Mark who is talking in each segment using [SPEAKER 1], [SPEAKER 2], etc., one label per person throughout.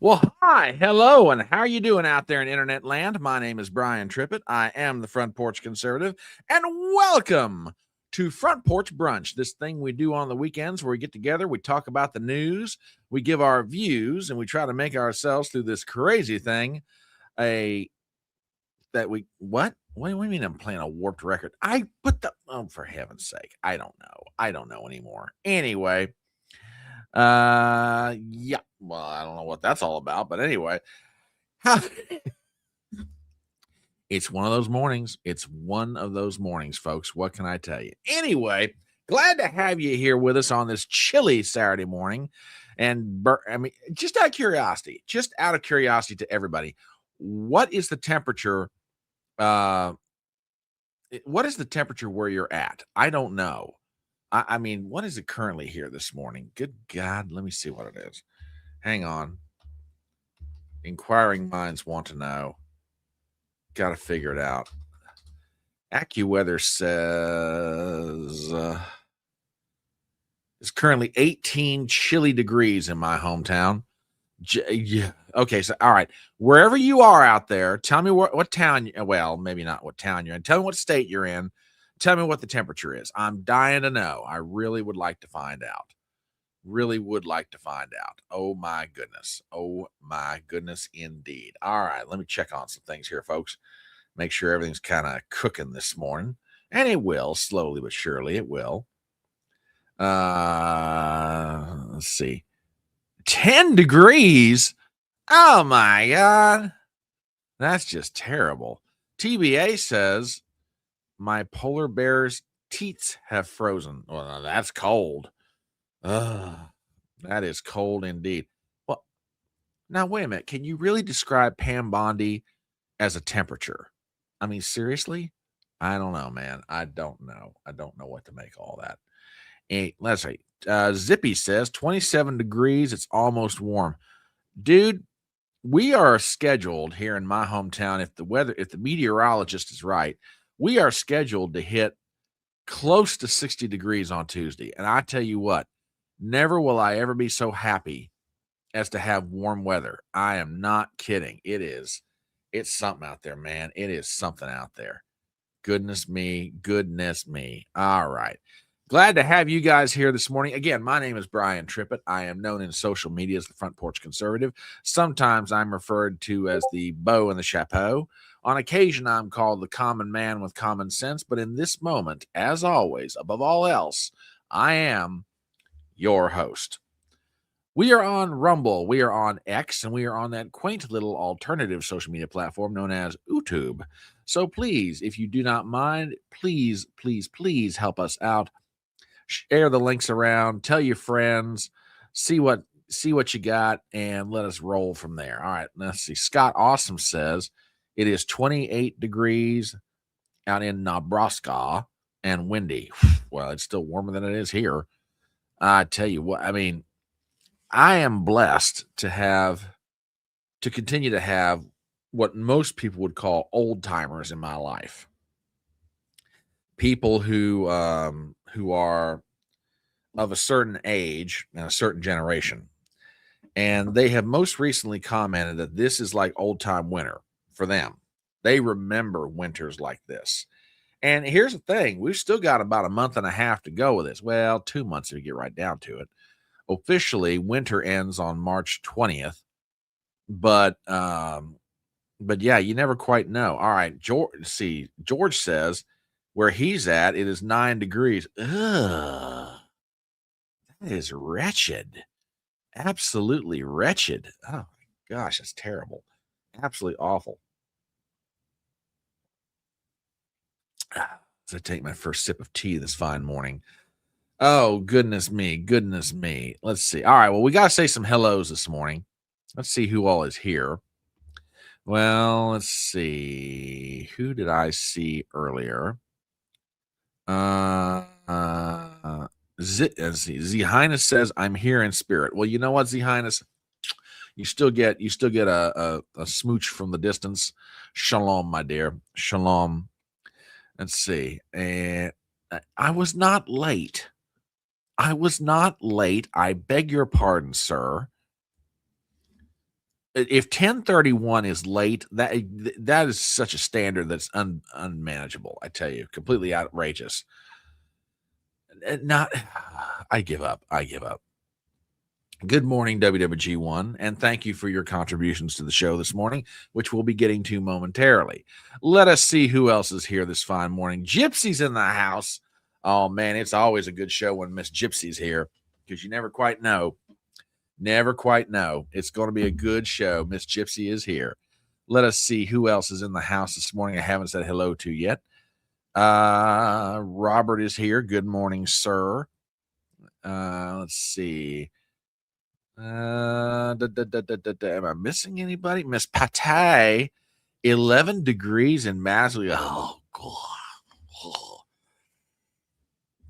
[SPEAKER 1] Well, hi, hello, and how are you doing out there in internet land? My name is Brian Trippett. I am the Front Porch Conservative, and welcome to Front Porch Brunch, this thing we do on the weekends where we get together, we talk about the news, we give our views, and we try to make ourselves through this crazy thing what? What do you mean I'm playing a warped record? For heaven's sake, I don't know. I don't know anymore. Anyway, yeah. Well, I don't know what that's all about, but anyway, it's one of those mornings. It's one of those mornings, folks. What can I tell you? Anyway, glad to have you here with us on this chilly Saturday morning. And I mean, just out of curiosity to everybody, what is the temperature? What is the temperature where you're at? I don't know. I mean, what is it currently here this morning? Good God, let me see what it is. Hang on. Inquiring minds want to know. Got to figure it out. AccuWeather says it's currently 18 chilly degrees in my hometown. Yeah. Okay. So, all right. Wherever you are out there, tell me what town. Well, maybe not what town you're in. Tell me what state you're in. Tell me what the temperature is. I'm dying to know. I really would like to find out. Really would like to find out. Oh my goodness. Oh my goodness indeed. All right. Let me check on some things here, folks. Make sure everything's kind of cooking this morning. And it will, slowly but surely, it will. Let's see. 10 degrees. Oh my God. That's just terrible. TBA says my polar bear's teats have frozen. Well, that's cold. That is cold indeed. Well, now wait a minute. Can you really describe Pam Bondi as a temperature? I mean, seriously? I don't know, man. I don't know. I don't know what to make of all that. Let's see. Zippy says 27 degrees. It's almost warm. Dude, we are scheduled here in my hometown. If the meteorologist is right, we are scheduled to hit close to 60 degrees on Tuesday. And I tell you what, never will I ever be so happy as to have warm weather. I am not kidding. It's something out there, man. It is something out there. Goodness me. All right. Glad to have you guys here this morning. Again, my name is Brian Trippett. I am known in social media as the Front Porch Conservative. Sometimes I'm referred to as the beau in the chapeau. On occasion, I'm called the common man with common sense. But in this moment, as always, above all else, I am your host. We are on Rumble, we are on X, and we are on that quaint little alternative social media platform known as YouTube. So please, if you do not mind, please help us out. Share the links around, tell your friends, see what you got, and let us roll from there. All right, let's see. Scott Awesome says it is 28 degrees out in Nebraska and windy. Well, it's still warmer than it is here. I tell you what, I mean, I am blessed to continue to have what most people would call old timers in my life. People who are of a certain age and a certain generation. And they have most recently commented that this is like old time winter for them. They remember winters like this. And here's the thing. We've still got about a month and a half to go with this. Well, 2 months if you get right down to it. Officially, winter ends on March 20th. But yeah, you never quite know. All right, George says where he's at, it is 9 degrees. Ugh. That is wretched. Absolutely wretched. Oh my gosh, that's terrible. Absolutely awful. As I take my first sip of tea this fine morning. Oh, goodness me. Let's see. All right, well, we got to say some hellos this morning. Let's see who all is here. Well, let's see. Who did I see earlier? Z Highness says I'm here in spirit. Well, you know what, Z Highness? You still get a smooch from the distance. Shalom, my dear. Shalom. Let's see. And I was not late. I beg your pardon, sir. if 10:31 is late, that is such a standard that's unmanageable. I tell you, completely outrageous. Not, I give up. I give up. Good morning, WWG1, and thank you for your contributions to the show this morning, which we'll be getting to momentarily. Let us see who else is here this fine morning. Gypsy's in the house. Oh, man, it's always a good show when Miss Gypsy's here because you never quite know. Never quite know. It's going to be a good show. Miss Gypsy is here. Let us see who else is in the house this morning I haven't said hello to yet. Robert is here. Good morning, sir. Let's see. Am I missing anybody? Miss Pate, 11 degrees in Masley. Oh, God. Oh.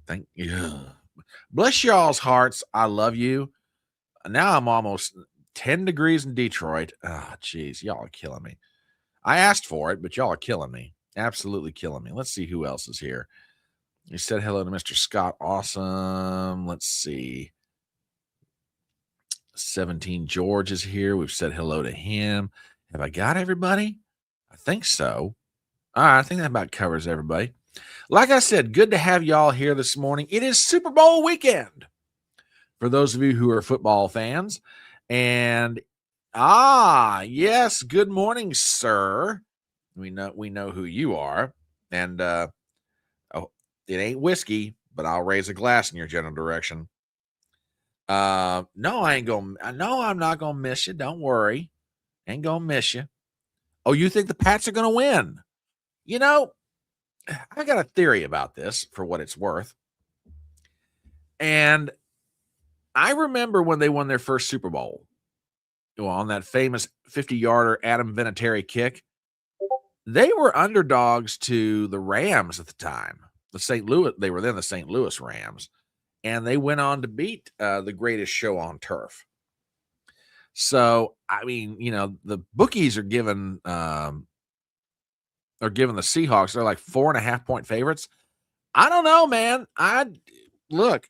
[SPEAKER 1] Thank you. Bless y'all's hearts. I love you. Now I'm almost 10 degrees in Detroit. Ah, geez. Y'all are killing me. I asked for it, but y'all are killing me. Absolutely killing me. Let's see who else is here. You said hello to Mr. Scott. Awesome. Let's see. 17 George is here. We've said hello to him. Have I got everybody? I think so. All right, I think that about covers everybody. Like I said, good to have y'all here this morning. It is Super Bowl weekend for those of you who are football fans. And yes, good morning, sir. We know who you are. And it ain't whiskey, but I'll raise a glass in your general direction. No, I'm not gonna miss you. Don't worry. Ain't gonna miss you. Oh, you think the Pats are gonna win? You know, I got a theory about this for what it's worth. And I remember when they won their first Super Bowl, on that famous 50-yarder Adam Vinatieri kick. They were underdogs to the Rams at the time. They were then the St. Louis Rams. And they went on to beat the greatest show on turf. So, I mean, the bookies are giving the Seahawks, they're like 4.5-point favorites. I don't know, man. Look,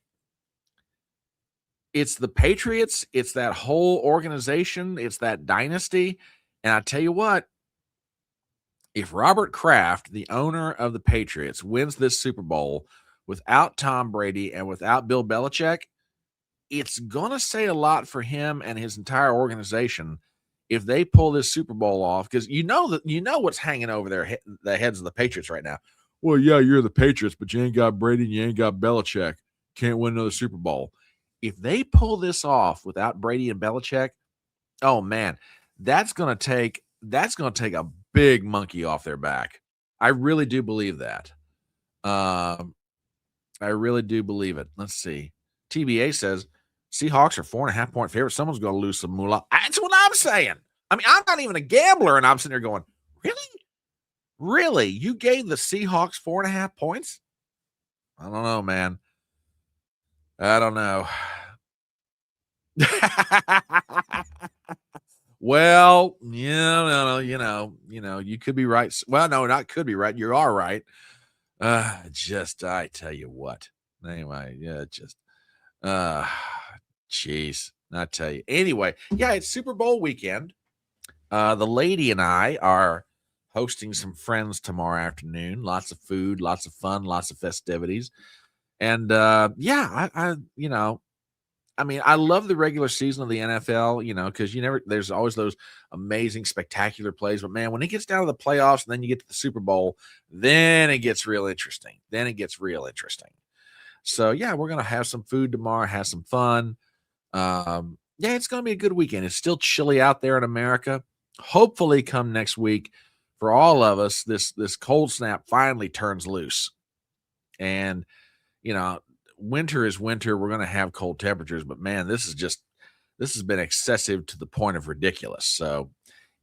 [SPEAKER 1] it's the Patriots. It's that whole organization. It's that dynasty. And I tell you what, if Robert Kraft, the owner of the Patriots, wins this Super Bowl without Tom Brady and without Bill Belichick, it's going to say a lot for him and his entire organization if they pull this Super Bowl off, because what's hanging over the heads of the Patriots right now. Well, yeah, you're the Patriots, but you ain't got Brady and you ain't got Belichick. Can't win another Super Bowl. If they pull this off without Brady and Belichick, oh man, that's going to take a big monkey off their back. I really do believe that. I really do believe it. Let's see. TBA says Seahawks are 4.5-point favorites. Someone's going to lose some moolah. That's what I'm saying. I mean, I'm not even a gambler, and I'm sitting there going, really? Really? You gave the Seahawks 4.5 points? I don't know, man. I don't know. Well, yeah, you could be right. Well, no, not could be right. You are right. I tell you what. Anyway, yeah, jeez, I tell you. Anyway, yeah, it's Super Bowl weekend. The lady and I are hosting some friends tomorrow afternoon. Lots of food, lots of fun, lots of festivities. And yeah, I mean, I love the regular season of the NFL, because there's always those amazing, spectacular plays. But man, when it gets down to the playoffs and then you get to the Super Bowl, then it gets real interesting. So yeah, we're gonna have some food tomorrow, have some fun. Yeah, it's gonna be a good weekend. It's still chilly out there in America. Hopefully, come next week, for all of us, this cold snap finally turns loose, and winter is winter. We're going to have cold temperatures, but man, this has been excessive to the point of ridiculous. So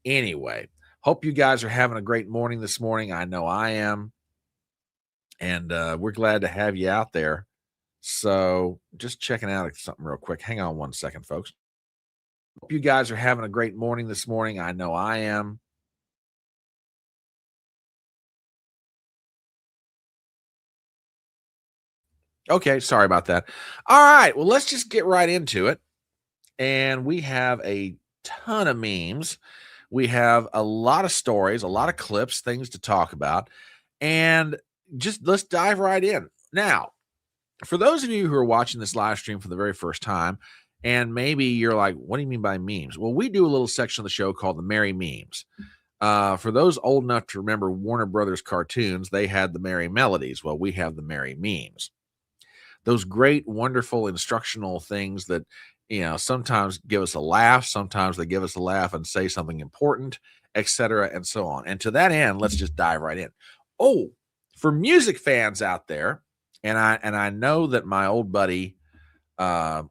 [SPEAKER 1] anyway, hope you guys are having a great morning this morning. I know I am. And we're glad to have you out there. So just checking out something real quick. Hang on one second, folks. Hope you guys are having a great morning this morning. I know I am. Okay, sorry about that. All right, well, let's just get right into it. And we have a ton of memes. We have a lot of stories, a lot of clips, things to talk about, and just let's dive right in. Now, for those of you who are watching this live stream for the very first time, and maybe you're like, what do you mean by memes? Well, we do a little section of the show called the Merry Memes. For those old enough to remember Warner Brothers cartoons, they had the Merry Melodies. Well, we have the Merry Memes. Those great, wonderful instructional things that, sometimes give us a laugh, sometimes they give us a laugh and say something important, etc., and so on. And to that end, let's just dive right in. Oh, for music fans out there, and I know that uh,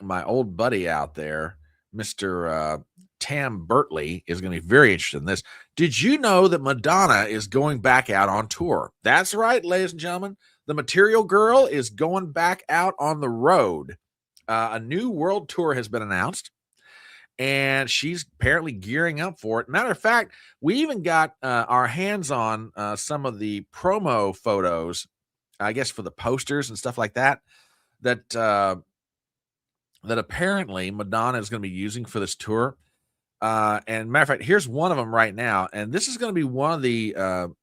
[SPEAKER 1] my old buddy out there, Mr. Tam Bertley, is going to be very interested in this. Did you know that Madonna is going back out on tour? That's right, ladies and gentlemen. The Material Girl is going back out on the road. A new world tour has been announced, and she's apparently gearing up for it. Matter of fact, we even got our hands on some of the promo photos, I guess, for the posters and stuff like that, that apparently Madonna is going to be using for this tour. And matter of fact, here's one of them right now, and this is going to be one of the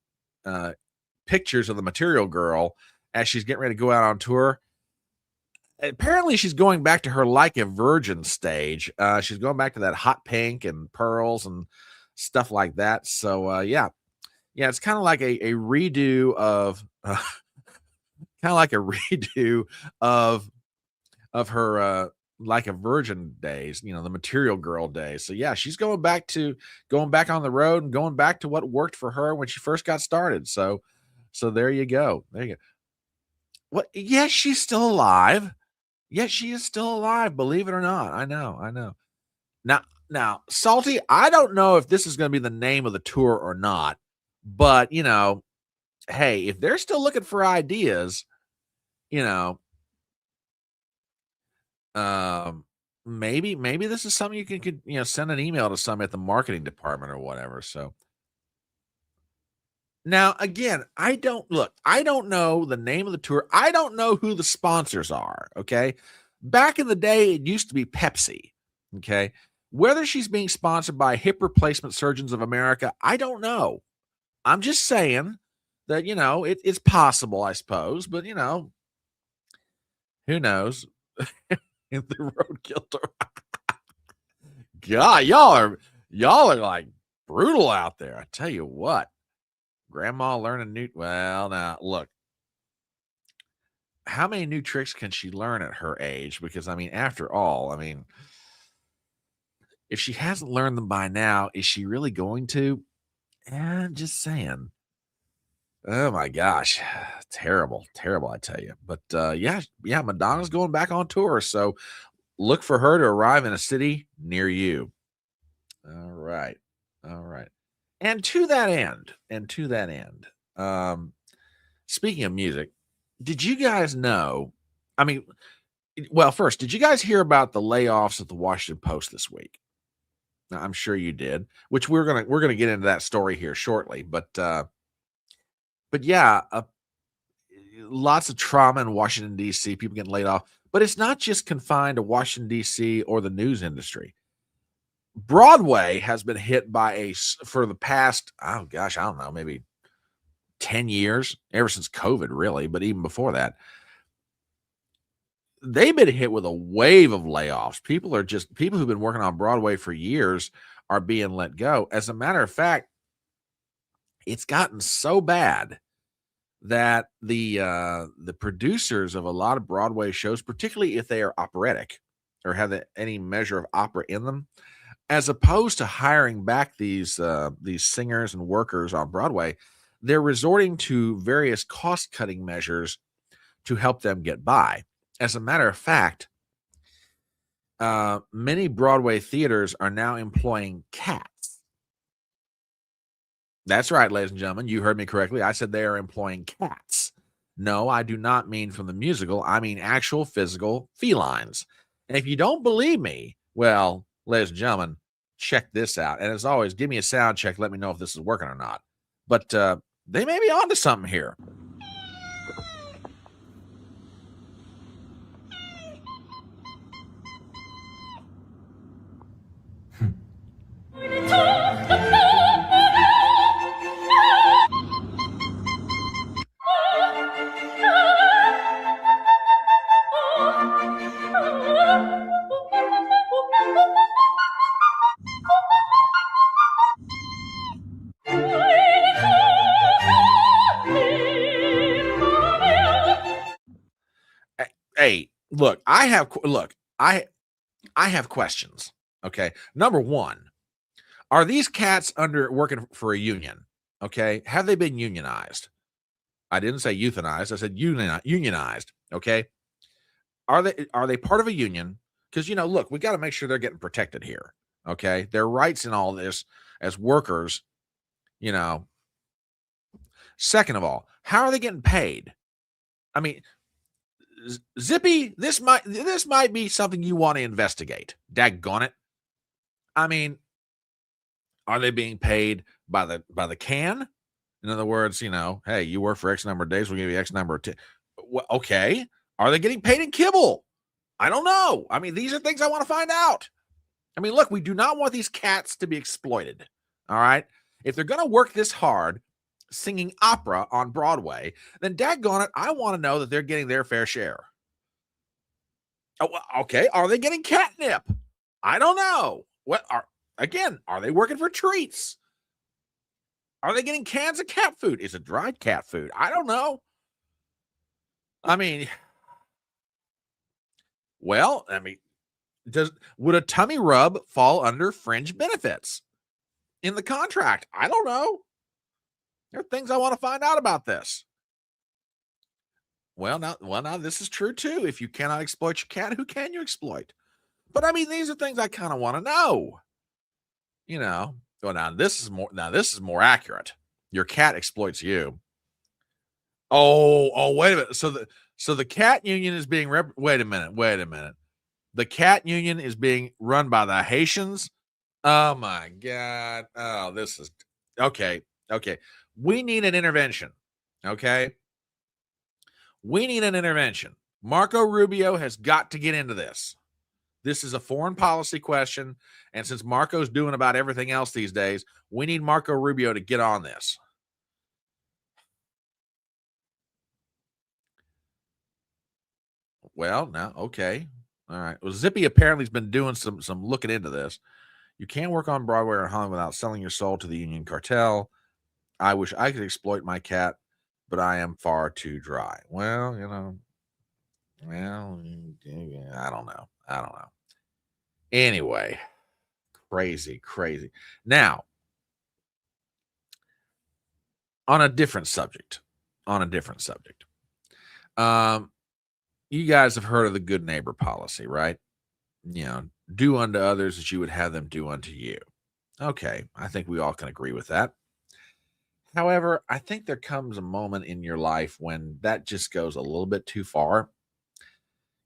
[SPEAKER 1] pictures of the Material Girl as she's getting ready to go out on tour. Apparently, she's going back to her Like a Virgin stage. She's going back to that hot pink and pearls and stuff like that. So, yeah, it's kind of like a redo of, of her Like a Virgin days, the Material Girl days. So yeah, she's going back on the road and going back to what worked for her when she first got started. So there you go. There you go. What? Yes, she's still alive. Yes, she is still alive, believe it or not. I know. Now, Salty, I don't know if this is going to be the name of the tour or not, but hey, if they're still looking for ideas, you know, maybe this is something you could send an email to some at the marketing department or whatever. So now again, I don't know the name of the tour. I don't know who the sponsors are. Okay. Back in the day, it used to be Pepsi. Okay. Whether she's being sponsored by Hip Replacement Surgeons of America, I don't know. I'm just saying that, it's possible, I suppose, but who knows? In the roadkill tour. God, y'all are like brutal out there. I tell you what, grandma learning new. Well, now look, how many new tricks can she learn at her age? Because after all, if she hasn't learned them by now, is she really going to? Just saying. Oh my gosh, terrible, terrible, I tell you. But yeah, Madonna's going back on tour, so look for her to arrive in a city near you. All right. All right. And to that end, speaking of music, did you guys know? I mean, well, first, did you guys hear about the layoffs at the Washington Post this week? Now, I'm sure you did, which we're gonna get into that story here shortly. But yeah, lots of trauma in Washington D.C. People getting laid off, but it's not just confined to Washington D.C. or the news industry. Broadway has been hit by for the past, oh gosh, I don't know, maybe 10 years, ever since COVID, really, but even before that, they've been hit with a wave of layoffs. People who've been working on Broadway for years are being let go. As a matter of fact, it's gotten so bad that the producers of a lot of Broadway shows, particularly if they are operatic or have any measure of opera in them, as opposed to hiring back these singers and workers on Broadway, they're resorting to various cost-cutting measures to help them get by. As a matter of fact, many Broadway theaters are now employing cats. That's right, ladies and gentlemen. You heard me correctly. I said they are employing cats. No, I do not mean from the musical. I mean actual physical felines. And if you don't believe me, well, ladies and gentlemen, check this out. And as always, give me a sound check. Let me know if this is working or not. But they may be onto something here. Hey, look, I have questions. Okay. Number one, are these cats working for a union? Okay. Have they been unionized? I didn't say euthanized. I said unionized. Okay. Are they part of a union? Because look, we got to make sure they're getting protected here. Okay. Their rights in all this as workers, you know. Second of all, how are they getting paid? I mean, Zippy, this might be something you want to investigate. Daggone it. I mean, are they being paid by the can? In other words, hey, you work for X number of days, we'll give you X number of well, okay. Are they getting paid in kibble? I don't know. I mean, these are things I want to find out. I mean, look, we do not want these cats to be exploited. All right. If they're going to work this hard singing opera on Broadway, then daggone it, I want to know that they're getting their fair share. Oh, well, okay. Are they getting catnip? I don't know. Are they working for treats? Are they getting cans of cat food? Is it dried cat food? I don't know. I mean, would a tummy rub fall under fringe benefits in the contract? I don't know. There are things I want to find out about this. Well, now this is true too. If you cannot exploit your cat, who can you exploit? But I mean, these are things I kind of want to know. Well, now this is more accurate. Your cat exploits you. Oh, wait a minute. So the cat union is being wait a minute. The cat union is being run by the Haitians. Oh my God. Oh, this is okay. Okay. We need an intervention. Okay. We need an intervention. Marco Rubio has got to get into this. This is a foreign policy question. And since Marco's doing about everything else these days, we need Marco Rubio to get on this. Well, now, okay. All right. Well, Zippy apparently has been doing some looking into this. You can't work on Broadway or Hollywood without selling your soul to the union cartel. I wish I could exploit my cat, but I am far too dry. Well, I don't know. Anyway, crazy. Now, on a different subject. You guys have heard of the good neighbor policy, right? Do unto others as you would have them do unto you. Okay, I think we all can agree with that. However, I think there comes a moment in your life when that just goes a little bit too far.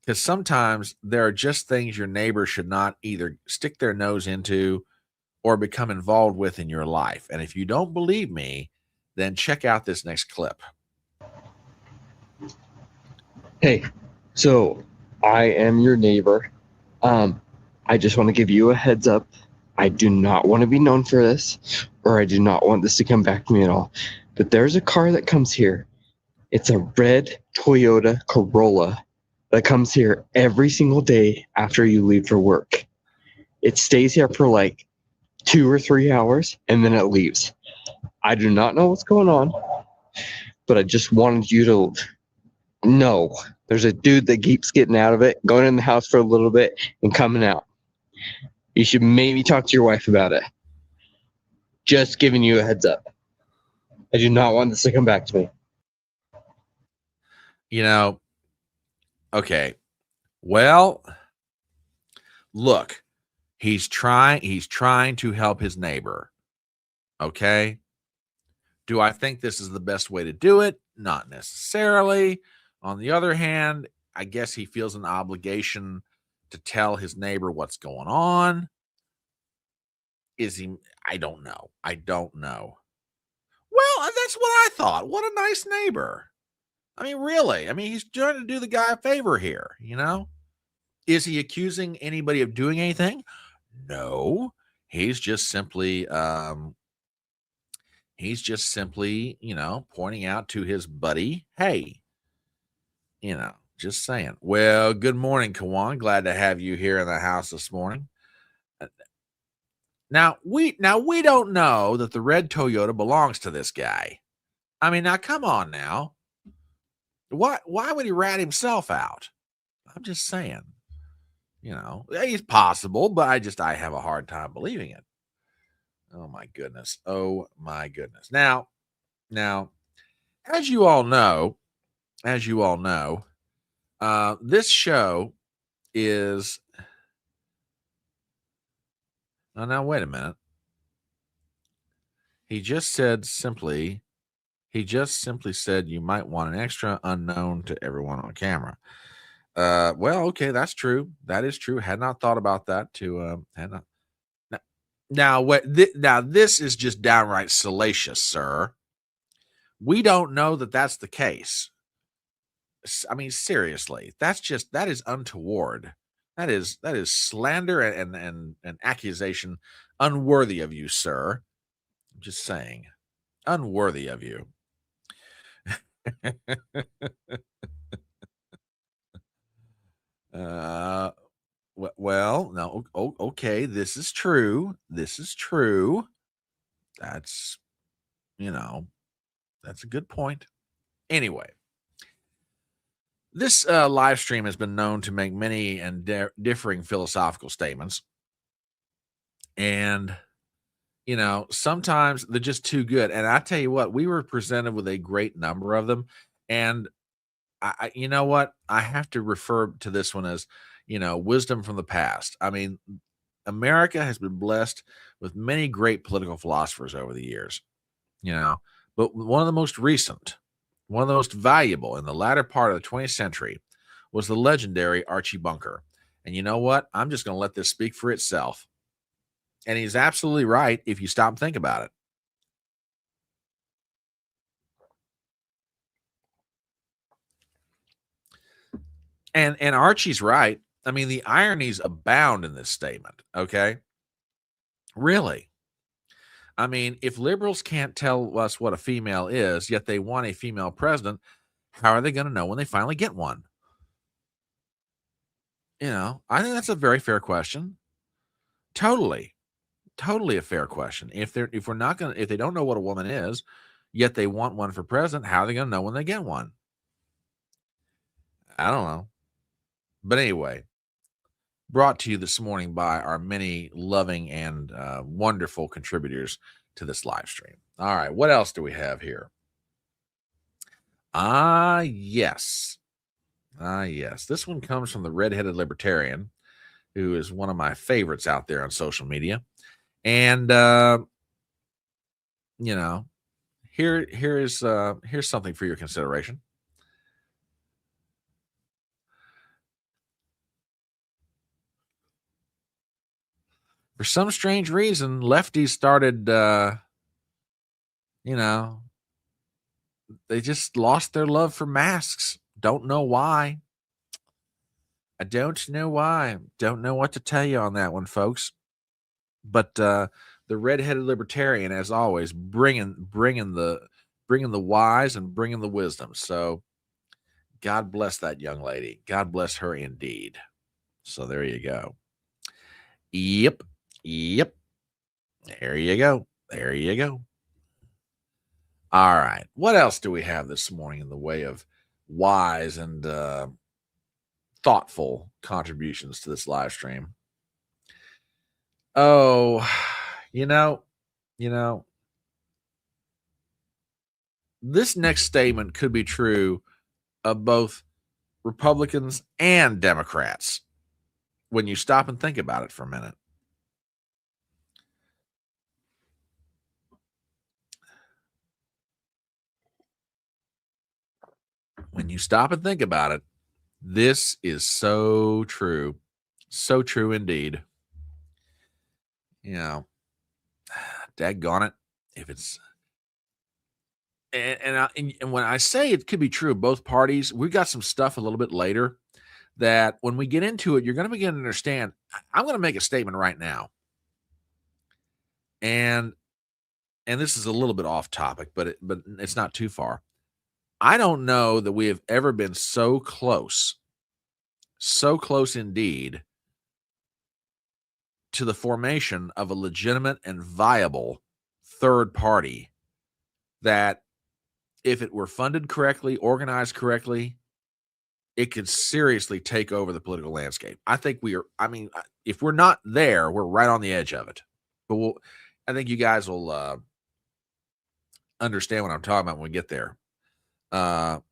[SPEAKER 1] Because sometimes there are just things your neighbor should not either stick their nose into or become involved with in your life. And if you don't believe me, then check out this next clip.
[SPEAKER 2] Hey, so I am your neighbor. I just want to give you a heads up. I do not want to be known for this, or I do not want this to come back to me at all. But there's a car that comes here. It's a red Toyota Corolla that comes here every single day after you leave for work. It stays here for like 2 or 3 hours, and then it leaves. I do not know what's going on, but I just wanted you to know there's a dude that keeps getting out of it, going in the house for a little bit, and coming out. You should maybe talk to your wife about it. Just giving you a heads up. I do not want this to come back to me.
[SPEAKER 1] Okay. Well, look, he's trying to help his neighbor. Okay. Do I think this is the best way to do it? Not necessarily. On the other hand, I guess he feels an obligation to tell his neighbor what's going on. Is he? I don't know. Well, that's what I thought. What a nice neighbor. I mean, really. I mean, he's trying to do the guy a favor here, Is he accusing anybody of doing anything? No. He's just simply pointing out to his buddy, hey, just saying. Well, good morning, Kawan. Glad to have you here in the house this morning. Now we don't know that the red Toyota belongs to this guy. I mean, now come on now. Why would he rat himself out? I'm just saying, it's possible, but I have a hard time believing it. Oh my goodness. Oh my goodness. Now, as you all know, this show is. Oh, now wait a minute. He just said simply. He just simply said you might want an extra unknown to everyone on camera. Well, okay, that's true. That is true. Had not thought about that. Had not. Now, now this is just downright salacious, sir. We don't know that that's the case. I mean, seriously, that is untoward. That is slander and accusation unworthy of you, sir. I'm just saying, unworthy of you. uh, well, no, okay, this is true. This is true. That's that's a good point. Anyway, this live stream has been known to make many and differing philosophical statements. And, sometimes they're just too good. And I tell you what, we were presented with a great number of them. And you know what? I have to refer to this one as, wisdom from the past. I mean, America has been blessed with many great political philosophers over the years, you know, but one of the most recent, one of the most valuable in the latter part of the 20th century was the legendary Archie Bunker. And you know what? I'm just going to let this speak for itself. And he's absolutely right if you stop and think about it. And Archie's right. I mean, the ironies abound in this statement, okay? Really. I mean, if liberals can't tell us what a female is, yet they want a female president, how are they going to know when they finally get one? I think that's a very fair question. Totally. Totally a fair question. If they don't know what a woman is, yet they want one for president, how are they going to know when they get one? I don't know. But anyway, brought to you this morning by our many loving and wonderful contributors to this live stream. All right, what else do we have here? Yes. Yes. This one comes from the redheaded libertarian, who is one of my favorites out there on social media. And here's something for your consideration. For some strange reason, lefties started they just lost their love for masks. Don't know why. I don't know why. Don't know what to tell you on that one, folks. But the redheaded libertarian, as always, bringing the wise and bringing the wisdom. So God bless that young lady. God bless her indeed. So there you go. Yep. There you go. There you go. All right. What else do we have this morning in the way of wise and thoughtful contributions to this live stream? Oh, you know, this next statement could be true of both Republicans and Democrats when you stop and think about it for a minute. When you stop and think about it, this is so true. So true indeed. Daggone it. If it's and when I say it could be true of both parties, we've got some stuff a little bit later that when we get into it, you're going to begin to understand. I'm going to make a statement right now. And this is a little bit off topic, but it's not too far. I don't know that we have ever been so close indeed, to the formation of a legitimate and viable third party that, if it were funded correctly, organized correctly, it could seriously take over the political landscape. I think we are. I mean, if we're not there, we're right on the edge of it. But I think you guys will understand what I'm talking about when we get there. Well,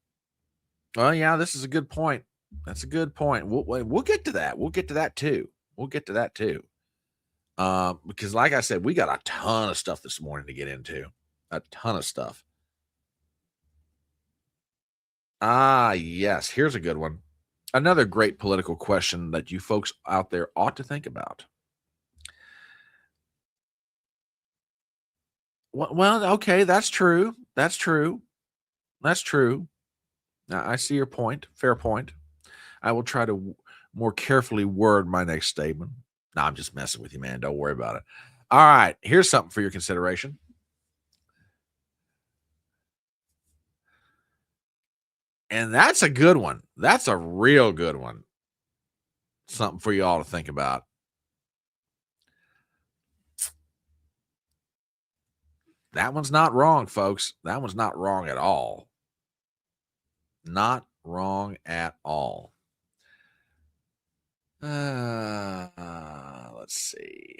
[SPEAKER 1] yeah, this is a good point. That's a good point. We'll get to that. We'll get to that too. We'll get to that too. Because like I said, we got a ton of stuff this morning to get into. A ton of stuff. Ah, yes. Here's a good one. Another great political question that you folks out there ought to think about. Well, okay, that's true. That's true. That's true. Now, I see your point. Fair point. I will try to more carefully word my next statement. No, I'm just messing with you, man. Don't worry about it. All right, here's something for your consideration. And that's a good one. That's a real good one. Something for you all to think about. That one's not wrong, folks. That one's not wrong at all. Not wrong at all. Let's see.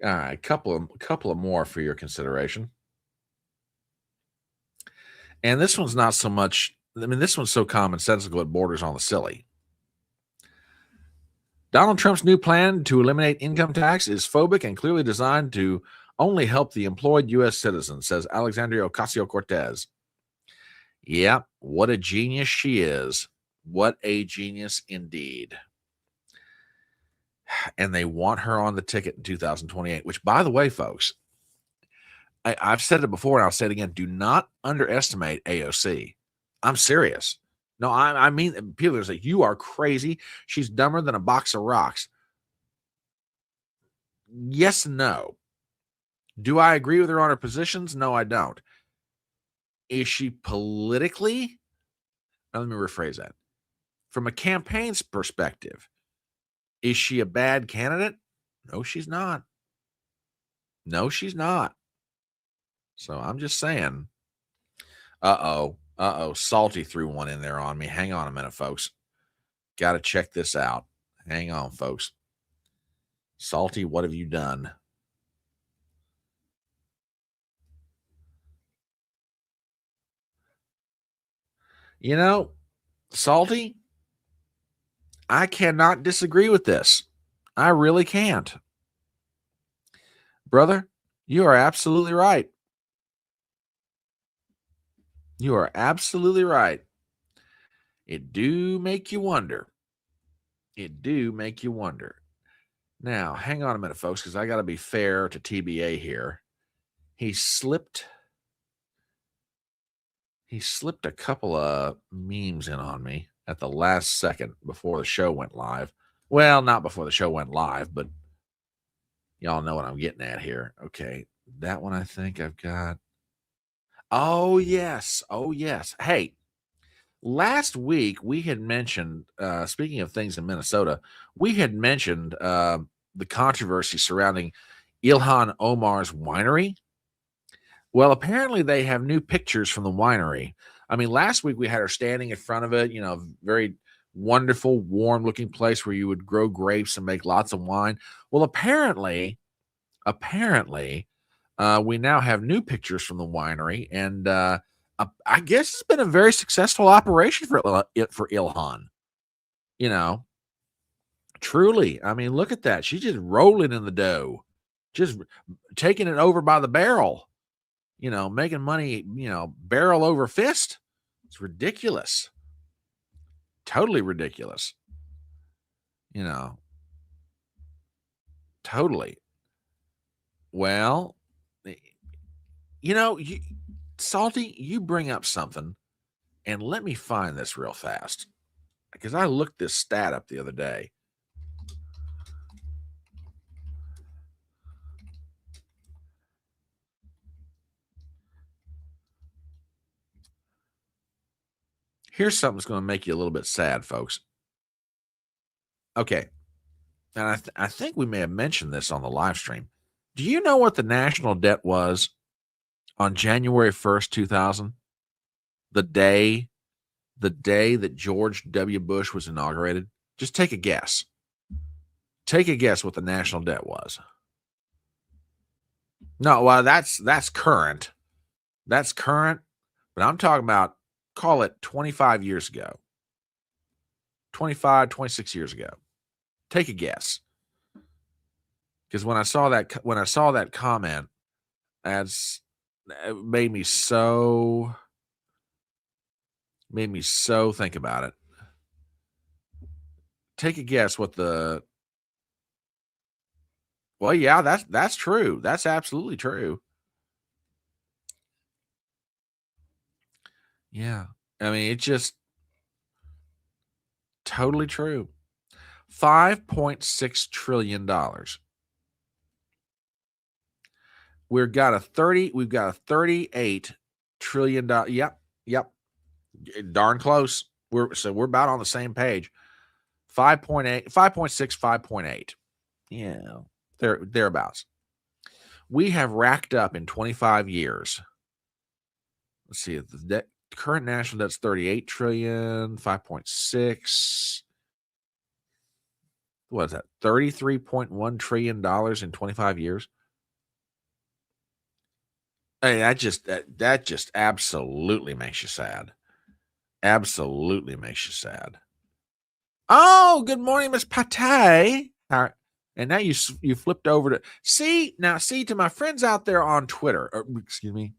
[SPEAKER 1] All right, couple of more for your consideration. And this one's not so much. I mean, this one's so commonsensical it borders on the silly. Donald Trump's new plan to eliminate income tax is phobic and clearly designed to only help the employed U.S. citizen, says Alexandria Ocasio-Cortez. Yeah, what a genius she is. What a genius indeed. And they want her on the ticket in 2028, which, by the way, folks, I've said it before and I'll say it again. Do not underestimate AOC. I'm serious. No, I mean, people are like, you are crazy. She's dumber than a box of rocks. Yes and no. Do I agree with her on her positions? No, I don't. Is she politically? Now, let me rephrase that. From a campaign's perspective, is she a bad candidate? No, she's not. No, she's not. So I'm just saying. Uh-oh. Salty threw one in there on me. Hang on a minute, folks. Got to check this out. Hang on, folks. Salty, what have you done? You know, Salty, I cannot disagree with this. I really can't. Brother, you are absolutely right. You are absolutely right. It do make you wonder. It do make you wonder. Now, hang on a minute, folks, because I got to be fair to TBA here. He slipped a couple of memes in on me at the last second before the show went live. Well, not before the show went live, but y'all know what I'm getting at here. Okay, that one I think I've got. Oh, yes. Oh, yes. Hey, last week we had mentioned, speaking of things in Minnesota, we had mentioned the controversy surrounding Ilhan Omar's winery. Well, apparently they have new pictures from the winery. I mean, last week we had her standing in front of it, very wonderful, warm looking place where you would grow grapes and make lots of wine. Well, apparently, we now have new pictures from the winery, and I guess it's been a very successful operation for Ilhan. Truly. I mean, look at that. She's just rolling in the dough, just taking it over by the barrel. Making money, barrel over fist. It's ridiculous. Totally ridiculous. Totally. Well, Salty, you bring up something, and let me find this real fast because I looked this stat up the other day. Here's something that's going to make you a little bit sad, folks. Okay. And I think we may have mentioned this on the live stream. Do you know what the national debt was on January 1st, 2000? the day that George W. Bush was inaugurated? Just take a guess. Take a guess what the national debt was. No, well, that's current. That's current, but I'm talking about, call it 25 years ago. 25, 26 years ago. Take a guess. Because when I saw that comment, it made me so think about it. Take a guess what the Well, yeah, that's true. That's absolutely true. Yeah. I mean, it's just totally true. $5.6 trillion. We've got a $38 trillion. Yep. Darn close. We're about on the same page. 5.8, 5.6, 5.8. Yeah. Thereabouts. We have racked up in 25 years. Let's see, the current national debt's 38 trillion, 5.6. What is that? $33.1 trillion in 25 years. Hey, that just absolutely makes you sad. Absolutely makes you sad. Oh, good morning, Miss Pate. And now you flipped over to see to my friends out there on Twitter. Excuse me.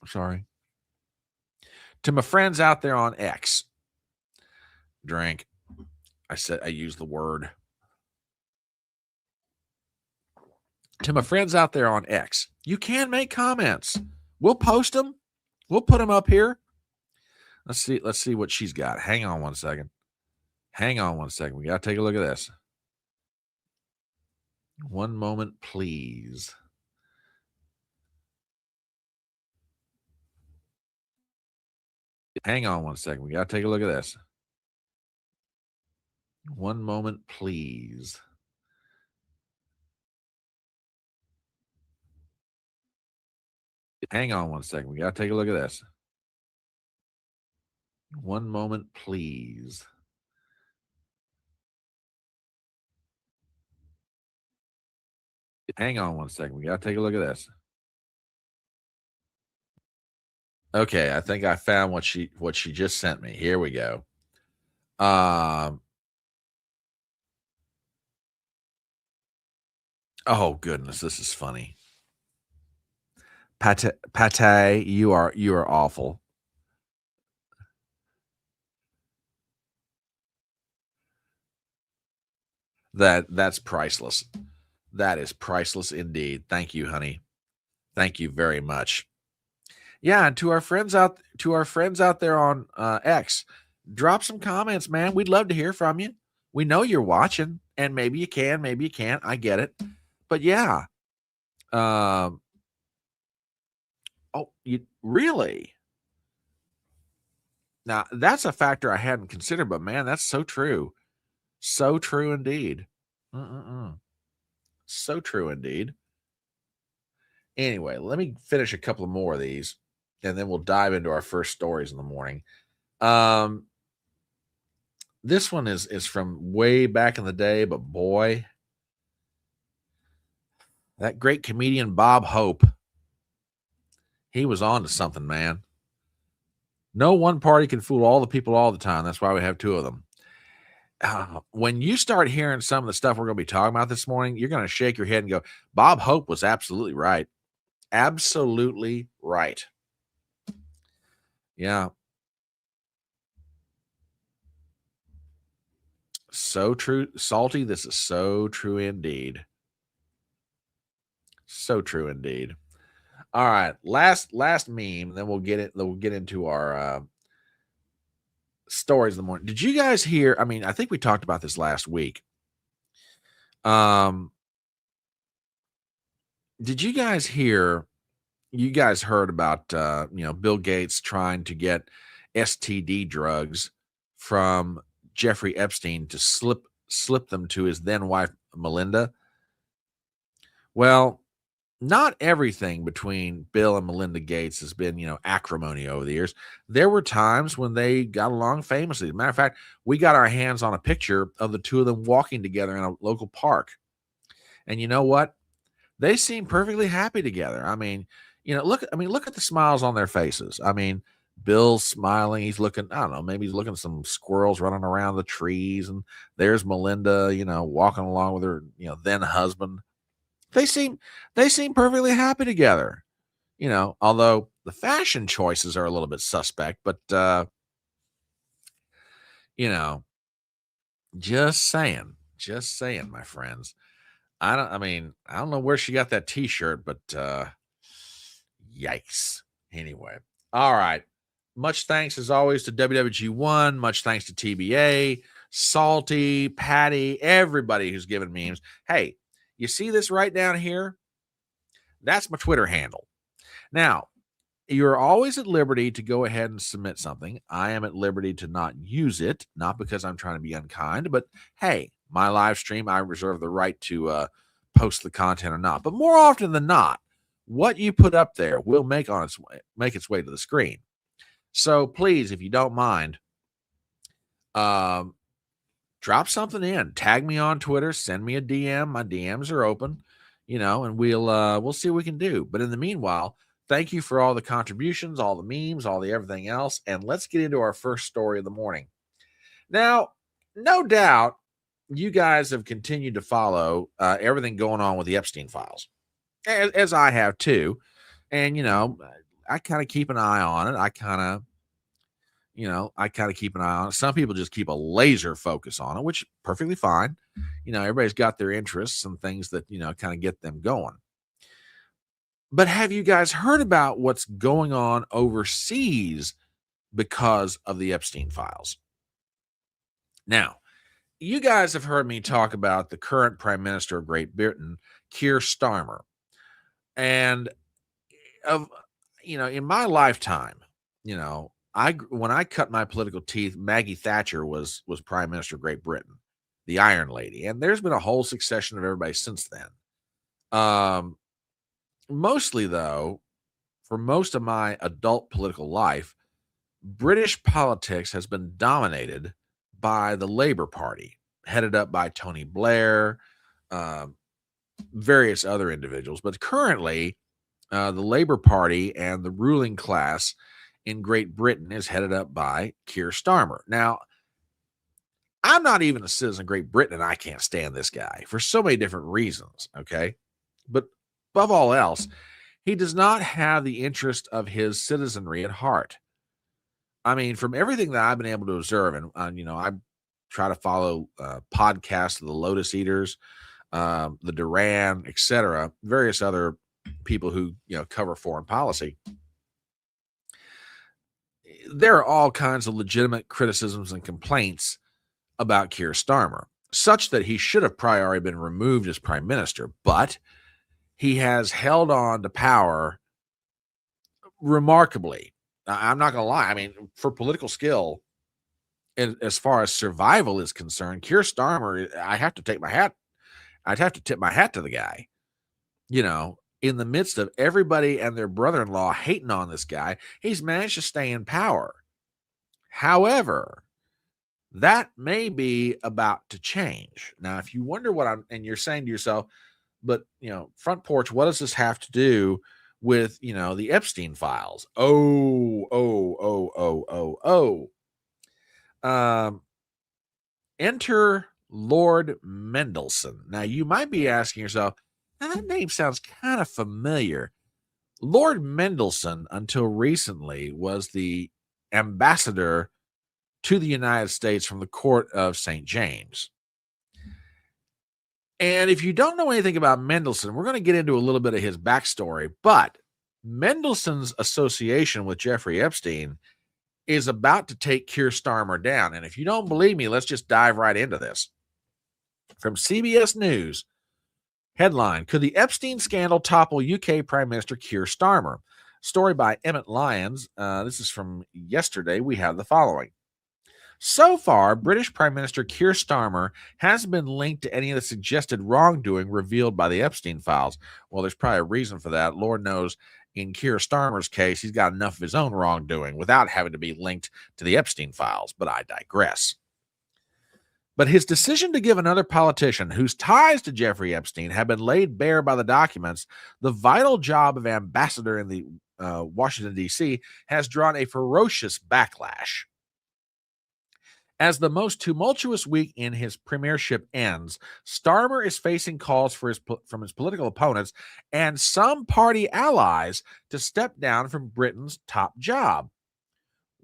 [SPEAKER 1] Sorry. To my friends out there on X. Drink. I used the word. To my friends out there on X, you can make comments. We'll post them. We'll put them up here. Let's see what she's got. Hang on one second. We got to take a look at this. One moment, please. Hang on one second. We got to take a look at this. One moment, please. Hang on one second. We got to take a look at this. One moment, please. Hang on one second. We got to take a look at this. Okay, I think I found what she just sent me. Here we go. Oh goodness, this is funny. Pate, you are awful. That's priceless. That is priceless indeed. Thank you, honey. Thank you very much. Yeah, and to our friends out there on X, drop some comments, man. We'd love to hear from you. We know you're watching, and maybe you can, maybe you can't. I get it, but yeah. Oh, you really? Now that's a factor I hadn't considered, but man, that's so true. So true indeed. So true indeed. Anyway, let me finish a couple more of these, and then we'll dive into our first stories in the morning. This one is from way back in the day, but boy, that great comedian Bob Hope, he was on to something, man. No one party can fool all the people all the time. That's why we have two of them. When you start hearing some of the stuff we're going to be talking about this morning, you're going to shake your head and go, Bob Hope was absolutely right. Absolutely right. Yeah. So true. Salty, this is so true indeed. So true indeed. All right. Last meme, then we'll get into our stories in the morning. Did you guys hear? I mean, I think we talked about this last week. Did you guys hear? You guys heard about Bill Gates trying to get STD drugs from Jeffrey Epstein to slip them to his then wife Melinda. Well, not everything between Bill and Melinda Gates has been, acrimony over the years. There were times when they got along famously. As a matter of fact, we got our hands on a picture of the two of them walking together in a local park. And you know what? They seem perfectly happy together. I mean, look at the smiles on their faces. I mean, Bill's smiling. He's looking, I don't know, maybe he's looking at some squirrels running around the trees. And there's Melinda, walking along with her, then husband. They seem they seem perfectly happy together. Although the fashion choices are a little bit suspect, but you know, just saying, my friends. I don't know where she got that t-shirt, but yikes. Anyway. All right. Much thanks as always to WWG1. Much thanks to TBA, Salty, Patty, everybody who's given memes. Hey, you see this right down here? That's my Twitter handle. Now, you're always at liberty to go ahead and submit something. I am at liberty to not use it, not because I'm trying to be unkind, but hey, my live stream, I reserve the right to post the content or not. But more often than not, what you put up there will make its way to the screen. So please, if you don't mind, drop something in. Tag me on Twitter. Send me a DM. My DMs are open. And we'll see what we can do. But in the meanwhile, thank you for all the contributions, all the memes, all the everything else. And let's get into our first story of the morning. Now, no doubt you guys have continued to follow everything going on with the Epstein files, as I have too. And, I kind of keep an eye on it. I kind of keep an eye on it. Some people just keep a laser focus on it, which perfectly fine. Everybody's got their interests and things that, kind of get them going. But have you guys heard about what's going on overseas because of the Epstein files? Now, you guys have heard me talk about the current Prime Minister of Great Britain, Keir Starmer. And in my lifetime, when I cut my political teeth, Maggie Thatcher was Prime Minister of Great Britain, the Iron Lady. And there's been a whole succession of everybody since then. Mostly, though, for most of my adult political life, British politics has been dominated by the Labour Party, headed up by Tony Blair, various other individuals. But currently, the Labour Party and the ruling class in Great Britain is headed up by Keir Starmer. Now, I'm not even a citizen of Great Britain, and I can't stand this guy for so many different reasons, okay? But above all else, he does not have the interest of his citizenry at heart. I mean, from everything that I've been able to observe, and I try to follow podcasts of the Lotus Eaters, the Duran, etc., various other people who cover foreign policy. There are all kinds of legitimate criticisms and complaints about Keir Starmer, such that he should have priorly been removed as prime minister, but he has held on to power remarkably. I'm not going to lie. I mean, for political skill, as far as survival is concerned, Keir Starmer, I'd have to tip my hat to the guy. In the midst of everybody and their brother-in-law hating on this guy, he's managed to stay in power. However, that may be about to change. Now, if you wonder and you're saying to yourself, but Front Porch, what does this have to do with the Epstein files? Enter Lord Mendelsohn. Now, you might be asking yourself, now, that name sounds kind of familiar. Lord Mendelsohn, until recently, was the ambassador to the United States from the court of St. James. And if you don't know anything about Mendelsohn, we're going to get into a little bit of his backstory, but Mendelsohn's association with Jeffrey Epstein is about to take Keir Starmer down. And if you don't believe me, let's just dive right into this. From CBS News, headline, could the Epstein scandal topple UK Prime Minister Keir Starmer? Story by Emmett Lyons. This is from yesterday. We have the following. So far, British Prime Minister Keir Starmer hasn't been linked to any of the suggested wrongdoing revealed by the Epstein files. Well, there's probably a reason for that. Lord knows in Keir Starmer's case, he's got enough of his own wrongdoing without having to be linked to the Epstein files, but I digress. But his decision to give another politician whose ties to Jeffrey Epstein have been laid bare by the documents the vital job of ambassador in the Washington, D.C., has drawn a ferocious backlash. As the most tumultuous week in his premiership ends, Starmer is facing calls from his political opponents and some party allies to step down from Britain's top job.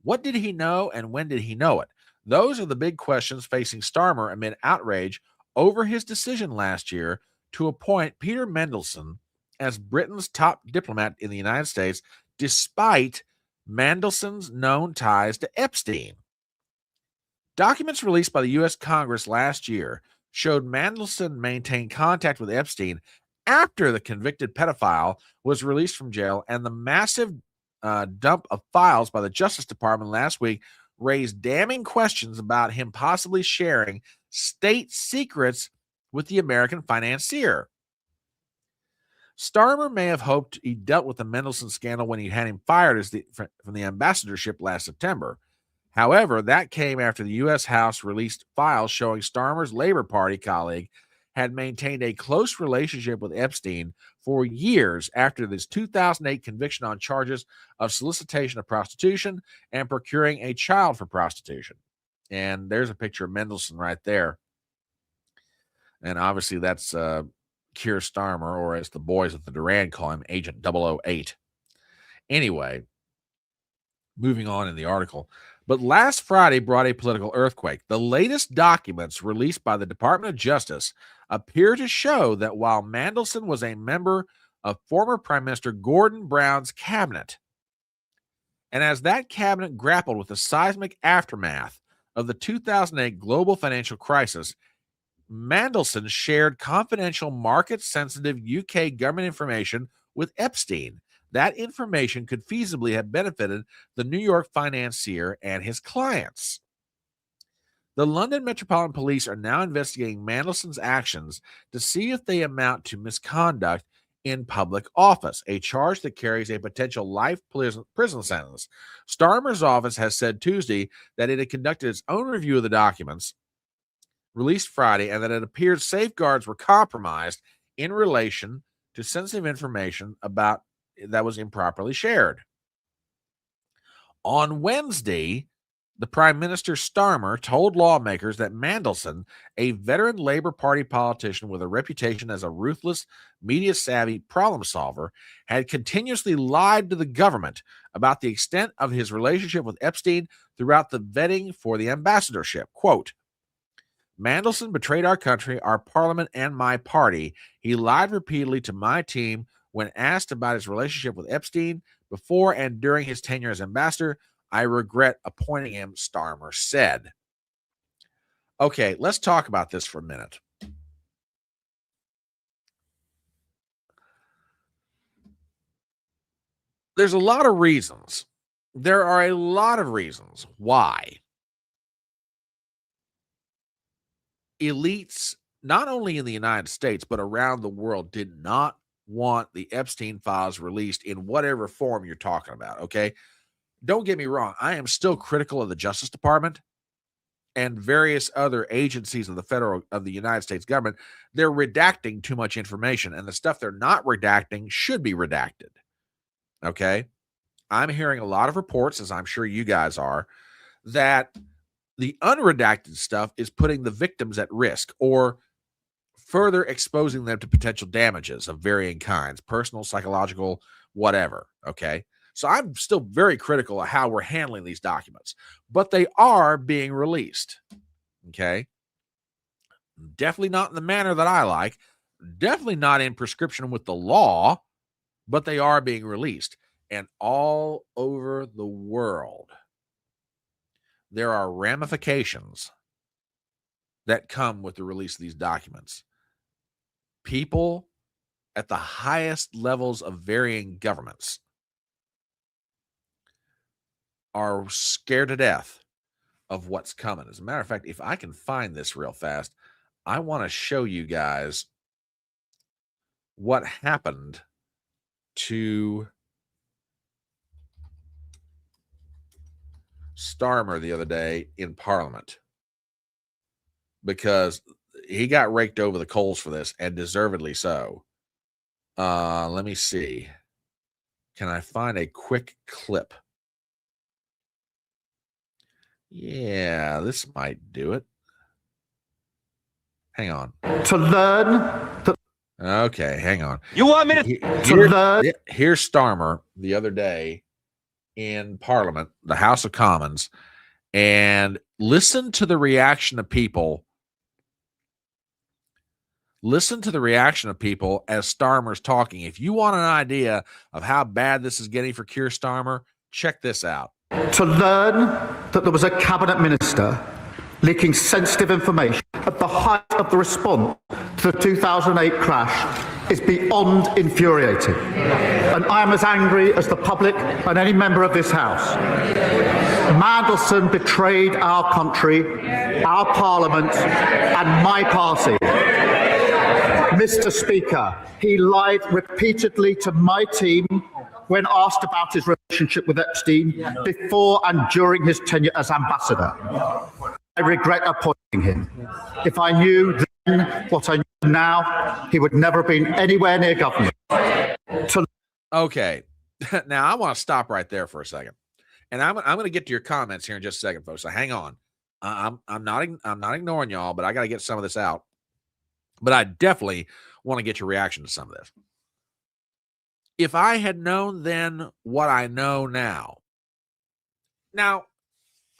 [SPEAKER 1] What did he know and when did he know it? Those are the big questions facing Starmer amid outrage over his decision last year to appoint Peter Mandelson as Britain's top diplomat in the United States, despite Mandelson's known ties to Epstein. Documents released by the U.S. Congress last year showed Mandelson maintained contact with Epstein after the convicted pedophile was released from jail, and the massive dump of files by the Justice Department last week raised damning questions about him possibly sharing state secrets with the American financier. Starmer may have hoped he dealt with the Mendelson scandal when he had him fired from the ambassadorship last September. However, that came after the U.S. House released files showing Starmer's Labor Party colleague had maintained a close relationship with Epstein for years after his 2008 conviction on charges of solicitation of prostitution and procuring a child for prostitution. And there's a picture of Mendelson right there. And obviously that's Keir Starmer, or as the boys at the Duran call him, Agent 008. Anyway, moving on in the article. But last Friday brought a political earthquake. The latest documents released by the Department of Justice appear to show that while Mandelson was a member of former Prime Minister Gordon Brown's cabinet, and as that cabinet grappled with the seismic aftermath of the 2008 global financial crisis, Mandelson shared confidential market-sensitive UK government information with Epstein. That information could feasibly have benefited the New York financier and his clients. The London Metropolitan Police are now investigating Mandelson's actions to see if they amount to misconduct in public office, a charge that carries a potential life prison sentence. Starmer's office has said Tuesday that it had conducted its own review of the documents released Friday and that it appears safeguards were compromised in relation to sensitive information about that was improperly shared. On Wednesday, the Prime Minister Starmer told lawmakers that Mandelson, a veteran Labor Party politician with a reputation as a ruthless, media-savvy problem solver, had continuously lied to the government about the extent of his relationship with Epstein throughout the vetting for the ambassadorship. Quote, Mandelson betrayed our country, our parliament, and my party. He lied repeatedly to my team when asked about his relationship with Epstein before and during his tenure as ambassador. I regret appointing him, Starmer said. Okay, let's talk about this for a minute. There's a lot of reasons. There are a lot of reasons why elites, not only in the United States, but around the world, did not want the Epstein files released in whatever form you're talking about. Okay. Don't get me wrong. I am still critical of the Justice Department and various other agencies of the United States government. They're redacting too much information, and the stuff they're not redacting should be redacted. Okay. I'm hearing a lot of reports, as I'm sure you guys are, that the unredacted stuff is putting the victims at risk or further exposing them to potential damages of varying kinds, personal, psychological, whatever. Okay. So I'm still very critical of how we're handling these documents, but they are being released. Okay. Definitely not in the manner that I like, definitely not in prescription with the law, but they are being released. And all over the world, there are ramifications that come with the release of these documents. People at the highest levels of varying governments are scared to death of what's coming. As a matter of fact, if I can find this real fast, I want to show you guys what happened to Starmer the other day in Parliament, because he got raked over the coals for this, and deservedly so. Let me see. Can I find a quick clip? Yeah, this might do it. Hang on.
[SPEAKER 3] To learn that.
[SPEAKER 1] Okay, hang on.
[SPEAKER 3] You want me to learn?
[SPEAKER 1] Here's Starmer the other day in Parliament, the House of Commons, and listen to the reaction of people. Listen to the reaction of people as Starmer's talking. If you want an idea of how bad this is getting for Keir Starmer, check this out.
[SPEAKER 3] To learn that there was a cabinet minister leaking sensitive information at the height of the response to the 2008 crash is beyond infuriating. And I am as angry as the public and any member of this House. Mandelson betrayed our country, our Parliament, and my party. Mr. Speaker, he lied repeatedly to my team when asked about his relationship with Epstein before and during his tenure as ambassador. I regret appointing him. If I knew then what I know now, he would never have been anywhere near government.
[SPEAKER 1] Okay, now I want to stop right there for a second, and I'm going to get to your comments here in just a second, folks. So hang on. I'm not ignoring y'all, but I got to get some of this out. But I definitely want to get your reaction to some of this. If I had known then what I know now. Now,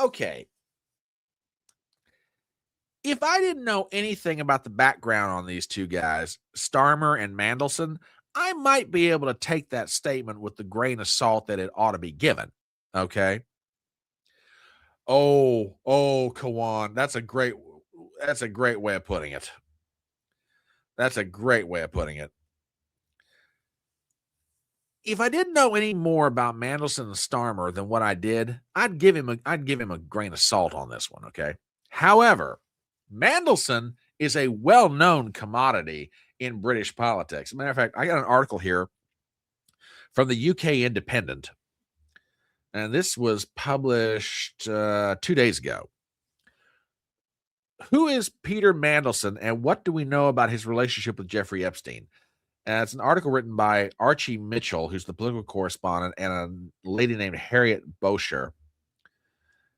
[SPEAKER 1] okay. If I didn't know anything about the background on these two guys, Starmer and Mandelson, I might be able to take that statement with the grain of salt that it ought to be given. Okay. Oh, Kawan, that's a great way of putting it. That's a great way of putting it. If I didn't know any more about Mandelson and Starmer than what I did, I'd give him a grain of salt on this one, okay? However, Mandelson is a well-known commodity in British politics. As a matter of fact, I got an article here from the UK Independent, and this was published 2 days ago. Who is Peter Mandelson, and what do we know about his relationship with Jeffrey Epstein? It's an article written by Archie Mitchell, who's the political correspondent, and a lady named Harriet Bosher.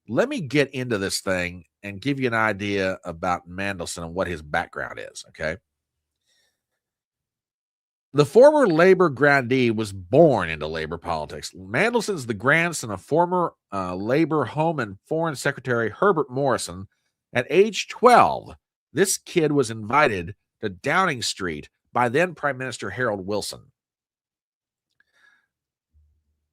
[SPEAKER 1] Let me get into this thing and give you an idea about Mandelson and what his background is, okay? The former Labor grandee was born into Labor politics. Mandelson's the grandson of former Labor Home and Foreign Secretary Herbert Morrison. At age 12, this kid was invited to Downing Street by then Prime Minister Harold Wilson.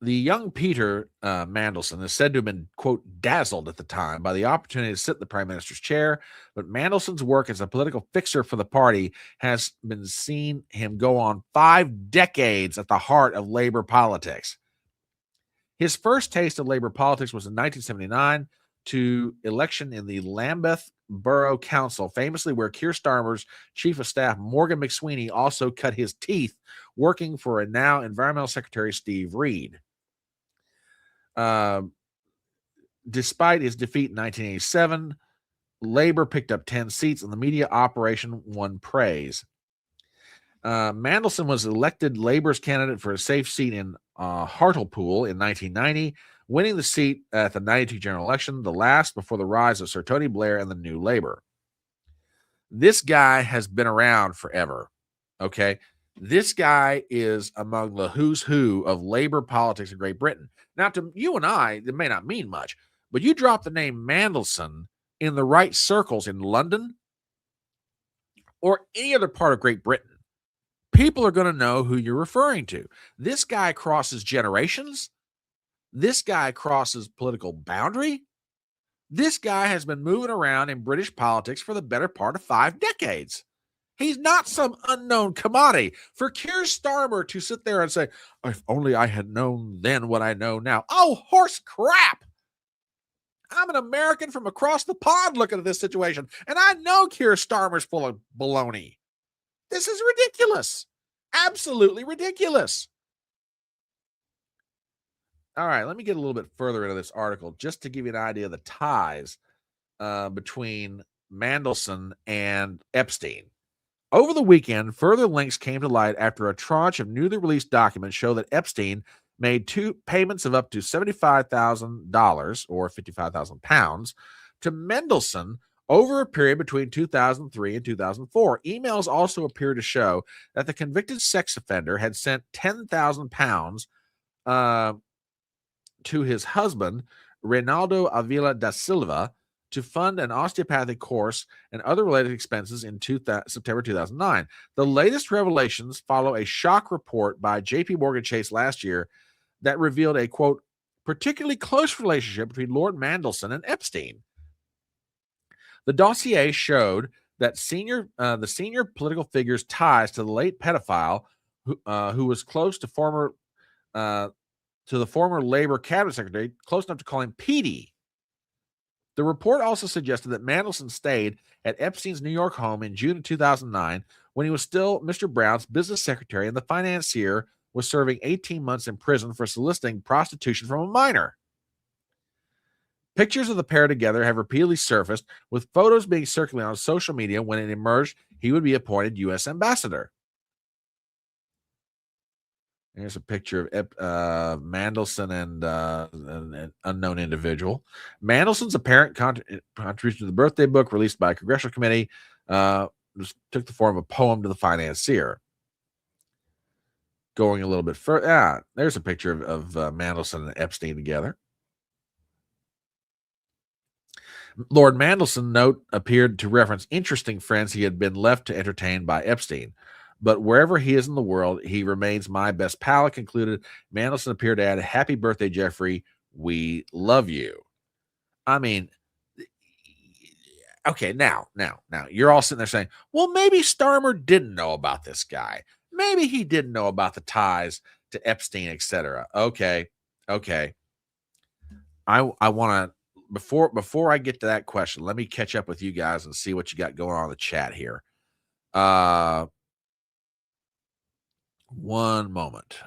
[SPEAKER 1] The young Peter Mandelson is said to have been, quote, dazzled at the time by the opportunity to sit in the Prime Minister's chair, but Mandelson's work as a political fixer for the party has been seen him go on 5 decades at the heart of Labor politics. His first taste of Labor politics was in 1979 to election in the Lambeth Borough Council, famously where Keir Starmer's Chief of Staff Morgan McSweeney also cut his teeth working for a now Environmental Secretary Steve Reed. Despite his defeat in 1987, Labor picked up 10 seats and the media operation won praise. Mandelson was elected Labor's candidate for a safe seat in Hartlepool in 1990, winning the seat at the 92 general election, the last before the rise of Sir Tony Blair and the New Labour. This guy has been around forever, okay? This guy is among the who's who of Labour politics in Great Britain. Now, to you and I, it may not mean much, but you drop the name Mandelson in the right circles in London or any other part of Great Britain, people are going to know who you're referring to. This guy crosses generations. This guy crosses political boundary. This guy has been moving around in British politics for the better part of 5 decades. He's not some unknown commodity. For Keir Starmer to sit there and say, if only I had known then what I know now. Oh, horse crap. I'm an American from across the pond looking at this situation, and I know Keir Starmer's full of baloney. This is ridiculous. Absolutely ridiculous. All right, let me get a little bit further into this article just to give you an idea of the ties between Mandelson and Epstein. Over the weekend, further links came to light after a tranche of newly released documents show that Epstein made two payments of up to $75,000 or 55,000 pounds to Mendelsohn over a period between 2003 and 2004. Emails also appear to show that the convicted sex offender had sent 10,000 pounds to his husband, Reinaldo Avila da Silva, to fund an osteopathic course and other related expenses in September 2009. The latest revelations follow a shock report by JP Morgan Chase last year that revealed a, quote, particularly close relationship between Lord Mandelson and Epstein. The dossier showed that the senior political figure's ties to the late pedophile, who was close to the former Labor cabinet secretary, close enough to call him Petey. The report also suggested that Mandelson stayed at Epstein's New York home in June of 2009 when he was still Mr. Brown's business secretary, and the financier was serving 18 months in prison for soliciting prostitution from a minor. Pictures of the pair together have repeatedly surfaced, with photos being circulated on social media. When it emerged he would be appointed U.S. ambassador. Here's a picture of Mandelson and an unknown individual. Mandelson's apparent contribution to the birthday book released by a congressional committee took the form of a poem to the financier. Going a little bit further, there's a picture of Mandelson and Epstein together. Lord Mandelson's note appeared to reference interesting friends he had been left to entertain by Epstein. But wherever he is in the world, he remains my best pal. It concluded. Mandelson appeared to add, happy birthday, Jeffrey. We love you. I mean, okay, now, you're all sitting there saying, well, maybe Starmer didn't know about this guy. Maybe he didn't know about the ties to Epstein, etc. Okay. I want to, before I get to that question, let me catch up with you guys and see what you got going on in the chat here. One moment.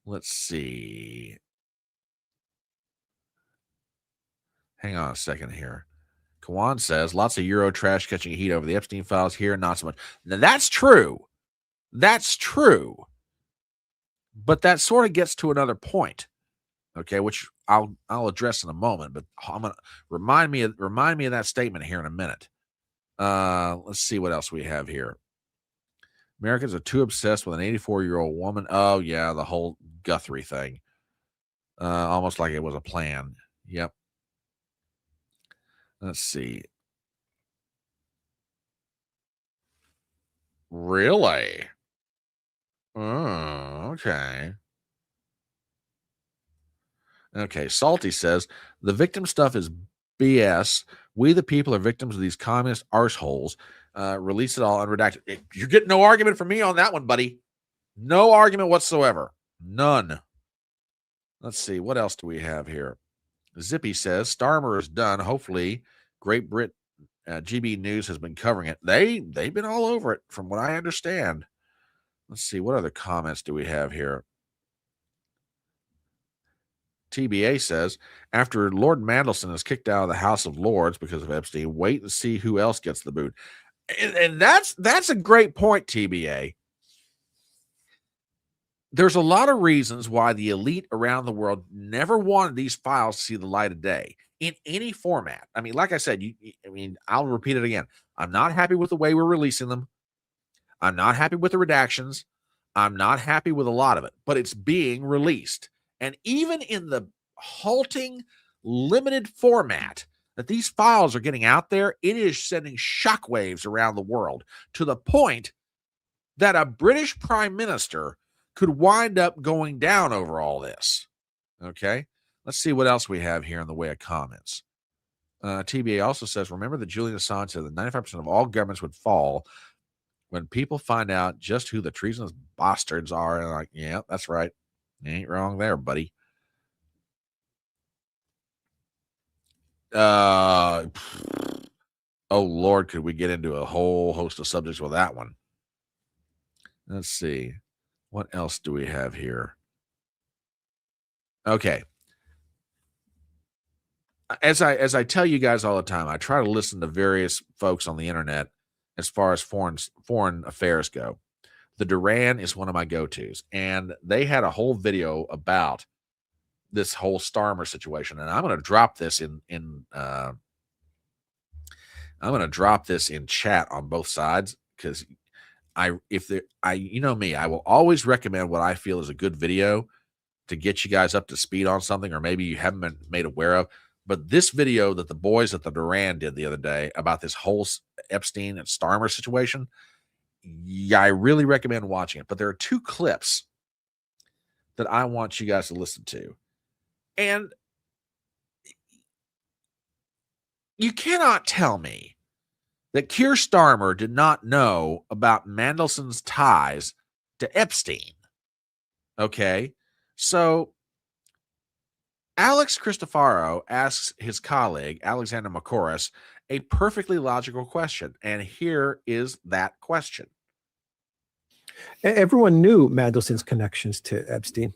[SPEAKER 1] Let's see. Hang on a second here. Kawan says, lots of Euro trash catching heat over the Epstein files here, not so much. Now, that's true. That's true. But that sort of gets to another point, okay, which I'll address in a moment. But I'm gonna remind me of that statement here in a minute. Let's see what else we have here. Americans are too obsessed with an 84-year-old woman. Oh, yeah, the whole Guthrie thing. Almost like it was a plan. Yep. Let's see. Really? Oh, okay. Okay, Salty says, the victim stuff is BS. We, the people, are victims of these communist arseholes. Release it all unredacted. You're getting no argument from me on that one, buddy. No argument whatsoever. None. Let's see. What else do we have here? Zippy says, Starmer is done. Hopefully, Great Britain GB News has been covering it. They've been all over it, from what I understand. Let's see. What other comments do we have here? TBA says, after Lord Mandelson is kicked out of the House of Lords because of Epstein, wait and see who else gets the boot. And that's a great point, TBA. There's a lot of reasons why the elite around the world never wanted these files to see the light of day in any format. I mean, like I said, I'll repeat it again. I'm not happy with the way we're releasing them. I'm not happy with the redactions. I'm not happy with a lot of it, but it's being released. And even in the halting, limited format that these files are getting out there, it is sending shockwaves around the world to the point that a British prime minister could wind up going down over all this. Okay, let's see what else we have here in the way of comments. TBA also says, remember that Julian Assange said that 95% of all governments would fall when people find out just who the treasonous bastards are. And like, yeah, that's right. You ain't wrong there, buddy. Oh Lord, could we get into a whole host of subjects with that one? Let's see. What else do we have here? Okay. As I tell you guys all the time, I try to listen to various folks on the internet as far as foreign affairs go. The Duran is one of my go-tos, and they had a whole video about this whole Starmer situation, and I'm going to drop this in chat on both sides, because you know me, I will always recommend what I feel is a good video to get you guys up to speed on something, or maybe you haven't been made aware of. But this video that the boys at the Duran did the other day about this whole Epstein and Starmer situation, yeah, I really recommend watching it. But there are two clips that I want you guys to listen to. And you cannot tell me that Keir Starmer did not know about Mandelson's ties to Epstein. Okay? So Alex Cristofaro asks his colleague, Alexander Macoris, a perfectly logical question. And here is that question.
[SPEAKER 4] Everyone knew Mandelson's connections to Epstein,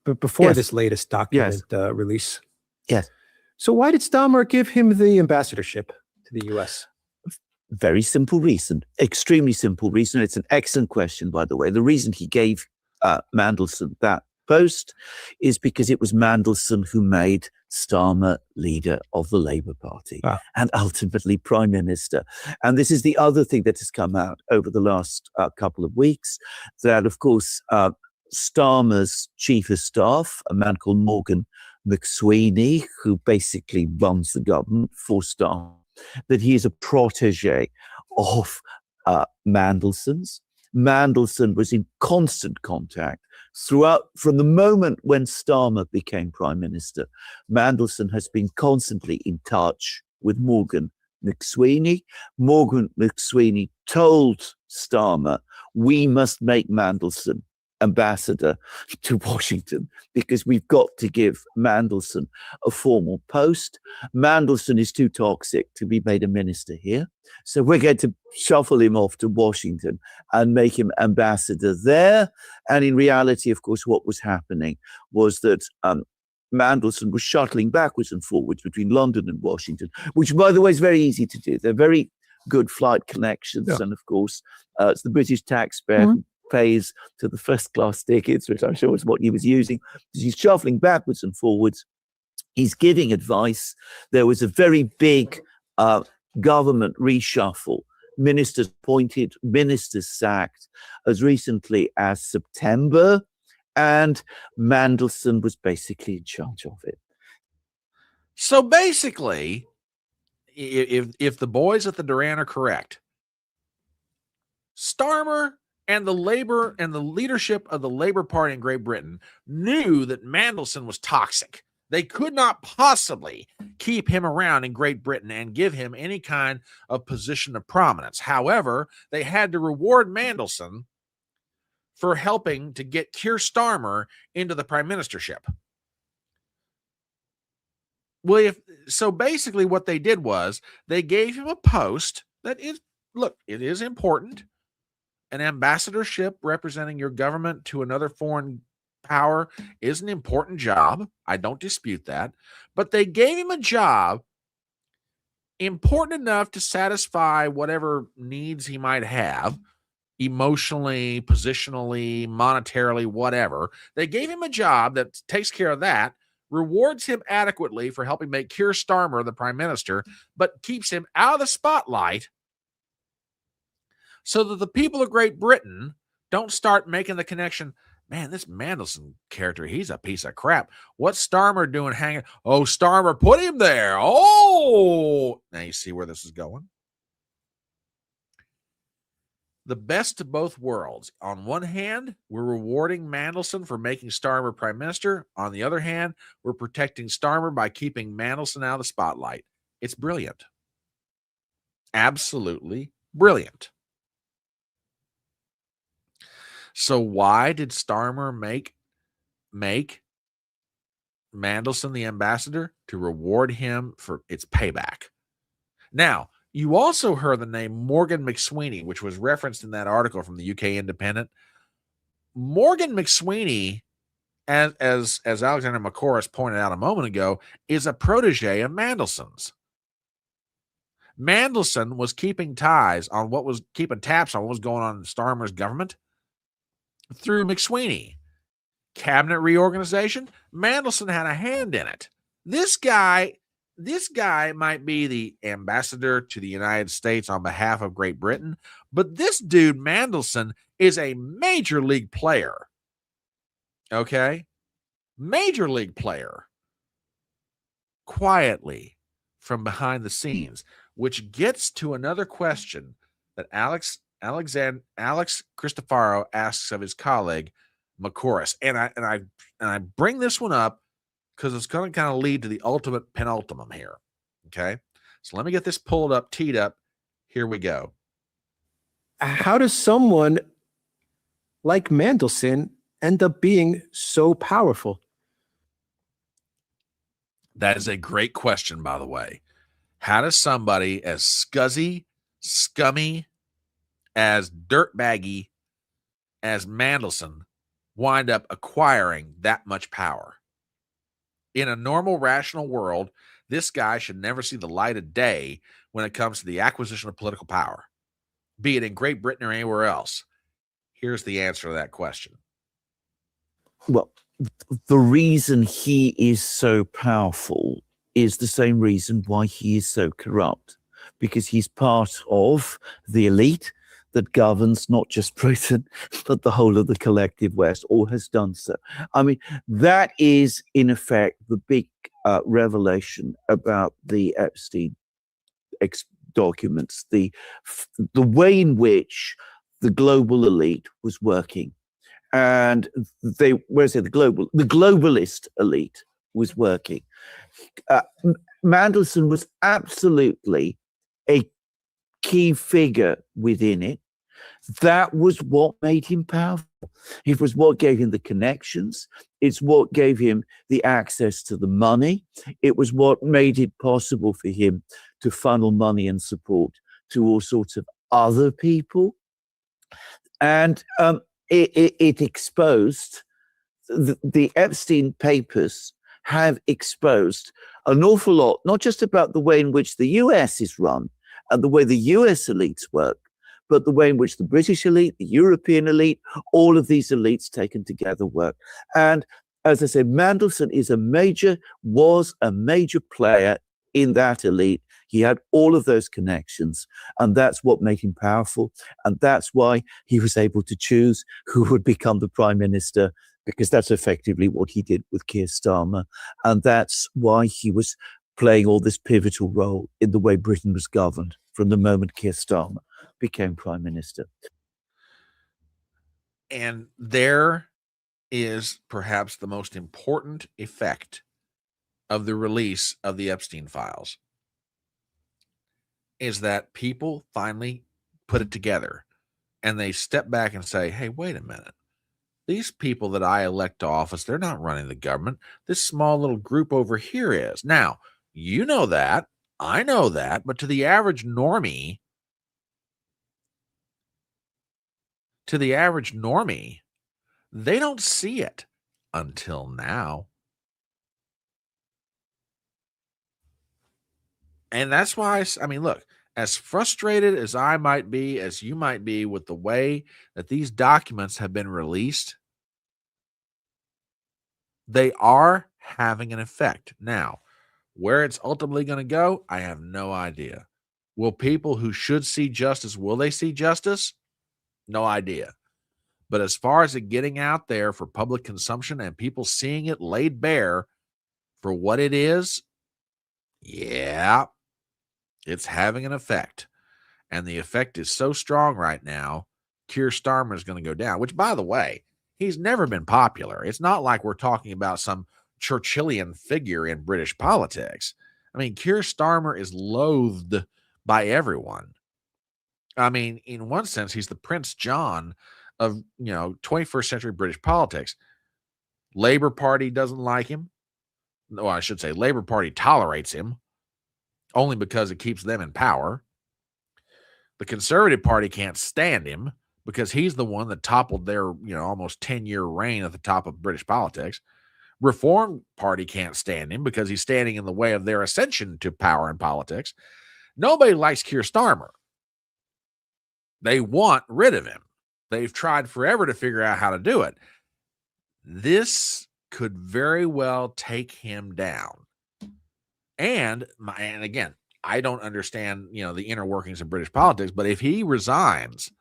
[SPEAKER 4] but before
[SPEAKER 5] Yes.
[SPEAKER 4] this latest document release.
[SPEAKER 5] Yes.
[SPEAKER 4] So why did Starmer give him the ambassadorship to the U.S.?
[SPEAKER 5] Very simple reason, extremely simple reason. It's an excellent question, by the way. The reason he gave Mandelson that post is because it was Mandelson who made Starmer leader of the Labour Party and ultimately Prime Minister. And this is the other thing that has come out over the last couple of weeks, that, of course, Starmer's chief of staff, a man called Morgan McSweeney, who basically runs the government for Starmer, that he is a protege of Mandelson's. Mandelson was in constant contact throughout, from the moment when Starmer became Prime Minister. Mandelson has been constantly in touch with Morgan McSweeney. Morgan McSweeney told Starmer, we must make Mandelson ambassador to Washington because we've got to give Mandelson a formal post. Mandelson is too toxic to be made a minister here. So we're going to shuffle him off to Washington and make him ambassador there. And in reality, of course, what was happening was that Mandelson was shuttling backwards and forwards between London and Washington, which, by the way, is very easy to do. They're very good flight connections. And of course, it's the British taxpayer who pays to the first class tickets, which I'm sure is what he was using. He's shuffling backwards and forwards. He's giving advice. There was a very big government reshuffle. Ministers appointed, ministers sacked as recently as September, and Mandelson was basically in charge of it.
[SPEAKER 1] So basically, if the boys at the Duran are correct, Starmer and the leadership of the Labour Party in Great Britain knew that Mandelson was toxic. They could not possibly keep him around in Great Britain and give him any kind of position of prominence. However, they had to reward Mandelson for helping to get Keir Starmer into the prime ministership. Well, so basically what they did was they gave him a post that is, look, it is important. An ambassadorship representing your government to another foreign power is an important job. I don't dispute that. But they gave him a job important enough to satisfy whatever needs he might have, emotionally, positionally, monetarily, whatever. They gave him a job that takes care of that, rewards him adequately for helping make Keir Starmer the prime minister, but keeps him out of the spotlight so that the people of Great Britain don't start making the connection, man, this Mandelson character, he's a piece of crap. What's Starmer doing hanging? Oh, Starmer put him there. Oh, now you see where this is going. The best of both worlds. On one hand, we're rewarding Mandelson for making Starmer prime minister. On the other hand, we're protecting Starmer by keeping Mandelson out of the spotlight. It's brilliant. Absolutely brilliant. So why did Starmer make Mandelson, the ambassador, to reward him for its payback. Now, you also heard the name Morgan McSweeney, which was referenced in that article from the UK Independent. Morgan McSweeney, as Alexander Macoras pointed out a moment ago, is a protege of Mandelson's. Mandelson was keeping tabs on what was going on in Starmer's government through McSweeney. Cabinet reorganization, Mandelson had a hand in it. This guy might be the ambassador to the United States on behalf of Great Britain, but this dude, Mandelson, is a major league player. Okay? Major league player. Quietly from behind the scenes, which gets to another question that Alex Cristofaro asks of his colleague Macoras. And I bring this one up because it's going to kind of lead to the ultimate penultimum here. Okay. So let me get this pulled up, teed up. Here we go.
[SPEAKER 4] How does someone like Mandelson end up being so powerful?
[SPEAKER 1] That is a great question, by the way. How does somebody as scuzzy, scummy, as dirtbaggy as Mandelson wind up acquiring that much power? In a normal, rational world, this guy should never see the light of day when it comes to the acquisition of political power, be it in Great Britain or anywhere else. Here's the answer to that question.
[SPEAKER 5] Well, the reason he is so powerful is the same reason why he is so corrupt, because he's part of the elite that governs not just Britain, but the whole of the collective West, or has done so. I mean, that is, in effect, the big revelation about the Epstein documents, the way in which the global elite was working. And the globalist elite was working. Mandelson was absolutely a key figure within it. That was what made him powerful. It was what gave him the connections. It's what gave him the access to the money. It was what made it possible for him to funnel money and support to all sorts of other people. And it exposed the Epstein papers have exposed an awful lot, not just about the way in which the US is run and the way the US elites work, but the way in which the British elite, the European elite, all of these elites taken together work. And as I said, Mandelson was a major player in that elite. He had all of those connections, and that's what made him powerful. And that's why he was able to choose who would become the prime minister, because that's effectively what he did with Keir Starmer. And that's why he was playing all this pivotal role in the way Britain was governed from the moment Keir Starmer became prime minister.
[SPEAKER 1] And there is perhaps the most important effect of the release of the Epstein files, is that people finally put it together and they step back and say, hey, wait a minute. These people that I elect to office, they're not running the government. This small little group over here is. Now, you know that. I know that. But to the average normie, they don't see it until now. And that's why, I mean, look, as frustrated as I might be, as you might be with the way that these documents have been released, they are having an effect. Now, where it's ultimately going to go, I have no idea. Will people who should see justice, will they see justice? No idea. But as far as it getting out there for public consumption and people seeing it laid bare for what it is, yeah, it's having an effect. And the effect is so strong right now, Keir Starmer is going to go down, which, by the way, he's never been popular. It's not like we're talking about some Churchillian figure in British politics. I mean, Keir Starmer is loathed by everyone. I mean, in one sense, he's the Prince John of, 21st century British politics. Labour Party doesn't like him. well, I should say Labor Party tolerates him only because it keeps them in power. The Conservative Party can't stand him because he's the one that toppled their, almost 10-year reign at the top of British politics. Reform Party can't stand him because he's standing in the way of their ascension to power in politics. Nobody likes Keir Starmer. They want rid of him. They've tried forever to figure out how to do it. This could very well take him down. And again, I don't understand, the inner workings of British politics, but if he resigns,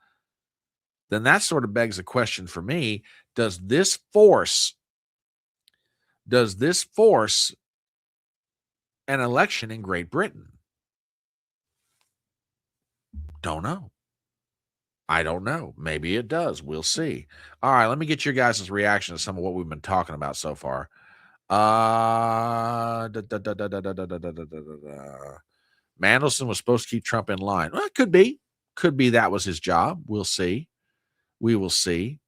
[SPEAKER 1] then that sort of begs a question for me. Does this force an election in Great Britain? Don't know. I don't know. Maybe it does. We'll see. All right, let me get your guys' reaction to some of what we've been talking about so far. Mandelson was supposed to keep Trump in line. Well, it could be. Could be that was his job. We'll see. We will see.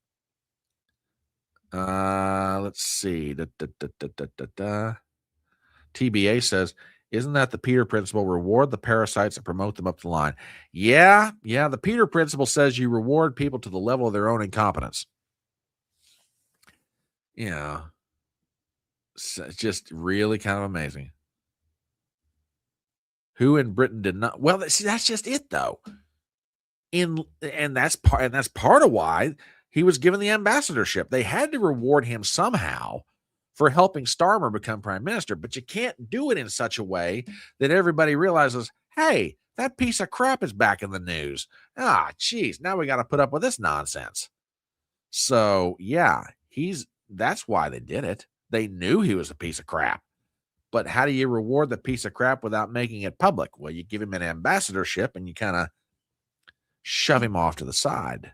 [SPEAKER 1] Let's see. TBA says, isn't that the Peter principle? Reward the parasites and promote them up the line. Yeah. The Peter principle says you reward people to the level of their own incompetence. Yeah. It's just really kind of amazing. Who in Britain did not? Well, see, that's just it, though. And that's part of why he was given the ambassadorship. They had to reward him somehow for helping Starmer become prime minister, but you can't do it in such a way that everybody realizes, hey, that piece of crap is back in the news. Geez, now we got to put up with this nonsense. So, yeah, that's why they did it. They knew he was a piece of crap. But how do you reward the piece of crap without making it public? Well, you give him an ambassadorship and you kind of shove him off to the side.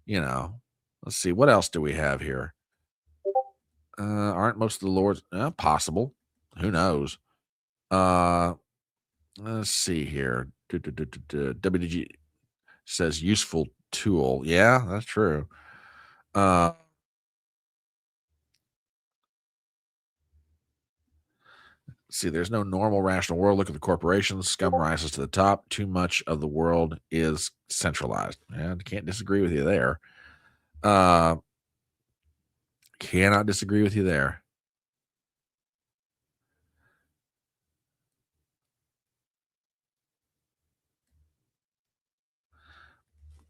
[SPEAKER 1] Let's see. What else do we have here? Aren't most of the lords possible? Who knows? Let's see here. WDG says useful tool. Yeah, that's true. See, there's no normal, rational world. Look at the corporations. Scum rises to the top. Too much of the world is centralized. And can't disagree with you there. Cannot disagree with you there.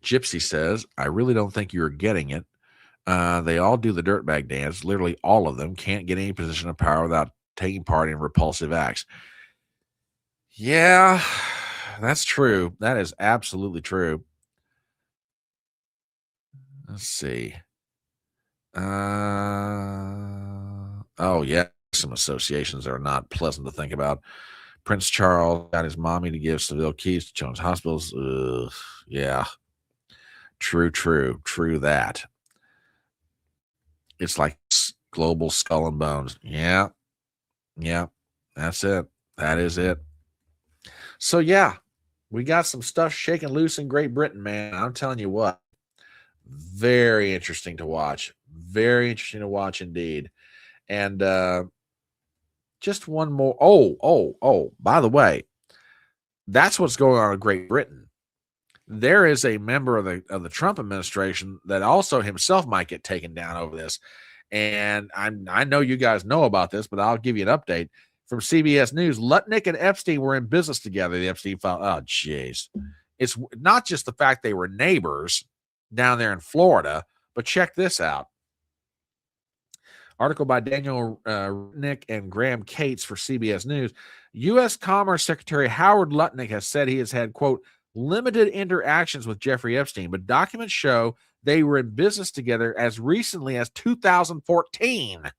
[SPEAKER 1] Gypsy says, I really don't think you're getting it. They all do the dirtbag dance. Literally all of them can't get any position of power without taking part in repulsive acts. Yeah, that's true. That is absolutely true. Let's see. Oh, yeah. Some associations are not pleasant to think about. Prince Charles got his mommy to give Seville keys to children's hospitals. Yeah. True that. It's like global skull and bones. Yeah. That's it. That is it. So, yeah, we got some stuff shaking loose in Great Britain, man. I'm telling you what. Very interesting to watch. Very interesting to watch indeed. And just one more. Oh, by the way, that's what's going on in Great Britain. There is a member of the Trump administration that also himself might get taken down over this. And I know you guys know about this, but I'll give you an update from CBS News. Lutnick and Epstein were in business together. The Epstein file. Oh, jeez. It's not just the fact they were neighbors down there in Florida, but check this out. Article by Daniel Nick and Graham Cates for CBS News. U.S. Commerce Secretary Howard Lutnick has said he has had, quote, limited interactions with Jeffrey Epstein, but documents show they were in business together as recently as 2014.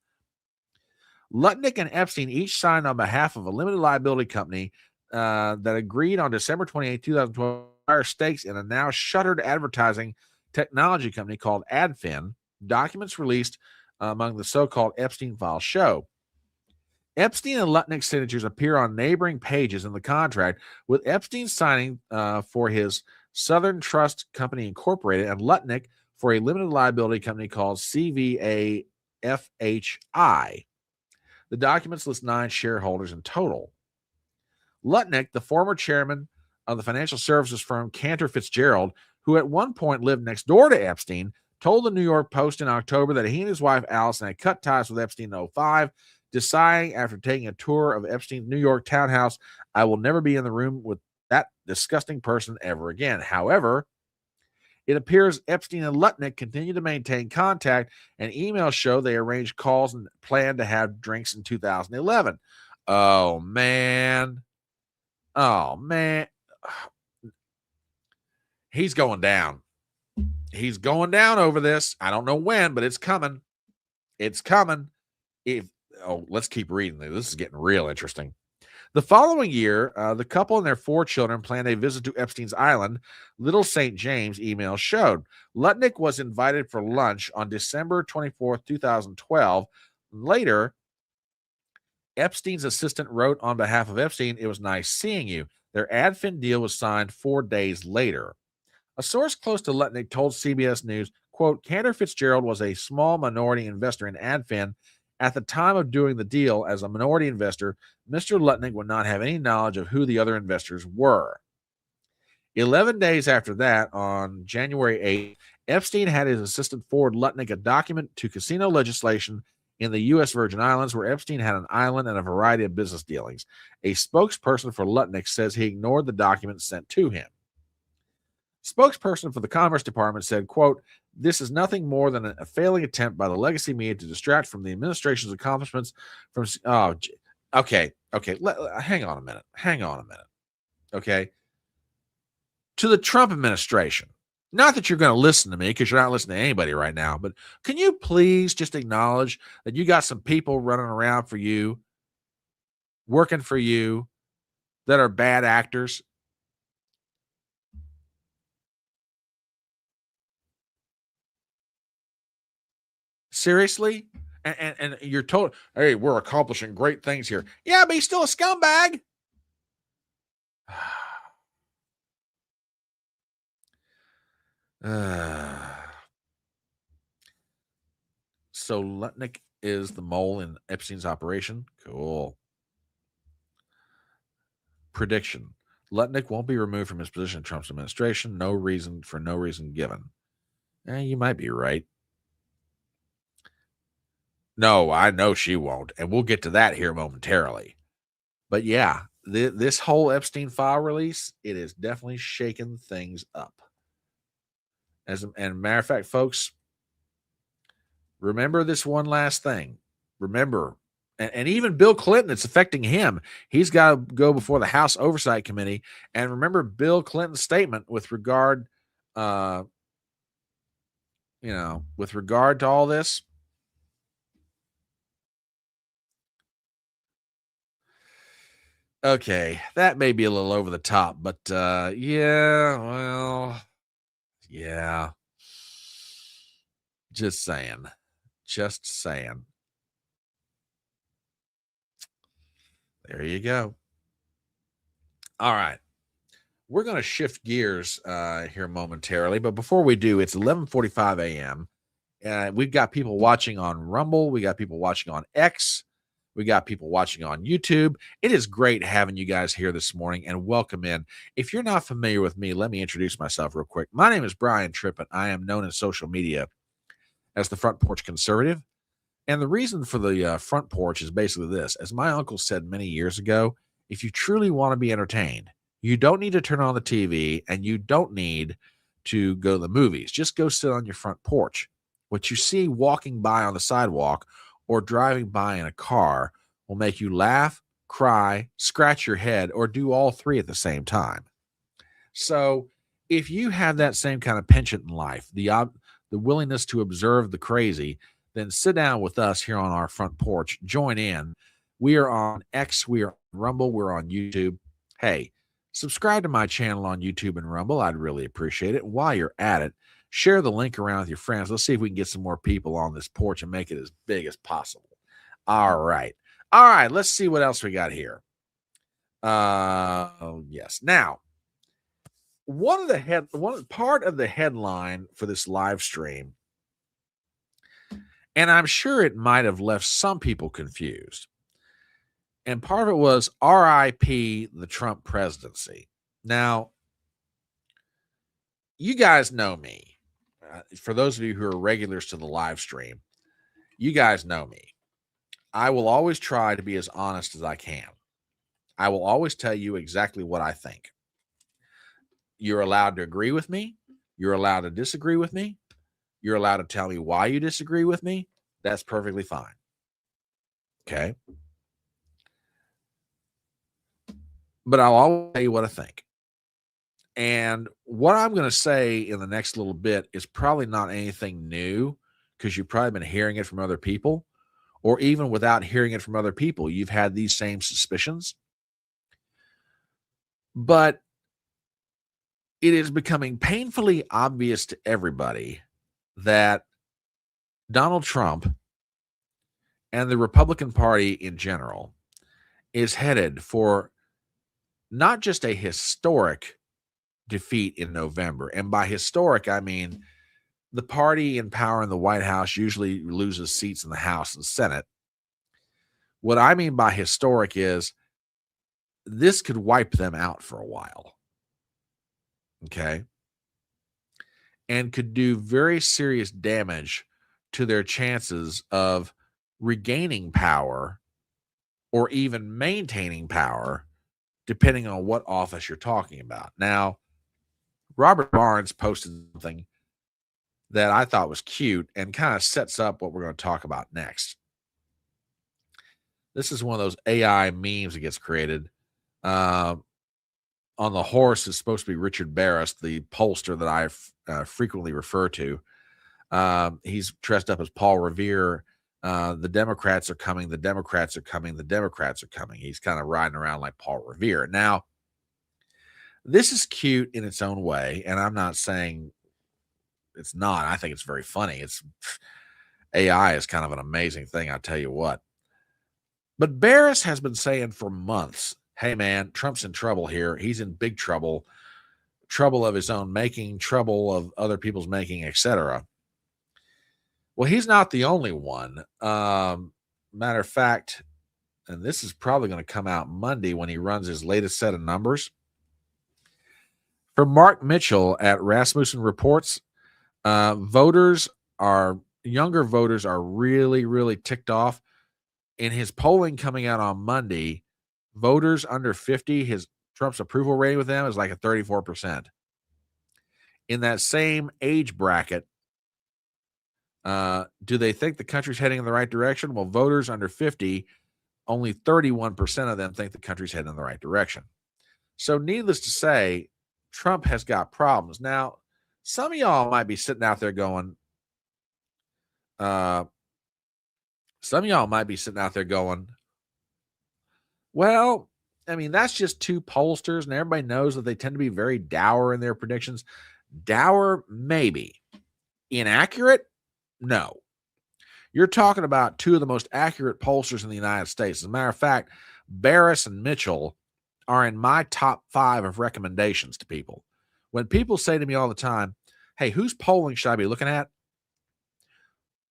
[SPEAKER 1] Lutnick and Epstein each signed on behalf of a limited liability company that agreed on December 28, 2012, to acquire stakes in a now shuttered advertising technology company called Adfin. Documents released among the so-called Epstein files show. Epstein and Lutnick's signatures appear on neighboring pages in the contract, with Epstein signing for his Southern Trust Company Incorporated and Lutnick for a limited liability company called CVA FHI. The documents list 9 shareholders in total. Lutnick, the former chairman of the financial services firm Cantor Fitzgerald, who at one point lived next door to Epstein, told the New York Post in October that he and his wife Allison had cut ties with Epstein in 2005, deciding after taking a tour of Epstein's New York townhouse, I will never be in the room with that disgusting person ever again. However, it appears Epstein and Lutnick continue to maintain contact, and emails show they arranged calls and planned to have drinks in 2011. Oh, man. Oh, man. He's going down. He's going down over this. I don't know when, but it's coming. It's coming. Let's keep reading. This is getting real interesting. The following year, the couple and their 4 children planned a visit to Epstein's Island. Little St. James email showed. Lutnick was invited for lunch on December 24th, 2012. Later, Epstein's assistant wrote on behalf of Epstein, "It was nice seeing you." Their AdFin deal was signed 4 days later. A source close to Lutnick told CBS News, quote, Cantor Fitzgerald was a small minority investor in AdFin. At the time of doing the deal, as a minority investor, Mr. Lutnick would not have any knowledge of who the other investors were. 11 days after that, on January 8th, Epstein had his assistant forward Lutnick a document to casino legislation in the U.S. Virgin Islands, where Epstein had an island and a variety of business dealings. A spokesperson for Lutnick says he ignored the document sent to him. Spokesperson for the Commerce Department said, quote, "This is nothing more than a failing attempt by the legacy media to distract from the administration's accomplishments from." Okay. Hang on a minute. Okay. To the Trump administration, not that you're going to listen to me because you're not listening to anybody right now, but can you please just acknowledge that you got some people running around for you, working for you, that are bad actors? Seriously? And you're told, hey, we're accomplishing great things here. Yeah, but he's still a scumbag. So Lutnick is the mole in Epstein's operation? Cool. Prediction. Lutnick won't be removed from his position in Trump's administration. No reason given. You might be right. No, I know she won't. And we'll get to that here momentarily. But yeah, this whole Epstein file release, it is definitely shaking things up. And a matter of fact, folks, remember this one last thing. Remember, and even Bill Clinton, it's affecting him. He's got to go before the House Oversight Committee. And remember Bill Clinton's statement with regard, with regard to all this. Okay, that may be a little over the top, but yeah. Just saying. There you go. All right. We're going to shift gears here momentarily, but before we do, it's 11:45 a.m. We've got people watching on Rumble. We got people watching on X. We got people watching on YouTube. It is great having you guys here this morning, and welcome in. If you're not familiar with me, let me introduce myself real quick. My name is Brian Tripp, and I am known in social media as the Front Porch Conservative. And the reason for the Front Porch is basically this. As my uncle said many years ago, if you truly want to be entertained, you don't need to turn on the TV, and you don't need to go to the movies. Just go sit on your front porch. What you see walking by on the sidewalk or driving by in a car will make you laugh, cry, scratch your head, or do all three at the same time. So if you have that same kind of penchant in life, the willingness to observe the crazy, then sit down with us here on our front porch. Join in. We are on X, we are on Rumble, we're on YouTube. Hey, subscribe to my channel on YouTube and Rumble. I'd really appreciate it. While you're at it, share the link around with your friends. Let's see if we can get some more people on this porch and make it as big as possible. All right. Let's see what else we got here. Yes. Now, part of the headline for this live stream, and I'm sure it might have left some people confused. And part of it was R.I.P. the Trump presidency. Now, you guys know me. For those of you who are regulars to the live stream, you guys know me. I will always try to be as honest as I can. I will always tell you exactly what I think. You're allowed to agree with me. You're allowed to disagree with me. You're allowed to tell me why you disagree with me. That's perfectly fine. Okay. But I'll always tell you what I think. And what I'm going to say in the next little bit is probably not anything new, because you've probably been hearing it from other people, or even without hearing it from other people, you've had these same suspicions. But it is becoming painfully obvious to everybody that Donald Trump and the Republican Party in general is headed for not just a historic defeat in November. And by historic, I mean the party in power in the White House usually loses seats in the House and Senate. What I mean by historic is this could wipe them out for a while. Okay. And could do very serious damage to their chances of regaining power or even maintaining power, depending on what office you're talking about. Now, Robert Barnes posted something that I thought was cute and kind of sets up what we're going to talk about next. This is one of those AI memes that gets created. On the horse is supposed to be Richard Barris, the pollster that I frequently refer to. He's dressed up as Paul Revere. The Democrats are coming. The Democrats are coming. The Democrats are coming. He's kind of riding around like Paul Revere. Now, this is cute in its own way, and I'm not saying it's not. I think it's very funny. AI is kind of an amazing thing, I tell you what. But Barris has been saying for months, hey, man, Trump's in trouble here. He's in big trouble, trouble of his own making, trouble of other people's making, etc. Well, he's not the only one. Matter of fact, and this is probably going to come out Monday when he runs his latest set of numbers. From Mark Mitchell at Rasmussen Reports, younger voters are really, really ticked off. In his polling coming out on Monday, voters under 50, Trump's approval rating with them is like a 34%. In that same age bracket, do they think the country's heading in the right direction? Well, voters under 50, only 31% of them think the country's heading in the right direction. So needless to say, Trump has got problems. Now, some of y'all might be sitting out there going, well, I mean, that's just two pollsters, and everybody knows that they tend to be very dour in their predictions. Dour, maybe. Inaccurate? No. You're talking about two of the most accurate pollsters in the United States. As a matter of fact, Barris and Mitchell are in my top 5 of recommendations to people. When people say to me all the time, hey, whose polling should I be looking at?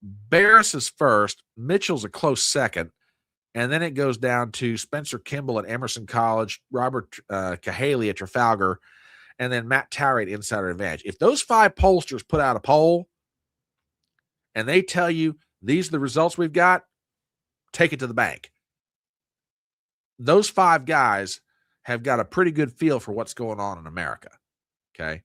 [SPEAKER 1] Barris is first, Mitchell's a close second, and then it goes down to Spencer Kimball at Emerson College, Robert Cahaley at Trafalgar, and then Matt Towery at Insider Advantage. If those 5 pollsters put out a poll and they tell you these are the results we've got, take it to the bank. Those 5 guys have got a pretty good feel for what's going on in America. Okay.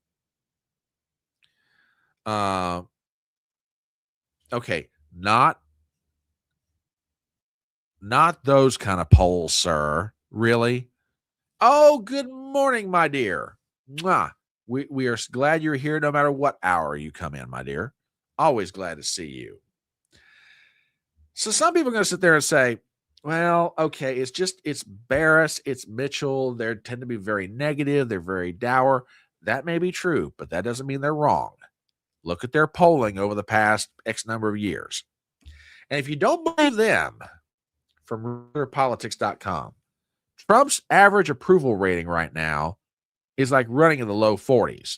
[SPEAKER 1] Okay. Not those kind of polls, sir. Really? Oh, good morning, my dear. Mwah. We are glad you're here no matter what hour you come in, my dear. Always glad to see you. So some people are going to sit there and say, well, okay, it's Barris, it's Mitchell. They tend to be very negative. They're very dour. That may be true, but that doesn't mean they're wrong. Look at their polling over the past X number of years. And if you don't believe them, from politics.com, Trump's average approval rating right now is like running in the low 40s.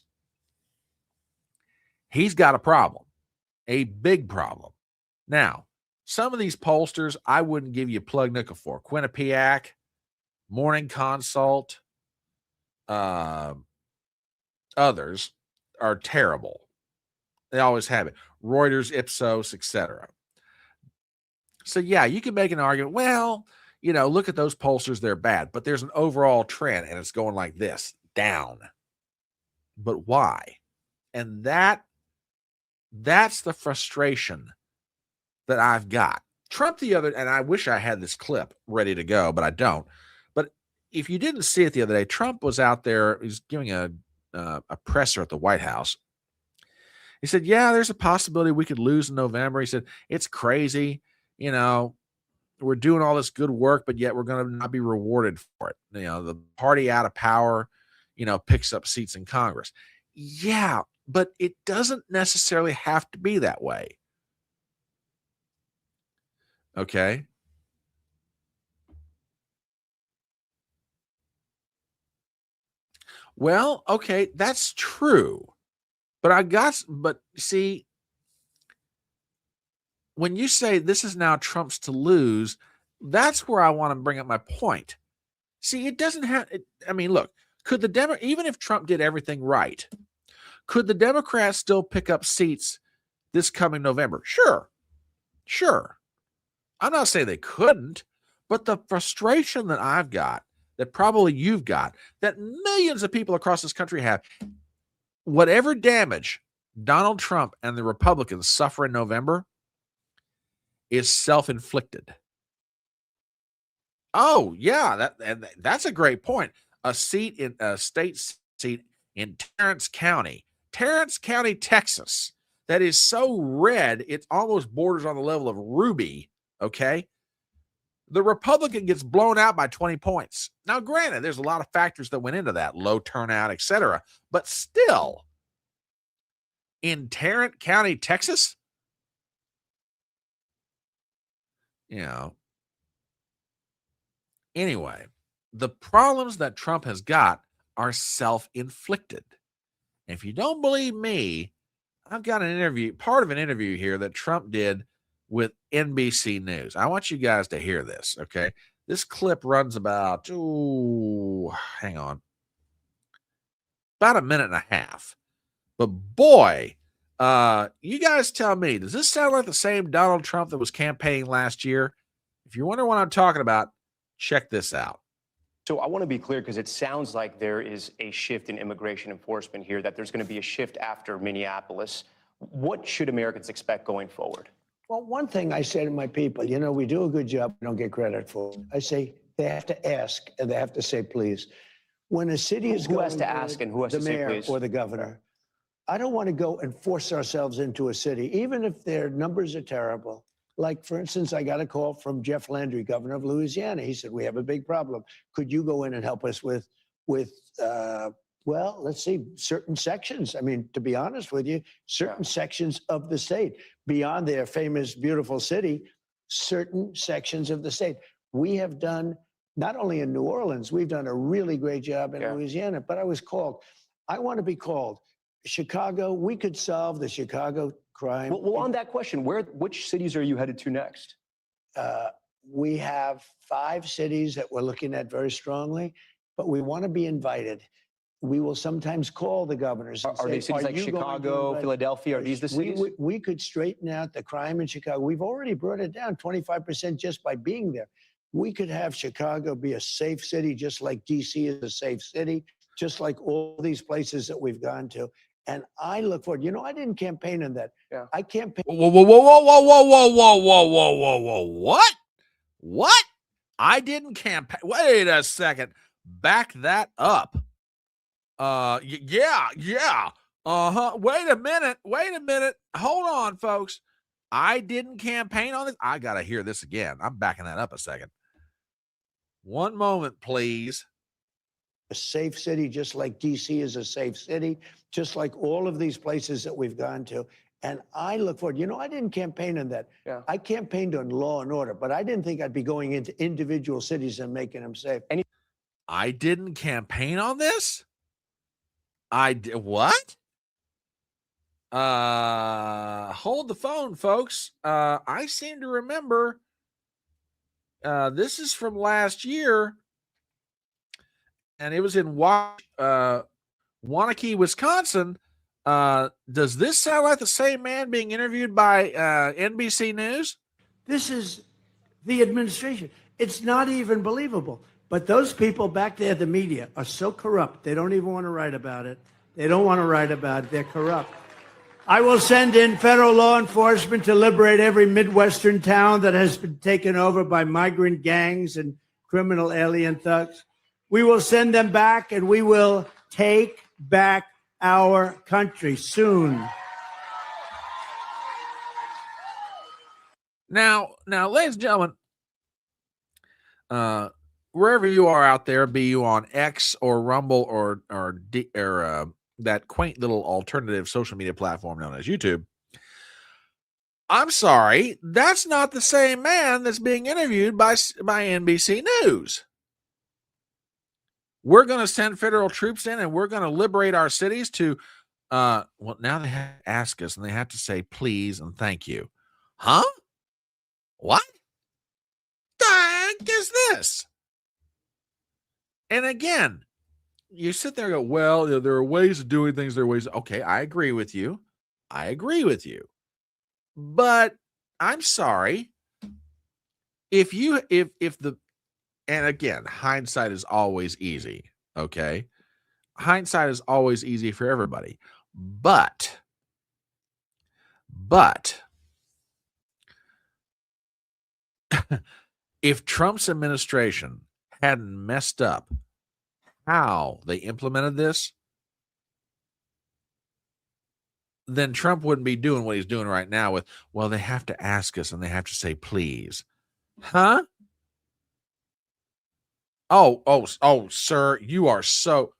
[SPEAKER 1] He's got a problem, a big problem. Now, Some of these pollsters, I wouldn't give you a plug nickel for. Quinnipiac, Morning Consult, others are terrible. They always have it. Reuters, Ipsos, etc. So yeah, you can make an argument. Well, look at those pollsters; they're bad, but there's an overall trend, and it's going like this, down. But why? And that's the frustration that I've got. Trump and I wish I had this clip ready to go, but I don't. But if you didn't see it the other day, Trump was out there. He's giving a presser at the White House. He said, yeah, there's a possibility we could lose in November. He said, it's crazy. We're doing all this good work, but yet we're going to not be rewarded for it. The party out of power, picks up seats in Congress. Yeah, but it doesn't necessarily have to be that way. Okay. Well, okay, that's true. But see, when you say this is now Trump's to lose, that's where I want to bring up my point. See, it doesn't have, look, could even if Trump did everything right, could the Democrats still pick up seats this coming November? Sure. I'm not saying they couldn't, but the frustration that I've got, that probably you've got, that millions of people across this country have, whatever damage Donald Trump and the Republicans suffer in November is self-inflicted. Oh, yeah, that's a great point. A state seat in Terrence County, Texas, that is so red, it almost borders on the level of Ruby, okay? The Republican gets blown out by 20 points. Now, granted, there's a lot of factors that went into that, low turnout, etc., but still, in Tarrant County, Texas, anyway, the problems that Trump has got are self-inflicted. If you don't believe me, I've got part of an interview here that Trump did with NBC News. I want you guys to hear this, okay? This clip runs about, hang on, about a minute and a half. But boy, you guys tell me, does this sound like the same Donald Trump that was campaigning last year? If you wonder what I'm talking about, check this out.
[SPEAKER 6] So I want to be clear, because it sounds like there is a shift in immigration enforcement here, that there's going to be a shift after Minneapolis. What should Americans expect going forward?
[SPEAKER 7] Well, one thing I say to my people, we do a good job, we don't get credit for it. I say they have to ask and they have to say please. When a city is
[SPEAKER 6] who
[SPEAKER 7] going
[SPEAKER 6] has to ask and who has
[SPEAKER 7] the
[SPEAKER 6] to say
[SPEAKER 7] mayor
[SPEAKER 6] please?
[SPEAKER 7] Or the governor, I don't want to go and force ourselves into a city, even if their numbers are terrible. Like, for instance, I got a call from Jeff Landry, governor of Louisiana. He said, we have a big problem. Could you go in and help us with well, let's see, certain sections. To be honest with you, certain sections of the state, beyond their famous, beautiful city, certain sections of the state. We have done, not only in New Orleans, we've done a really great job in Louisiana, but I was called. I want to be called. Chicago, we could solve the Chicago crime.
[SPEAKER 6] Well, on that question, which cities are you headed to next?
[SPEAKER 7] We have 5 cities that we're looking at very strongly, but we want to be invited. We will sometimes call the governors.
[SPEAKER 6] Are they cities like Chicago, Philadelphia? Are these the cities?
[SPEAKER 7] We could straighten out the crime in Chicago. We've already brought it down 25% just by being there. We could have Chicago be a safe city, just like DC is a safe city, just like all these places that we've gone to. And I look forward. I didn't campaign on that.
[SPEAKER 6] Yeah.
[SPEAKER 7] I campaigned.
[SPEAKER 1] Whoa. What? I didn't campaign. Wait a second. Back that up. Yeah. Wait a minute. Hold on, folks. I didn't campaign on this. I got to hear this again. I'm backing that up a second. One moment, please.
[SPEAKER 7] A safe city, just like DC is a safe city, just like all of these places that we've gone to. And I look forward. I didn't campaign on that.
[SPEAKER 6] Yeah.
[SPEAKER 7] I campaigned on law and order, but I didn't think I'd be going into individual cities and making them safe.
[SPEAKER 1] I didn't campaign on this? What? Hold the phone, folks. I seem to remember this is from last year, and it was in Waukee, Wisconsin. Does this sound like the same man being interviewed by NBC News?
[SPEAKER 7] This is the administration. It's not even believable. But those people back there, the media, are so corrupt. They don't even want to write about it. They don't want to write about it. They're corrupt. I will send in federal law enforcement to liberate every Midwestern town that has been taken over by migrant gangs and criminal alien thugs. We will send them back, and we will take back our country soon.
[SPEAKER 1] Now, ladies and gentlemen, wherever you are out there, be you on X or Rumble or that quaint little alternative social media platform known as YouTube, I'm sorry, that's not the same man that's being interviewed by NBC News. We're going to send federal troops in, and we're going to liberate our cities to, well, now they have to ask us, and they have to say please and thank you. Huh? What the heck is this? And again, you sit there and go, well, there are ways of doing things. There are ways. Okay, I agree with you. But I'm sorry. And again, hindsight is always easy. Okay. Hindsight is always easy for everybody. But if Trump's administration hadn't messed up how they implemented this, then Trump wouldn't be doing what he's doing right now with, well, they have to ask us and they have to say please. Huh? Oh, sir, you are so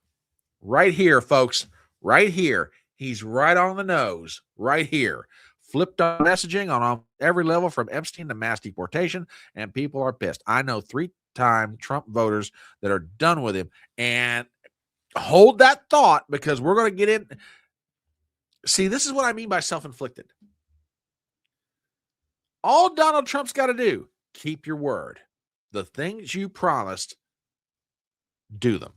[SPEAKER 1] right here, folks. Right here. He's right on the nose. Right here. Flipped on messaging on every level from Epstein to mass deportation, and people are pissed. I know 3-time Trump voters that are done with him. And hold that thought, because we're going to get in. See, this is what I mean by self-inflicted. All Donald Trump's got to do, keep your word. The things you promised, do them.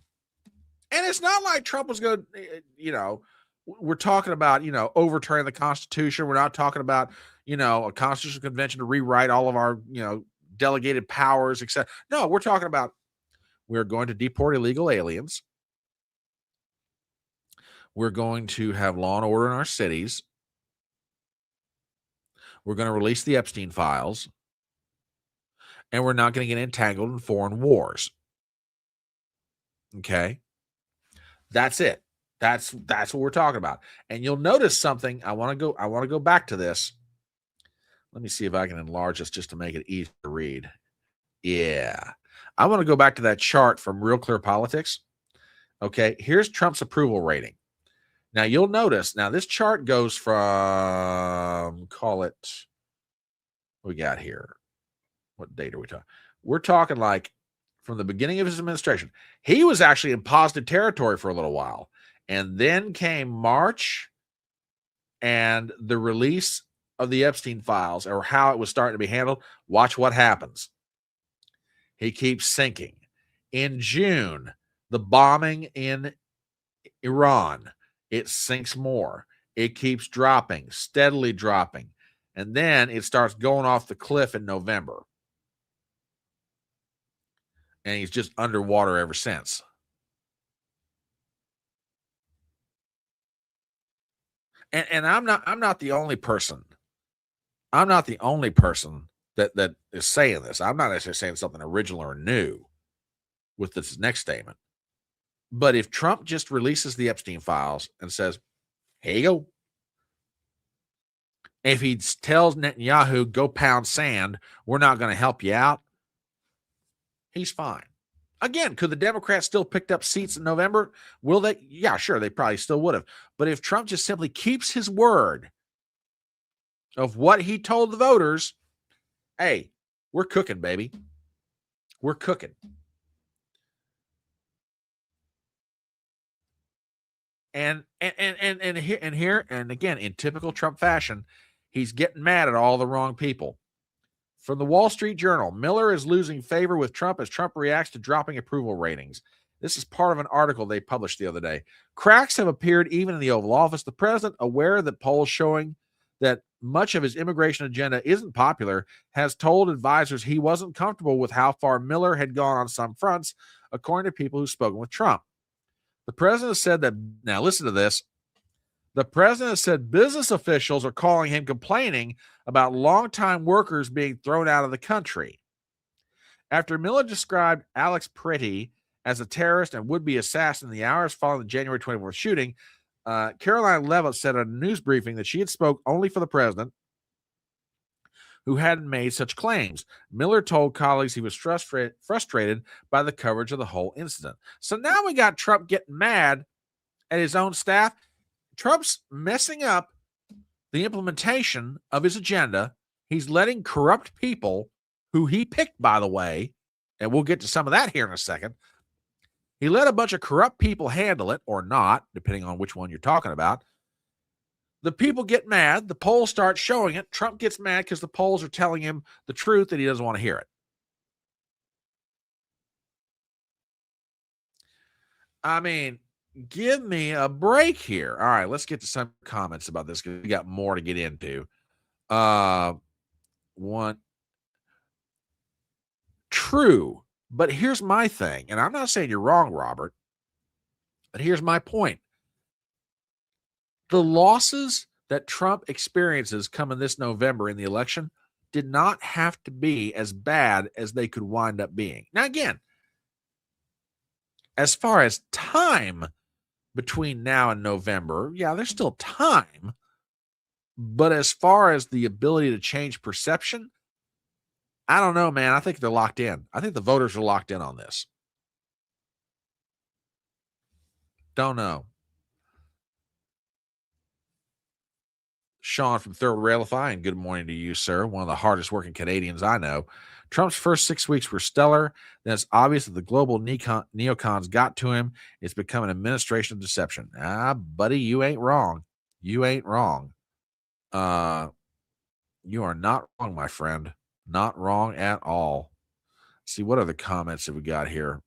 [SPEAKER 1] And it's not like Trump was going to, we're talking about, overturning the Constitution. We're not talking about, a constitutional convention to rewrite all of our, delegated powers, etc. No, we're talking about we're going to deport illegal aliens. We're going to have law and order in our cities. We're going to release the Epstein files. And we're not going to get entangled in foreign wars. Okay? That's it. That's what we're talking about. And you'll notice something. I want to go back to this. Let me see if I can enlarge this just to make it easy to read. Yeah. I want to go back to that chart from Real Clear Politics. Okay, here's Trump's approval rating. Now you'll notice, this chart goes from, call it, what we got here. What date are we talking? We're talking like from the beginning of his administration. He was actually in positive territory for a little while. And then came March and the release of the Epstein files, or how it was starting to be handled. Watch what happens. He keeps sinking. In June, the bombing in Iran, it sinks more. It keeps dropping, steadily dropping. And then it starts going off the cliff in November. And he's just underwater ever since. And I'm not the only person. I'm not the only person that is saying this. I'm not necessarily saying something original or new with this next statement. But if Trump just releases the Epstein files and says, here you go. If he tells Netanyahu, go pound sand, we're not going to help you out, he's fine. Again, could the Democrats still picked up seats in November? Will they? Yeah, sure. They probably still would have. But if Trump just simply keeps his word of what he told the voters, hey, we're cooking, baby. We're cooking. And here and again, in typical Trump fashion, he's getting mad at all the wrong people. From the Wall Street Journal, Miller is losing favor with Trump as Trump reacts to dropping approval ratings. This is part of an article they published the other day. Cracks have appeared even in the Oval Office. The president, aware that polls showing that much of his immigration agenda isn't popular, has told advisors he wasn't comfortable with how far Miller had gone on some fronts, according to people who've spoken with Trump. The president said that, now listen to this. The president said business officials are calling him complaining about longtime workers being thrown out of the country. After Miller described Alex Pretty as a terrorist and would-be assassin in the hours following the January 24th shooting, Caroline Leavitt said at a news briefing that she had spoke only for the president, who hadn't made such claims. Miller told colleagues he was frustrated by the coverage of the whole incident. So now we got Trump getting mad at his own staff. Trump's messing up the implementation of his agenda. He's letting corrupt people, who he picked, by the way, and we'll get to some of that here in a second. He let a bunch of corrupt people handle it, or not, depending on which one you're talking about. The people get mad. The polls start showing it. Trump gets mad because the polls are telling him the truth and he doesn't want to hear it. I mean, give me a break here. All right, let's get to some comments about this because we got more to get into. One, true, but here's my thing, and I'm not saying you're wrong, Robert, but here's my point. The losses that Trump experiences coming this November in the election did not have to be as bad as they could wind up being. Now, again, as far as time between now and November, yeah, there's still time. But as far as the ability to change perception, I don't know, man. I think they're locked in. I think the voters are locked in on this. Don't know. Sean from Third Railify, and good morning to you, sir. One of the hardest working Canadians I know. Trump's first 6 weeks were stellar. Then it's obvious that the global neocons got to him. It's become an administration of deception. Buddy, you ain't wrong. You ain't wrong. You are not wrong, my friend. Not wrong at all. Let's see, what other comments have we got here?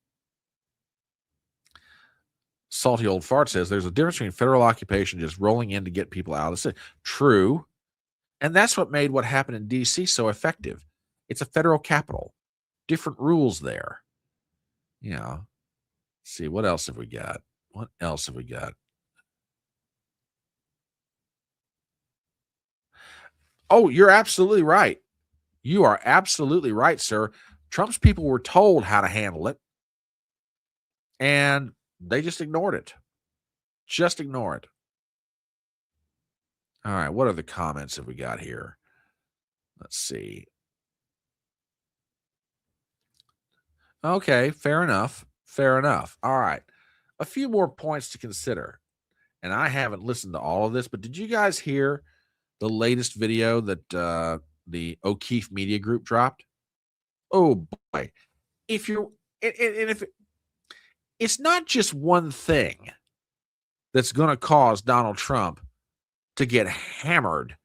[SPEAKER 1] Salty Old Fart says there's a difference between federal occupation just rolling in to get people out of the city. True. And that's what made what happened in D.C. so effective. It's a federal capital. Different rules there. You know. Let's see, what else have we got? What else have we got? Oh, you're absolutely right. You are absolutely right, sir. Trump's people were told how to handle it. And they just ignored it. Just ignore it. All right, what other comments have we got here? Let's see. Okay, fair enough. Fair enough. All right. A few more points to consider. And I haven't listened to all of this, but did you guys hear the latest video that the O'Keefe Media Group dropped? Oh, boy. If you're... if it's not just one thing that's going to cause Donald Trump to get hammered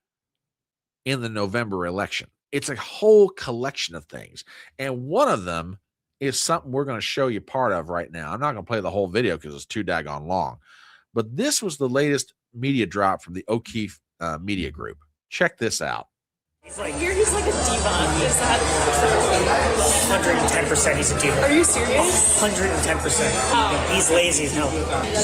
[SPEAKER 1] in the November election. It's a whole collection of things. And one of them is something we're going to show you part of right now. I'm not going to play the whole video because it's too daggone long. But this was the latest media drop from the O'Keefe Media Group. Check this out.
[SPEAKER 8] He's like a diva. Is that true?
[SPEAKER 9] 110% he's a diva.
[SPEAKER 8] Are you serious?
[SPEAKER 9] 110%. He's lazy as hell.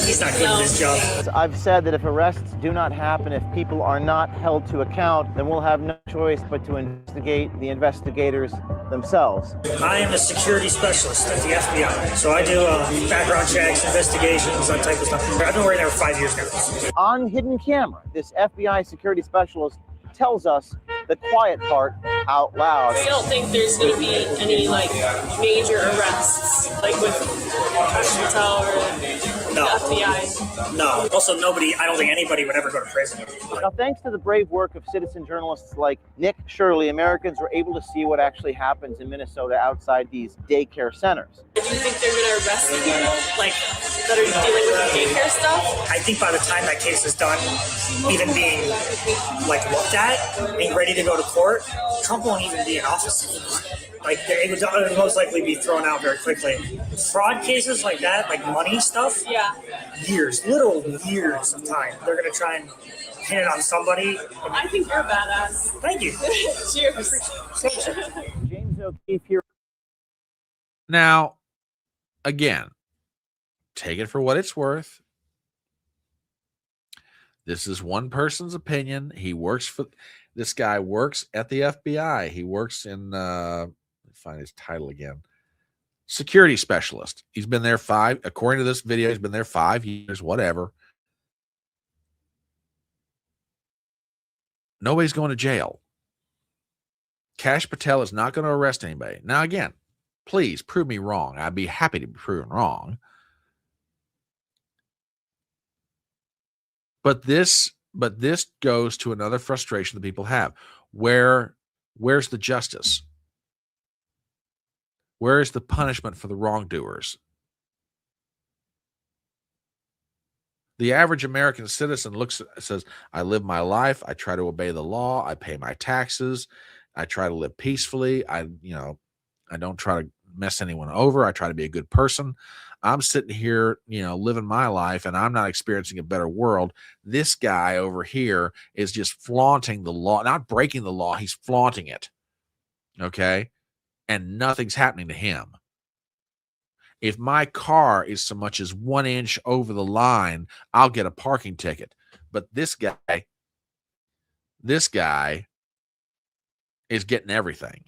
[SPEAKER 9] He's not good at his job.
[SPEAKER 10] I've said that if arrests do not happen, if people are not held to account, then we'll have no choice but to investigate the investigators themselves.
[SPEAKER 9] I am a security specialist at the FBI. So I do background checks, investigations, that type of stuff. I've been working there for 5 years now.
[SPEAKER 10] On hidden camera, this FBI security specialist tells us the quiet part out loud.
[SPEAKER 8] I don't think there's going to be any major arrests with Hotel or
[SPEAKER 9] No.
[SPEAKER 8] the FBI.
[SPEAKER 9] No. Also, I don't think anybody would ever go to prison.
[SPEAKER 10] Now, thanks to the brave work of citizen journalists like Nick Shirley, Americans were able to see what actually happens in Minnesota outside these daycare centers.
[SPEAKER 8] Do you think they're going to arrest the people? that are dealing with the daycare stuff?
[SPEAKER 9] I think by the time that case is done, even being like looked at, being ready to go to court, Trump won't even be in office anymore. Like it would most likely be thrown out very quickly. Fraud cases like that, like money stuff,
[SPEAKER 8] Yeah.
[SPEAKER 9] years, literal years of time. They're gonna try and pin it on somebody.
[SPEAKER 8] I think you're a badass.
[SPEAKER 9] Thank you.
[SPEAKER 8] Cheers.
[SPEAKER 10] James O'Keefe here.
[SPEAKER 1] Now, again, take it for what it's worth. This is one person's opinion. This guy works at the FBI. He works in, let me find his title again, security specialist. He's been there according to this video, he's been there 5 years, whatever. Nobody's going to jail. Kash Patel is not going to arrest anybody. Now, again, please prove me wrong. I'd be happy to be proven wrong. But this goes to another frustration that people have. Where's the justice? Where is the punishment for the wrongdoers? The average American citizen says, I live my life. I try to obey the law. I pay my taxes. I try to live peacefully. I don't try to mess anyone over. I try to be a good person. I'm sitting here, living my life, and I'm not experiencing a better world. This guy over here is just flaunting the law, not breaking the law. He's flaunting it. Okay. And nothing's happening to him. If my car is so much as 1 inch over the line, I'll get a parking ticket. But this guy is getting everything.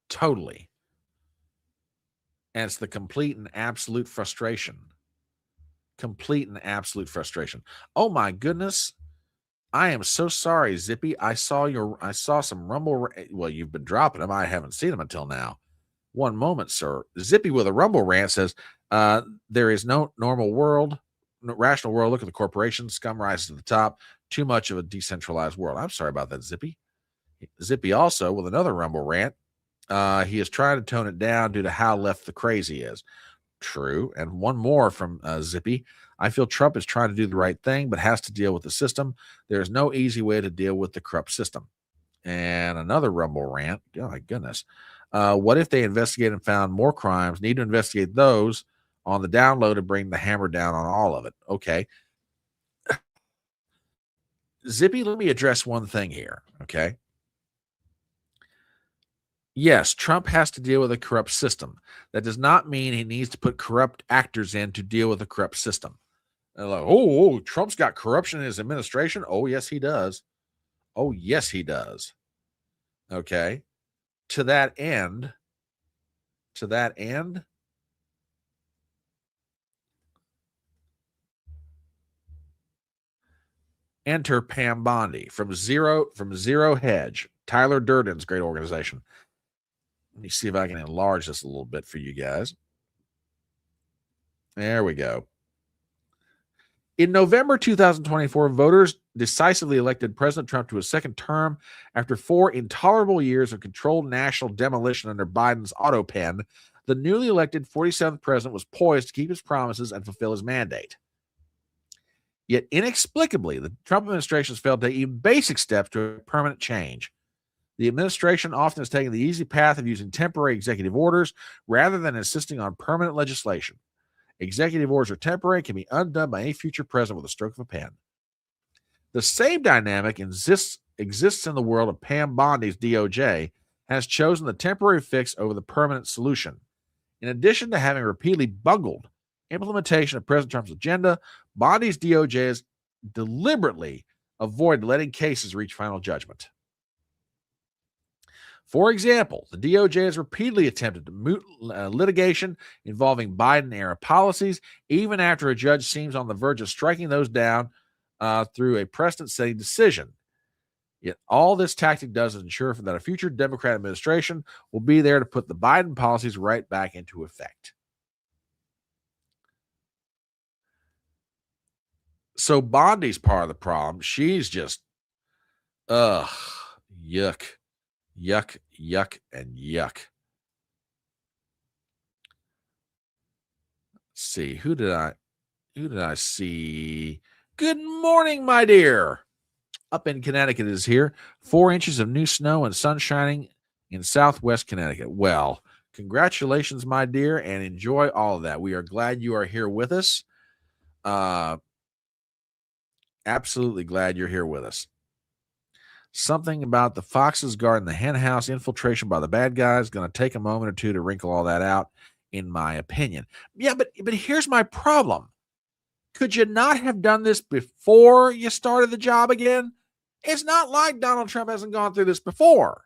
[SPEAKER 1] Totally. And it's the complete and absolute frustration. Complete and absolute frustration. Oh my goodness. I am so sorry, Zippy. I saw some Rumble. Well, you've been dropping them. I haven't seen them until now. One moment, sir. Zippy with a Rumble rant says, there is no normal world, no rational world. Look at the corporations. Scum rises to the top. Too much of a decentralized world. I'm sorry about that, Zippy. Zippy also with another Rumble rant. He is trying to tone it down due to how left the crazy is. True. And one more from Zippy. I feel Trump is trying to do the right thing, but has to deal with the system. There is no easy way to deal with the corrupt system. And another Rumble rant. Oh, my goodness. What if they investigated and found more crimes? Need to investigate those on the download and bring the hammer down on all of it. Okay. Zippy, let me address one thing here. Okay. Yes, Trump has to deal with a corrupt system. That does not mean he needs to put corrupt actors in to deal with a corrupt system. They're like, Trump's got corruption in his administration. Oh, yes, he does. Oh, yes, he does. Okay. To that end, enter Pam Bondi from Zero Hedge. Tyler Durden's great organization. Let me see if I can enlarge this a little bit for you guys. There we go. In November 2024, voters decisively elected President Trump to a second term after 4 intolerable years of controlled national demolition under Biden's auto pen. The newly elected 47th president was poised to keep his promises and fulfill his mandate. Yet inexplicably, the Trump administration has failed to take even basic steps to permanent change. The administration often has taken the easy path of using temporary executive orders rather than insisting on permanent legislation. Executive orders are temporary and can be undone by any future president with a stroke of a pen. The same dynamic exists in the world of Pam Bondi's DOJ, has chosen the temporary fix over the permanent solution. In addition to having repeatedly bungled implementation of President Trump's agenda, Bondi's DOJ has deliberately avoided letting cases reach final judgment. For example, the DOJ has repeatedly attempted to moot litigation involving Biden-era policies, even after a judge seems on the verge of striking those down through a precedent-setting decision. Yet all this tactic does is ensure that a future Democrat administration will be there to put the Biden policies right back into effect. So Bondi's part of the problem. She's just, yuck. Yuck, yuck, and yuck. see. Who did I see? Good morning, my dear. Up in Connecticut is here. 4 inches of new snow and sun shining in southwest Connecticut. Well, congratulations, my dear, and enjoy all of that. We are glad you are here with us. Absolutely glad you're here with us. Something about the foxes guarding the hen house, infiltration by the bad guys. Going to take a moment or two to wrinkle all that out, in my opinion. Yeah, but here's my problem. Could you not have done this before you started the job again? It's not like Donald Trump hasn't gone through this before.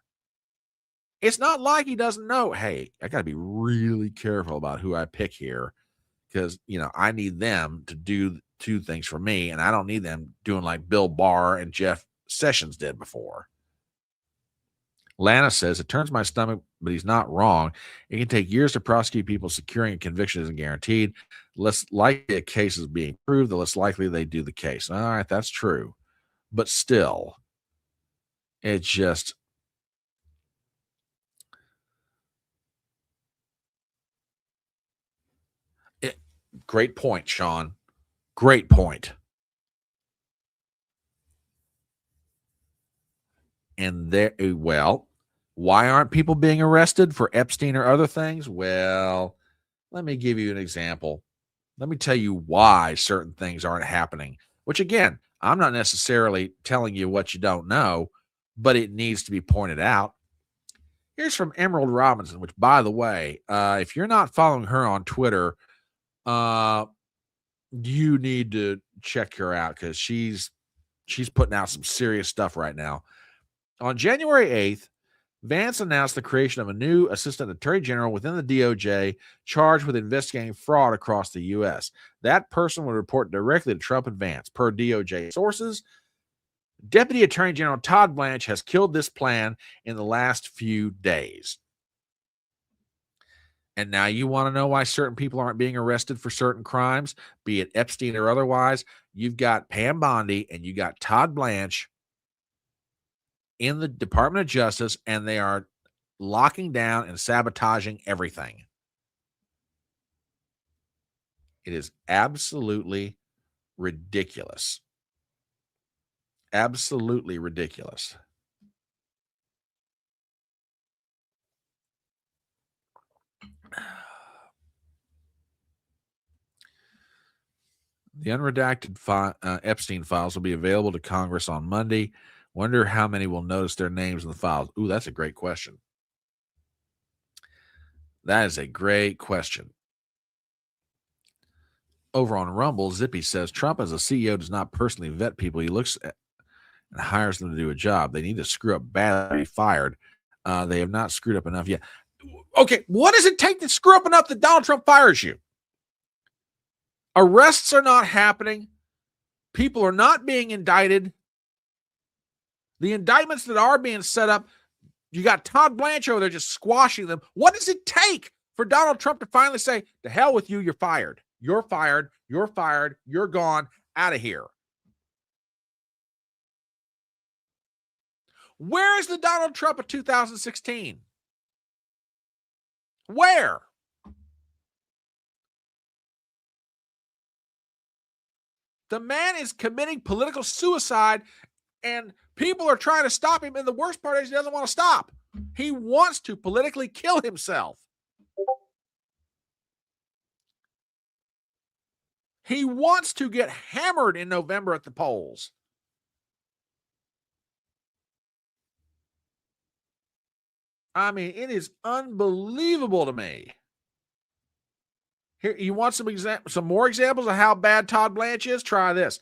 [SPEAKER 1] It's not like he doesn't know, hey, I got to be really careful about who I pick here because, I need them to do 2 things for me, and I don't need them doing like Bill Barr and Jeff Sessions did before. Lana says, it turns my stomach, but he's not wrong. It can take years to prosecute people. Securing a conviction isn't guaranteed. Less likely a case is being proved, the less likely they do the case. All right, that's true. But still, it's just... Great point, Sean. Great point. And why aren't people being arrested for Epstein or other things? Well, let me give you an example. Let me tell you why certain things aren't happening, which again, I'm not necessarily telling you what you don't know, but it needs to be pointed out. Here's from Emerald Robinson, which, by the way, if you're not following her on Twitter, you need to check her out because she's putting out some serious stuff right now. On January 8th, Vance announced the creation of a new assistant attorney general within the DOJ charged with investigating fraud across the U.S. That person would report directly to Trump and Vance. Per DOJ sources, Deputy Attorney General Todd Blanche has killed this plan in the last few days. And now you want to know why certain people aren't being arrested for certain crimes, be it Epstein or otherwise. You've got Pam Bondi and you got Todd Blanche in the Department of Justice, and they are locking down and sabotaging everything. It is absolutely ridiculous. Absolutely ridiculous. The unredacted Epstein files will be available to Congress on Monday. Wonder how many will notice their names in the files. Ooh, that's a great question. That is a great question. Over on Rumble, Zippy says, Trump as a CEO does not personally vet people. He looks at and hires them to do a job. They need to screw up bad to be fired. They have not screwed up enough yet. Okay, what does it take to screw up enough that Donald Trump fires you? Arrests are not happening. People are not being indicted. The indictments that are being set up, you got Todd Blanche over there just squashing them. What does it take for Donald Trump to finally say, to hell with you, you're fired. You're fired. You're fired. You're gone. Out of here. Where is the Donald Trump of 2016? Where? The man is committing political suicide, and people are trying to stop him, and the worst part is he doesn't want to stop. He wants to politically kill himself. He wants to get hammered in November at the polls. I mean, it is unbelievable to me. Here, you want some more examples of how bad Todd Blanche is? Try this.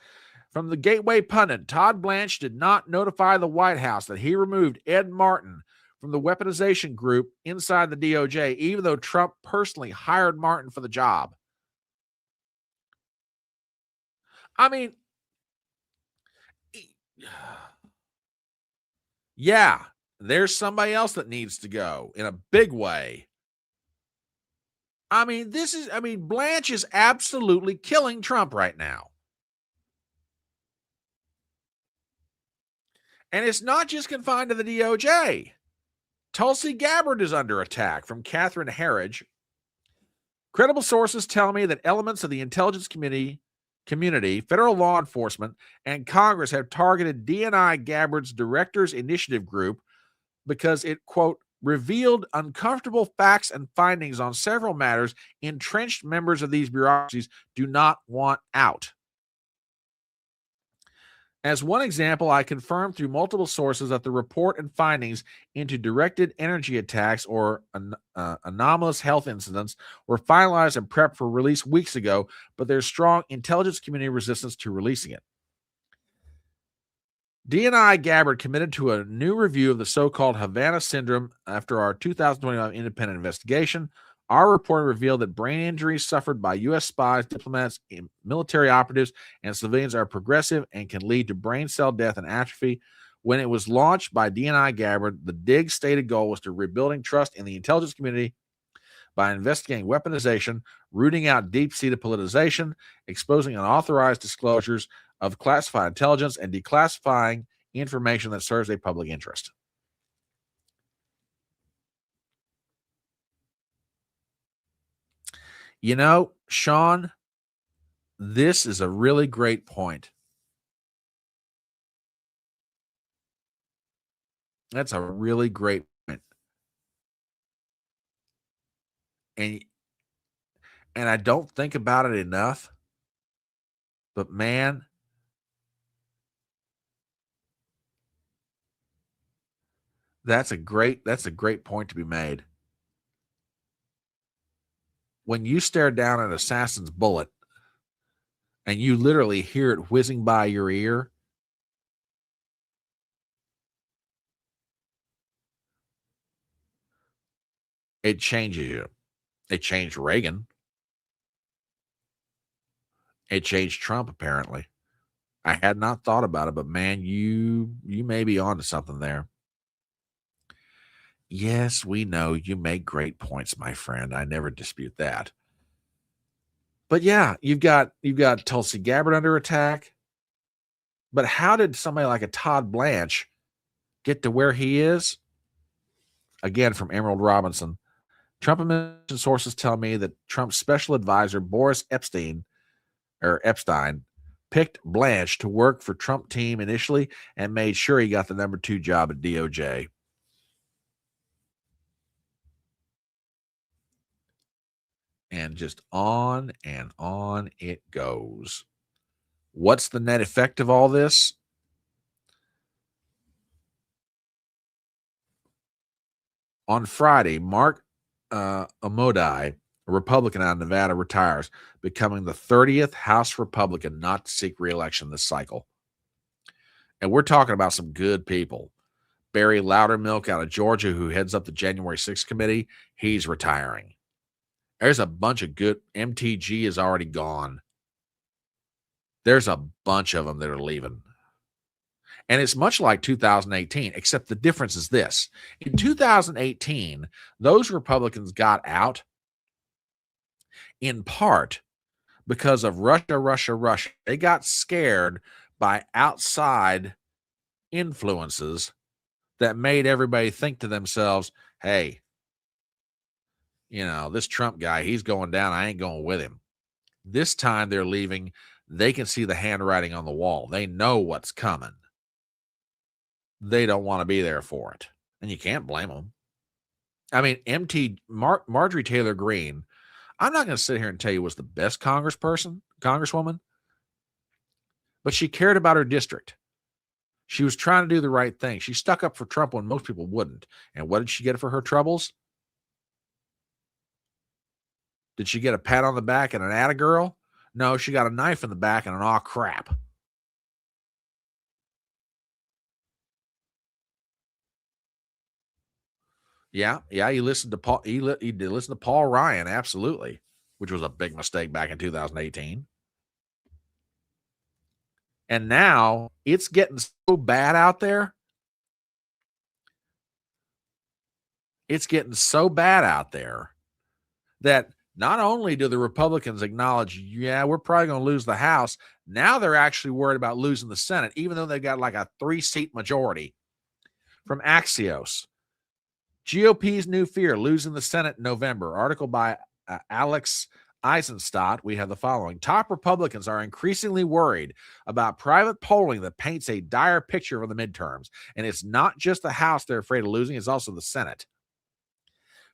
[SPEAKER 1] From the Gateway Pundit, Todd Blanche did not notify the White House that he removed Ed Martin from the weaponization group inside the DOJ, even though Trump personally hired Martin for the job. I mean, yeah, there's somebody else that needs to go in a big way. I mean, Blanche is absolutely killing Trump right now. And it's not just confined to the DOJ. Tulsi Gabbard is under attack from Catherine Herridge. Credible sources tell me that elements of the intelligence community, federal law enforcement, and Congress have targeted DNI Gabbard's Directors Initiative Group because it, quote, revealed uncomfortable facts and findings on several matters entrenched members of these bureaucracies do not want out. As one example, I confirmed through multiple sources that the report and findings into directed energy attacks or anomalous health incidents were finalized and prepped for release weeks ago, but there's strong intelligence community resistance to releasing it. DNI Gabbard committed to a new review of the so-called Havana Syndrome after our 2025 independent investigation. Our report revealed that brain injuries suffered by U.S. spies, diplomats, military operatives, and civilians are progressive and can lead to brain cell death and atrophy. When it was launched by DNI Gabbard, the DIG's stated goal was to rebuilding trust in the intelligence community by investigating weaponization, rooting out deep-seated politicization, exposing unauthorized disclosures of classified intelligence, and declassifying information that serves a public interest. You know, Sean, this is a really great point. That's a really great point. And I don't think about it enough, but man, that's a great point to be made. When you stare down an assassin's bullet and you literally hear it whizzing by your ear, it changes you. It changed Reagan. It changed Trump, apparently. I had not thought about it, but man, you may be onto something there. Yes, we know you make great points, my friend. I never dispute that. But yeah, you've got Tulsi Gabbard under attack. But how did somebody like a Todd Blanche get to where he is? Again, from Emerald Robinson. Trump administration sources tell me that Trump's special advisor, Boris Epstein, picked Blanche to work for Trump team initially and made sure he got the number 2 job at DOJ. And just on and on it goes. What's the net effect of all this? On Friday, Mark Amodai, a Republican out of Nevada, retires, becoming the 30th House Republican not to seek re-election this cycle. And we're talking about some good people. Barry Loudermilk out of Georgia, who heads up the January 6th committee, he's retiring. There's a bunch of good. MTG is already gone. There's a bunch of them that are leaving. And it's much like 2018, except the difference is this. In 2018, those Republicans got out in part because of Russia. They got scared by outside influences that made everybody think to themselves, hey, you know, this Trump guy, he's going down. I ain't going with him. This time they're leaving. They can see the handwriting on the wall. They know what's coming. They don't want to be there for it. And you can't blame them. I mean, Marjorie Taylor Greene, I'm not going to sit here and tell you was the best congresswoman, but she cared about her district. She was trying to do the right thing. She stuck up for Trump when most people wouldn't. And what did she get for her troubles? Did she get a pat on the back and an atta girl? No, she got a knife in the back and an aw crap. Yeah, he listened to Paul. He did listen to Paul Ryan, absolutely, which was a big mistake back in 2018. And now it's getting so bad out there. It's getting so bad out there that not only do the Republicans acknowledge, yeah, we're probably going to lose the House, now they're actually worried about losing the Senate, even though they've got like a 3-seat majority. From Axios, GOP's new fear, losing the Senate in November. Article by Alex Eisenstadt, we have the following. Top Republicans are increasingly worried about private polling that paints a dire picture of the midterms. And it's not just the House they're afraid of losing, it's also the Senate.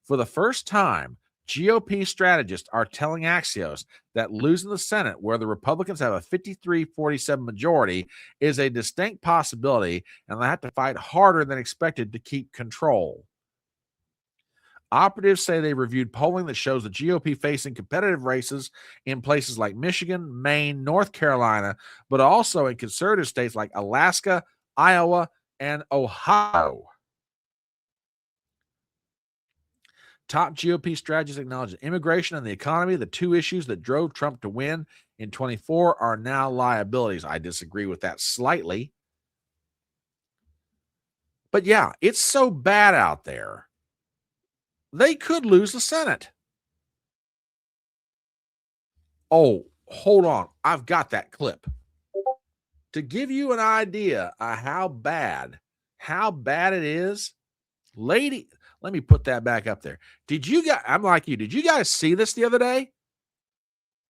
[SPEAKER 1] For the first time, GOP strategists are telling Axios that losing the Senate, where the Republicans have a 53-47 majority, is a distinct possibility, and they have to fight harder than expected to keep control. Operatives say they reviewed polling that shows the GOP facing competitive races in places like Michigan, Maine, North Carolina, but also in conservative states like Alaska, Iowa, and Ohio. Top GOP strategists acknowledge that immigration and the economy, the two issues that drove Trump to win in 24, are now liabilities. I disagree with that slightly. But yeah, it's so bad out there. They could lose the Senate. Oh, hold on. I've got that clip. To give you an idea of how bad it is, lady, let me put that back up there. I'm like you, did you guys see this the other day?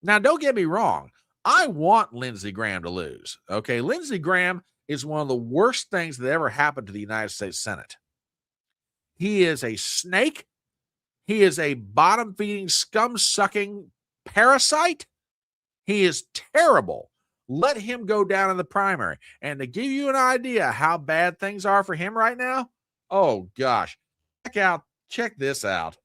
[SPEAKER 1] Now, don't get me wrong. I want Lindsey Graham to lose. Okay, Lindsey Graham is one of the worst things that ever happened to the United States Senate. He is a snake. He is a bottom-feeding, scum-sucking parasite. He is terrible. Let him go down in the primary. And to give you an idea how bad things are for him right now, oh gosh, check this out.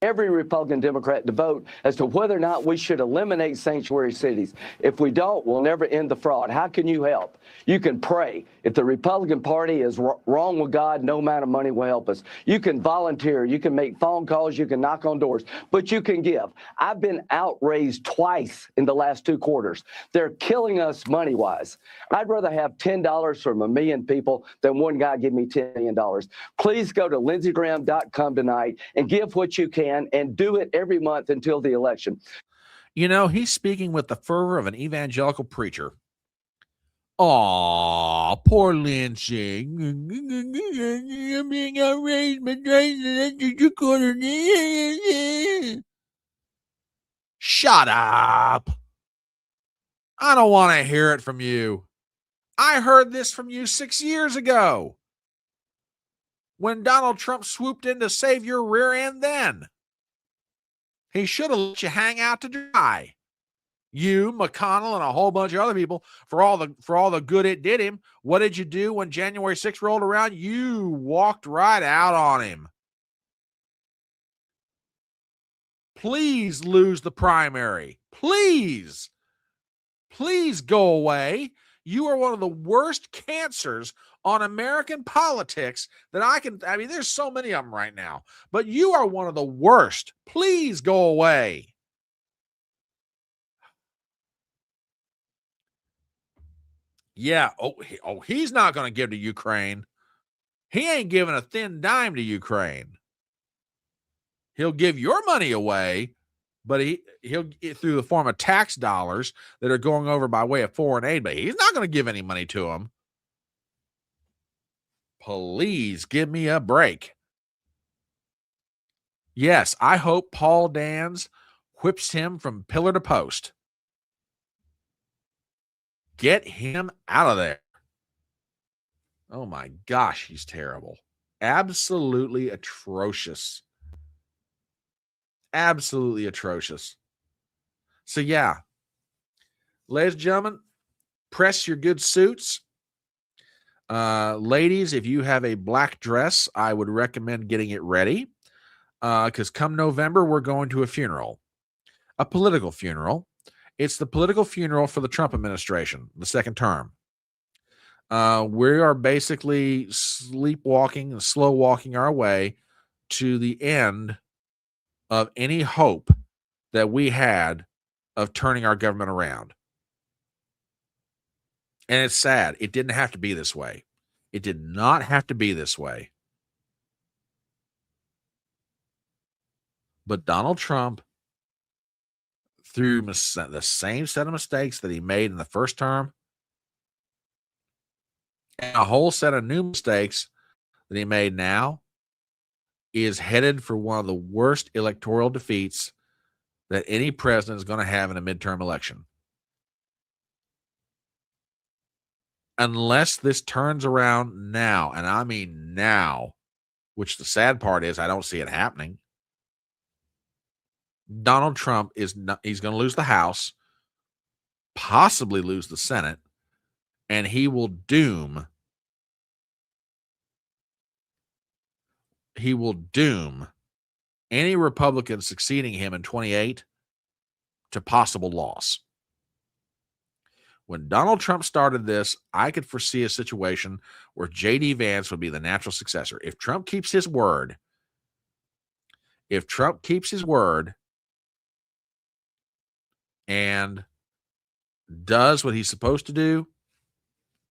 [SPEAKER 11] Every Republican Democrat to vote as to whether or not we should eliminate sanctuary cities. If we don't, we'll never end the fraud. How can you help? You can pray. If the Republican Party is wrong with God, no amount of money will help us. You can volunteer. You can make phone calls. You can knock on doors. But you can give. I've been outraised twice in the last 2 quarters. They're killing us money-wise. I'd rather have $10 from 1 million people than one guy give me $10 million. Please go to lindseygraham.com tonight and give what you can. And do it every month until the election.
[SPEAKER 1] You know, he's speaking with the fervor of an evangelical preacher. Aw, poor Lindsey. I'm being outraged by Shut up. I don't want to hear it from you. I heard this from you 6 years ago when Donald Trump swooped in to save your rear end then. He should have let you hang out to dry. You, McConnell, and a whole bunch of other people, for all the good it did him. What did you do when January 6th rolled around? You walked right out on him. Please lose the primary. Please. Please go away. You are one of the worst cancers on American politics that I mean, there's so many of them right now, but you are one of the worst. Please go away. Yeah. He's not going to give to Ukraine. He ain't giving a thin dime to Ukraine. He'll give your money away, but he'll get through the form of tax dollars that are going over by way of foreign aid, but he's not going to give any money to them. Please give me a break. Yes, I hope Paul Dans whips him from pillar to post. Get him out of there. Oh my gosh, he's terrible. Absolutely atrocious. Absolutely atrocious. So yeah, ladies and gentlemen, press your good suits. Ladies, if you have a black dress, I would recommend getting it ready. Because come November, we're going to a funeral, a political funeral. It's the political funeral for the Trump administration, the second term. We are basically sleepwalking and slow walking our way to the end of any hope that we had of turning our government around. And it's sad. It didn't have to be this way. It did not have to be this way. But Donald Trump, through the same set of mistakes that he made in the first term, and a whole set of new mistakes that he made now, is headed for one of the worst electoral defeats that any president is going to have in a midterm election. Unless this turns around now, and I mean now, which the sad part is I don't see it happening. Donald Trump he's going to lose the House, possibly lose the Senate, and he will doom any Republican succeeding him in 28 to possible loss. When Donald Trump started this, I could foresee a situation where J.D. Vance would be the natural successor. If Trump keeps his word, and does what he's supposed to do,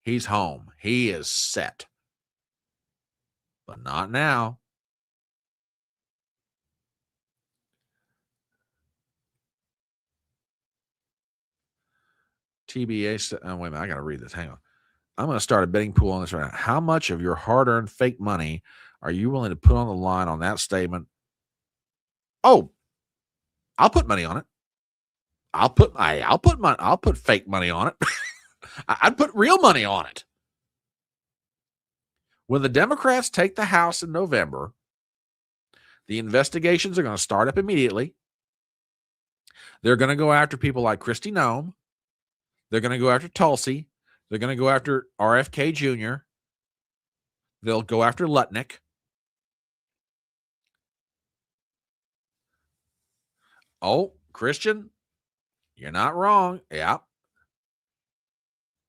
[SPEAKER 1] he's home. He is set. But not now. TBA, wait a minute, I got to read this. Hang on. I'm going to start a betting pool on this right now. How much of your hard-earned fake money are you willing to put on the line on that statement? Oh, I'll put money on it. I'll put fake money on it. I'd put real money on it. When the Democrats take the House in November, the investigations are going to start up immediately. They're going to go after people like Kristi Noem. They're going to go after Tulsi. They're going to go after RFK Jr. They'll go after Lutnick. Oh, Christian, you're not wrong. Yeah.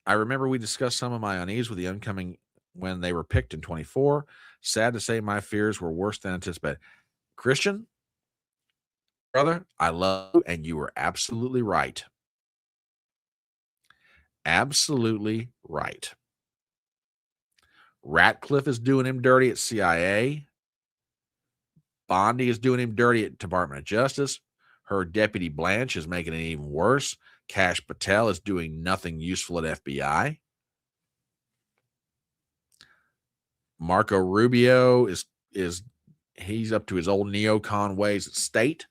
[SPEAKER 1] I remember we discussed some of my unease with the incoming when they were picked in 24. Sad to say my fears were worse than anticipated. Christian, brother, I love you, and you were absolutely right. Absolutely right. Ratcliffe is doing him dirty at CIA. Bondi is doing him dirty at Department of Justice. Her deputy Blanche is making it even worse. Kash Patel is doing nothing useful at FBI. Marco Rubio is he's up to his old neocon ways at state.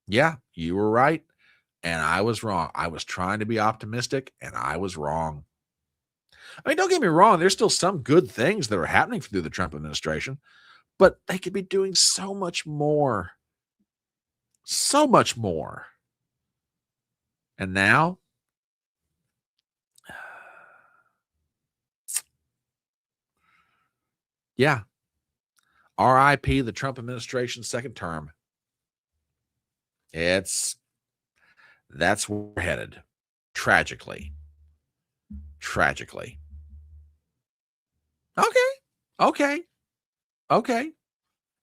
[SPEAKER 1] Yeah, you were right. And I was wrong. I was trying to be optimistic, and I was wrong. I mean, don't get me wrong. There's still some good things that are happening through the Trump administration, but they could be doing so much more. So much more. And now, yeah, R.I.P. the Trump administration's second term. That's where we're headed. Tragically. Okay.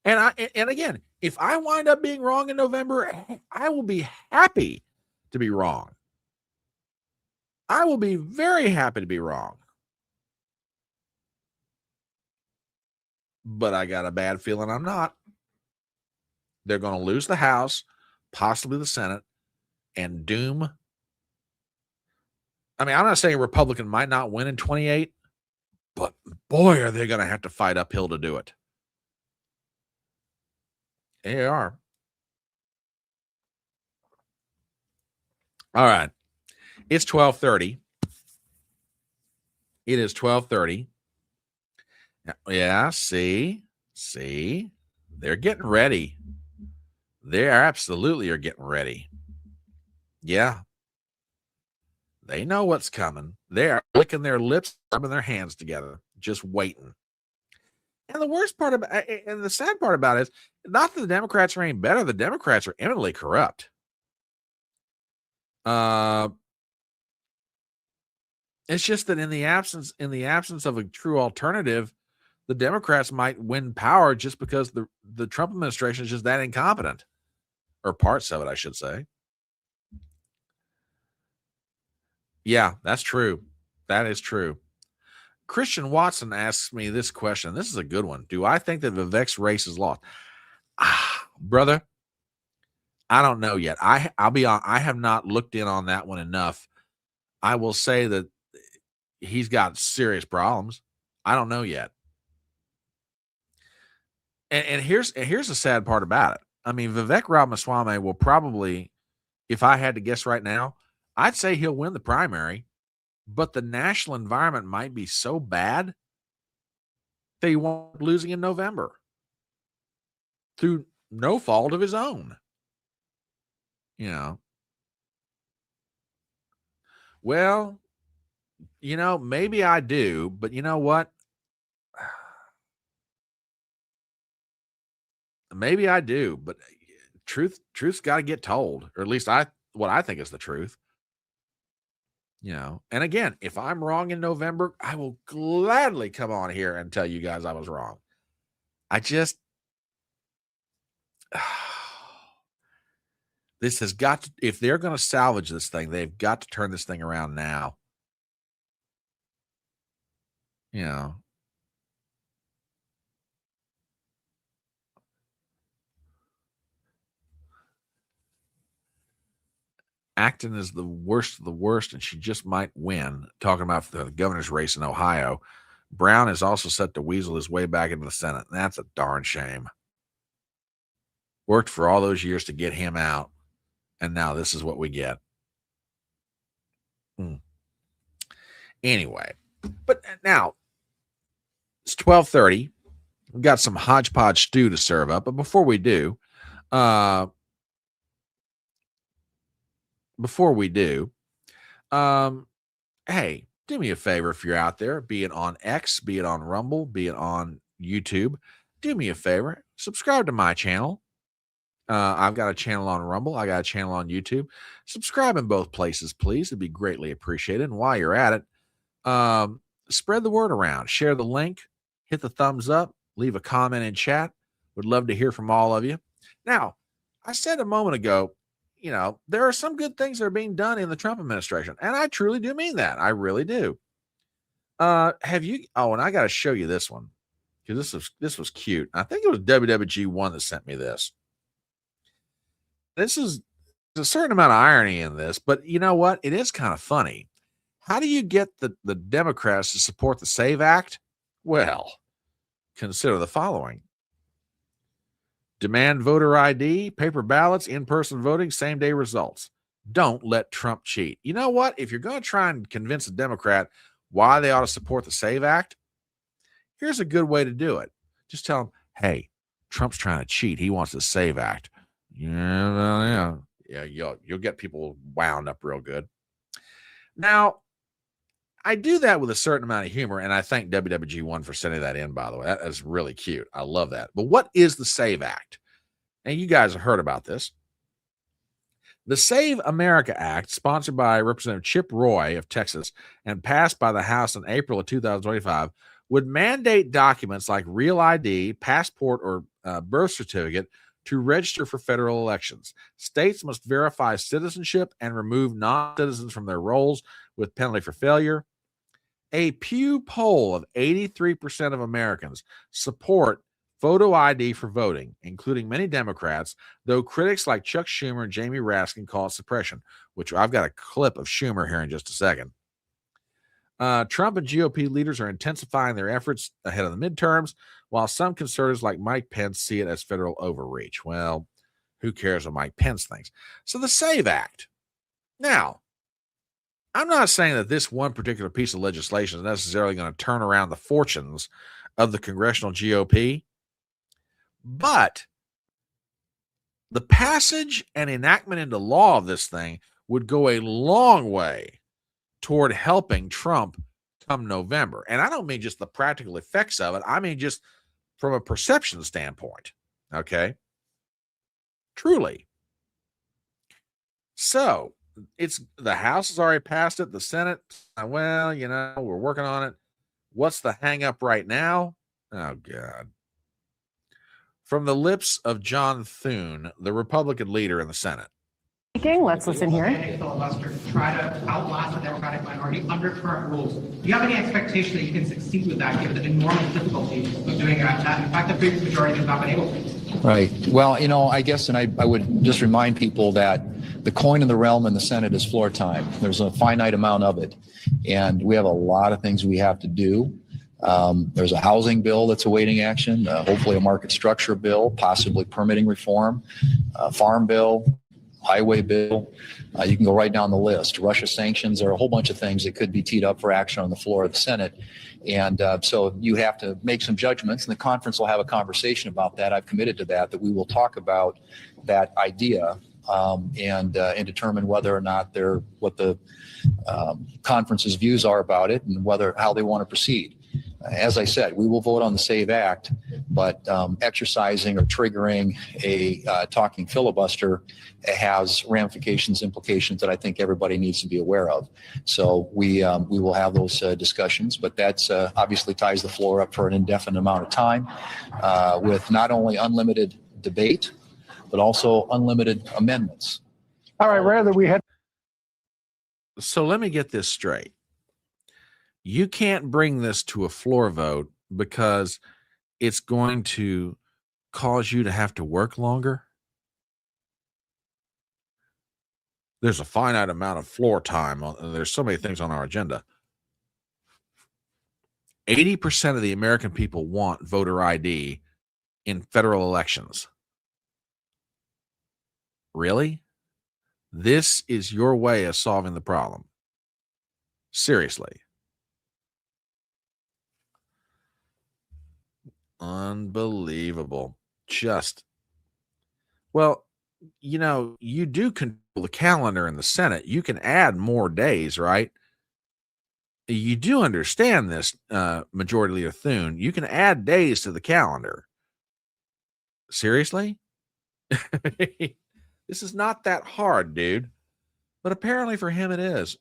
[SPEAKER 1] And again, if I wind up being wrong in November, I will be happy to be wrong. I will be very happy to be wrong. But I got a bad feeling I'm not. They're going to lose the House, possibly the Senate, and doom. I mean, I'm not saying a Republican might not win in 28, but boy, are they going to have to fight uphill to do it. They are. All right. It's 12:30. It is 12:30. Yeah, see, they're getting ready. They absolutely are getting ready. Yeah. They know what's coming. They are licking their lips, rubbing their hands together, just waiting. And the worst part about, and the sad part about it is not that the Democrats are any better. The Democrats are eminently corrupt. It's just that in the absence of a true alternative, the Democrats might win power just because the Trump administration is just that incompetent, or parts of it, I should say. Yeah, that's true. That is true. Christian Watson asks me this question. This is a good one. Do I think that Vivek's race is lost? Brother, I don't know yet. I'll be on. I have not looked in on that one enough. I will say that he's got serious problems. I don't know yet. And here's the sad part about it. I mean, Vivek Ramaswamy will probably, if I had to guess right now, I'd say he'll win the primary, but the national environment might be so bad that he won't be losing in November through no fault of his own. You know, well, maybe I do, but you know what? Maybe I do, but truth's got to get told, or at least what I think is the truth. And again, if I'm wrong in November, I will gladly come on here and tell you guys I was wrong. I just this has got to, if they're going to salvage this thing, they've got to turn this thing around now. Acton is the worst of the worst, and she just might win. Talking about the governor's race in Ohio. Brown is also set to weasel his way back into the Senate. And that's a darn shame. Worked for all those years to get him out, and now this is what we get. Anyway, but now it's 12:30. We've got some HodgePodge stew to serve up, but before we do, hey, do me a favor if you're out there, be it on X, be it on Rumble, be it on YouTube, do me a favor, subscribe to my channel. I've got a channel on Rumble. I got a channel on YouTube. Subscribe in both places, please. It'd be greatly appreciated. And while you're at it, spread the word around. Share the link. Hit the thumbs up. Leave a comment in chat. Would love to hear from all of you. Now, I said a moment ago, there are some good things that are being done in the Trump administration. And I truly do mean that. I really do. And I got to show you this one because this was cute. I think it was WWG1 that sent me this. This is a certain amount of irony in this, but you know what? It is kind of funny. How do you get the Democrats to support the SAVE Act? Well, consider the following. Demand voter ID, paper ballots, in-person voting, same-day results. Don't let Trump cheat. You know what? If you're going to try and convince a Democrat why they ought to support the SAVE Act, here's a good way to do it. Just tell them, hey, Trump's trying to cheat. He wants the SAVE Act. Yeah, you'll get people wound up real good. Now, I do that with a certain amount of humor, and I thank WWG1 for sending that in, by the way. That is really cute. I love that. But what is the SAVE Act? And you guys have heard about this. The Save America Act, sponsored by Representative Chip Roy of Texas and passed by the House in April of 2025, would mandate documents like real ID, passport, or birth certificate to register for federal elections. States must verify citizenship and remove non-citizens from their rolls with penalty for failure. A Pew poll of 83% of Americans support photo ID for voting, including many Democrats, though critics like Chuck Schumer and Jamie Raskin call it suppression, which I've got a clip of Schumer here in just a second. Trump and GOP leaders are intensifying their efforts ahead of the midterms, while some conservatives like Mike Pence see it as federal overreach. Well, who cares what Mike Pence thinks? So the SAVE Act. Now, I'm not saying that this one particular piece of legislation is necessarily going to turn around the fortunes of the congressional GOP, but the passage and enactment into law of this thing would go a long way toward helping Trump come November. And I don't mean just the practical effects of it. I mean just from a perception standpoint. Okay? Truly. So, the House has already passed it. The Senate, well, we're working on it. What's the hang up right now? Oh, God. From the lips of John Thune, the Republican leader in the Senate.
[SPEAKER 12] Let's listen here.
[SPEAKER 13] Filibuster to try to outlast the Democratic minority under current rules. Do you have any expectation that you can succeed with that, given the enormous difficulty of doing that? In fact, the previous majority has not been able to.
[SPEAKER 14] Right. Well, I guess, and I would just remind people that the coin in the realm in the Senate is floor time. There's a finite amount of it. And we have a lot of things we have to do. There's a housing bill that's awaiting action, hopefully a market structure bill, possibly permitting reform, farm bill, highway bill. You can go right down the list. Russia sanctions. There are a whole bunch of things that could be teed up for action on the floor of the Senate. And so you have to make some judgments, and the conference will have a conversation about that. I've committed to that we will talk about that idea and determine whether or not what the conference's views are about it and how they want to proceed. As I said, we will vote on the SAVE Act, but exercising or triggering a talking filibuster has ramifications, implications that I think everybody needs to be aware of. So we will have those discussions, but that's obviously ties the floor up for an indefinite amount of time with not only unlimited debate, but also unlimited amendments.
[SPEAKER 15] All right, rather we had.
[SPEAKER 1] So let me get this straight. You can't bring this to a floor vote because it's going to cause you to have to work longer. There's a finite amount of floor time. There's so many things on our agenda. 80% of the American people want voter ID in federal elections. Really? This is your way of solving the problem? Seriously. Unbelievable. Well, you do control the calendar in the Senate. You can add more days, right? You do understand this, Majority Leader Thune. You can add days to the calendar. Seriously? This is not that hard, dude. But apparently for him it is.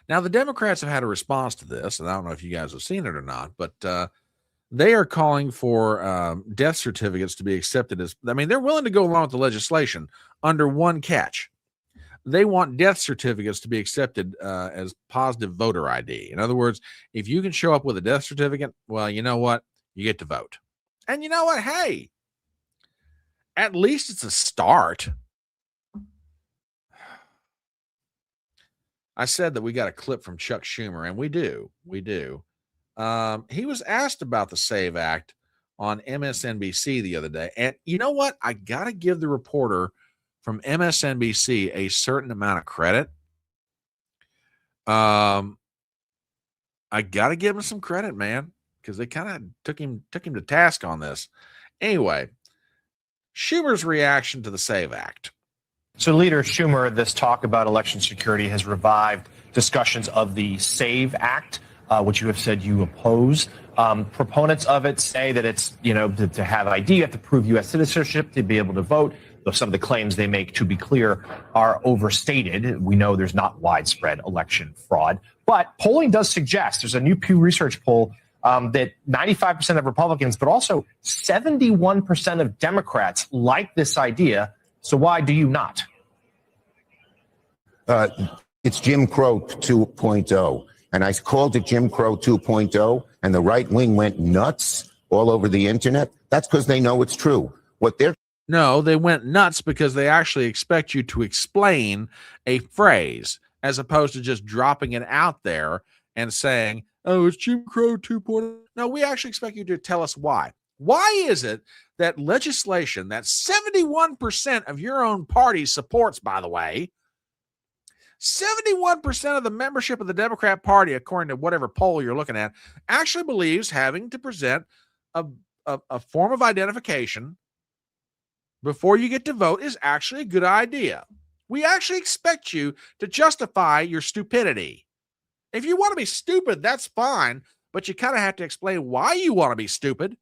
[SPEAKER 1] Now, the Democrats have had a response to this, and I don't know if you guys have seen it or not, but they are calling for death certificates to be accepted they're willing to go along with the legislation under one catch. They want death certificates to be accepted as positive voter ID. In other words, if you can show up with a death certificate, well, you know what? You get to vote. And you know what? Hey, at least it's a start. I said that we got a clip from Chuck Schumer, and we do. He was asked about the SAVE Act on MSNBC the other day. And you know what? I got to give the reporter from MSNBC a certain amount of credit. I got to give him some credit, man, because they kind of took him to task on this. Anyway, Schumer's reaction to the SAVE Act.
[SPEAKER 16] So, Leader Schumer, this talk about election security has revived discussions of the SAVE Act, which you have said you oppose. Proponents of it say that it's, to have ID, you have to prove U.S. citizenship to be able to vote. Though some of the claims they make, to be clear, are overstated. We know there's not widespread election fraud. But polling does suggest, there's a new Pew Research poll that 95% of Republicans, but also 71% of Democrats like this idea. So why do you not?
[SPEAKER 17] It's Jim Crow 2.0. And I called it Jim Crow 2.0, and the right wing went nuts all over the internet. That's because they know it's true.
[SPEAKER 1] No, they went nuts because they actually expect you to explain a phrase as opposed to just dropping it out there and saying, oh, it's Jim Crow 2.0. No, we actually expect you to tell us why. Why is it that legislation that 71% of your own party supports, by the way, 71% of the membership of the Democrat Party, according to whatever poll you're looking at, actually believes having to present a form of identification before you get to vote is actually a good idea. We actually expect you to justify your stupidity. If you want to be stupid, that's fine, but you kind of have to explain why you want to be stupid.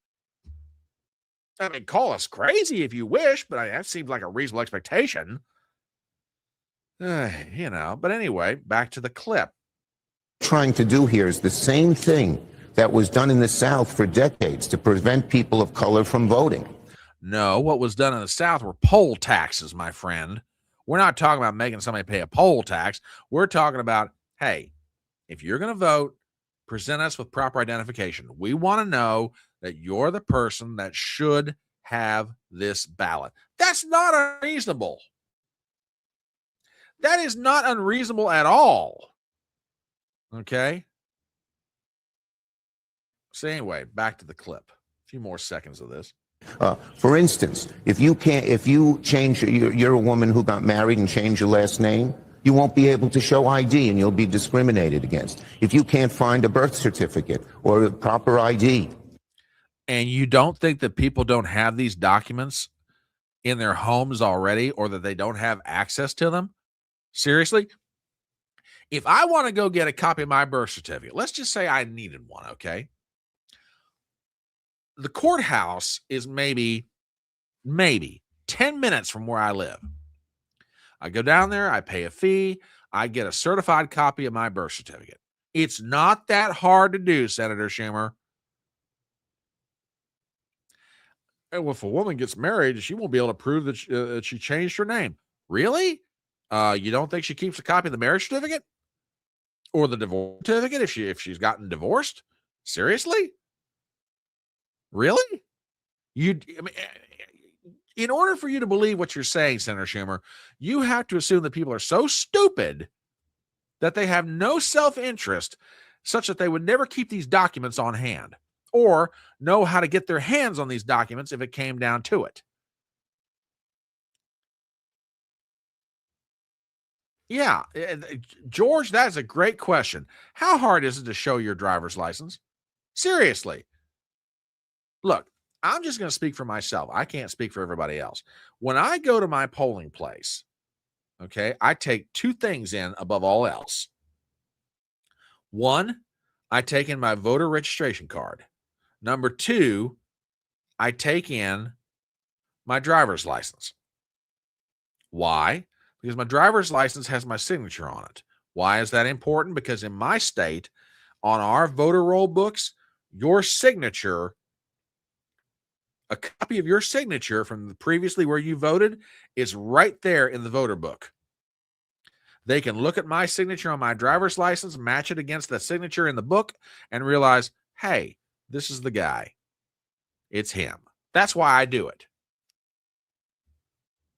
[SPEAKER 1] I mean, call us crazy if you wish, but that seems like a reasonable expectation. But anyway, back to the clip.
[SPEAKER 17] Trying to do here is the same thing that was done in the South for decades to prevent people of color from voting.
[SPEAKER 1] No, what was done in the South were poll taxes, my friend. We're not talking about making somebody pay a poll tax. We're talking about, hey, if you're going to vote, present us with proper identification. We want to know that you're the person that should have this ballot. That's not unreasonable. That is not unreasonable at all. Okay? So anyway, back to the clip. A few more seconds of this.
[SPEAKER 17] For instance, if you change, you're a woman who got married and changed your last name, you won't be able to show ID and you'll be discriminated against. If you can't find a birth certificate or a proper ID.
[SPEAKER 1] And you don't think that people don't have these documents in their homes already, or that they don't have access to them? Seriously? If I want to go get a copy of my birth certificate, let's just say I needed one, okay? The courthouse is maybe 10 minutes from where I live. I go down there, I pay a fee, I get a certified copy of my birth certificate. It's not that hard to do, Senator Schumer. And if a woman gets married, she won't be able to prove that she changed her name. Really? You don't think she keeps a copy of the marriage certificate or the divorce certificate if she's gotten divorced? Seriously? Really? In order for you to believe what you're saying, Senator Schumer, you have to assume that people are so stupid that they have no self-interest such that they would never keep these documents on hand or know how to get their hands on these documents if it came down to it. Yeah, George, that is a great question. How hard is it to show your driver's license? Seriously. Look, I'm just going to speak for myself. I can't speak for everybody else. When I go to my polling place, okay, I take two things in above all else. One, I take in my voter registration card. Number two, I take in my driver's license. Why? Because my driver's license has my signature on it. Why is that important? Because in my state, on our voter roll books, your signature, a copy of your signature from previously where you voted, is right there in the voter book. They can look at my signature on my driver's license, match it against the signature in the book, and realize, hey, this is the guy. It's him. That's why I do it.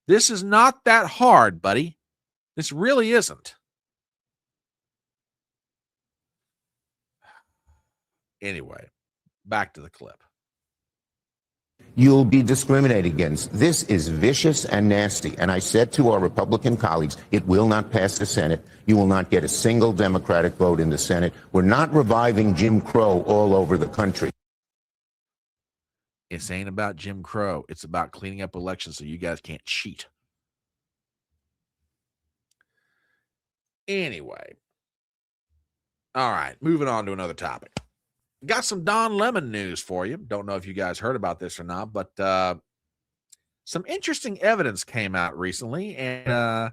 [SPEAKER 1] This is not that hard, buddy. This really isn't. Anyway, back to the clip.
[SPEAKER 17] You'll be discriminated against. This is vicious and nasty. And I said to our Republican colleagues, it will not pass the Senate. You will not get a single Democratic vote in the Senate. We're not reviving Jim Crow all over the country.
[SPEAKER 1] This ain't about Jim Crow. It's about cleaning up elections so you guys can't cheat. Anyway. All right, moving on to another topic. Got some Don Lemon news for you. Don't know if you guys heard about this or not, but some interesting evidence came out recently and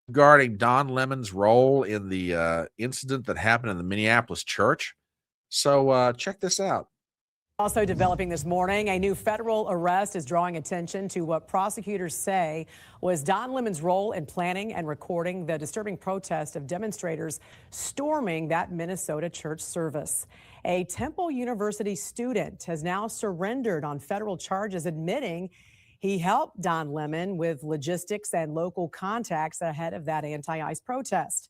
[SPEAKER 1] regarding Don Lemon's role in the incident that happened in the Minneapolis church. So check this out.
[SPEAKER 12] Also developing this morning, a new federal arrest is drawing attention to what prosecutors say was Don Lemon's role in planning and recording the disturbing protest of demonstrators storming that Minnesota church service. A Temple University student has now surrendered on federal charges, admitting he helped Don Lemon with logistics and local contacts ahead of that anti-ICE protest.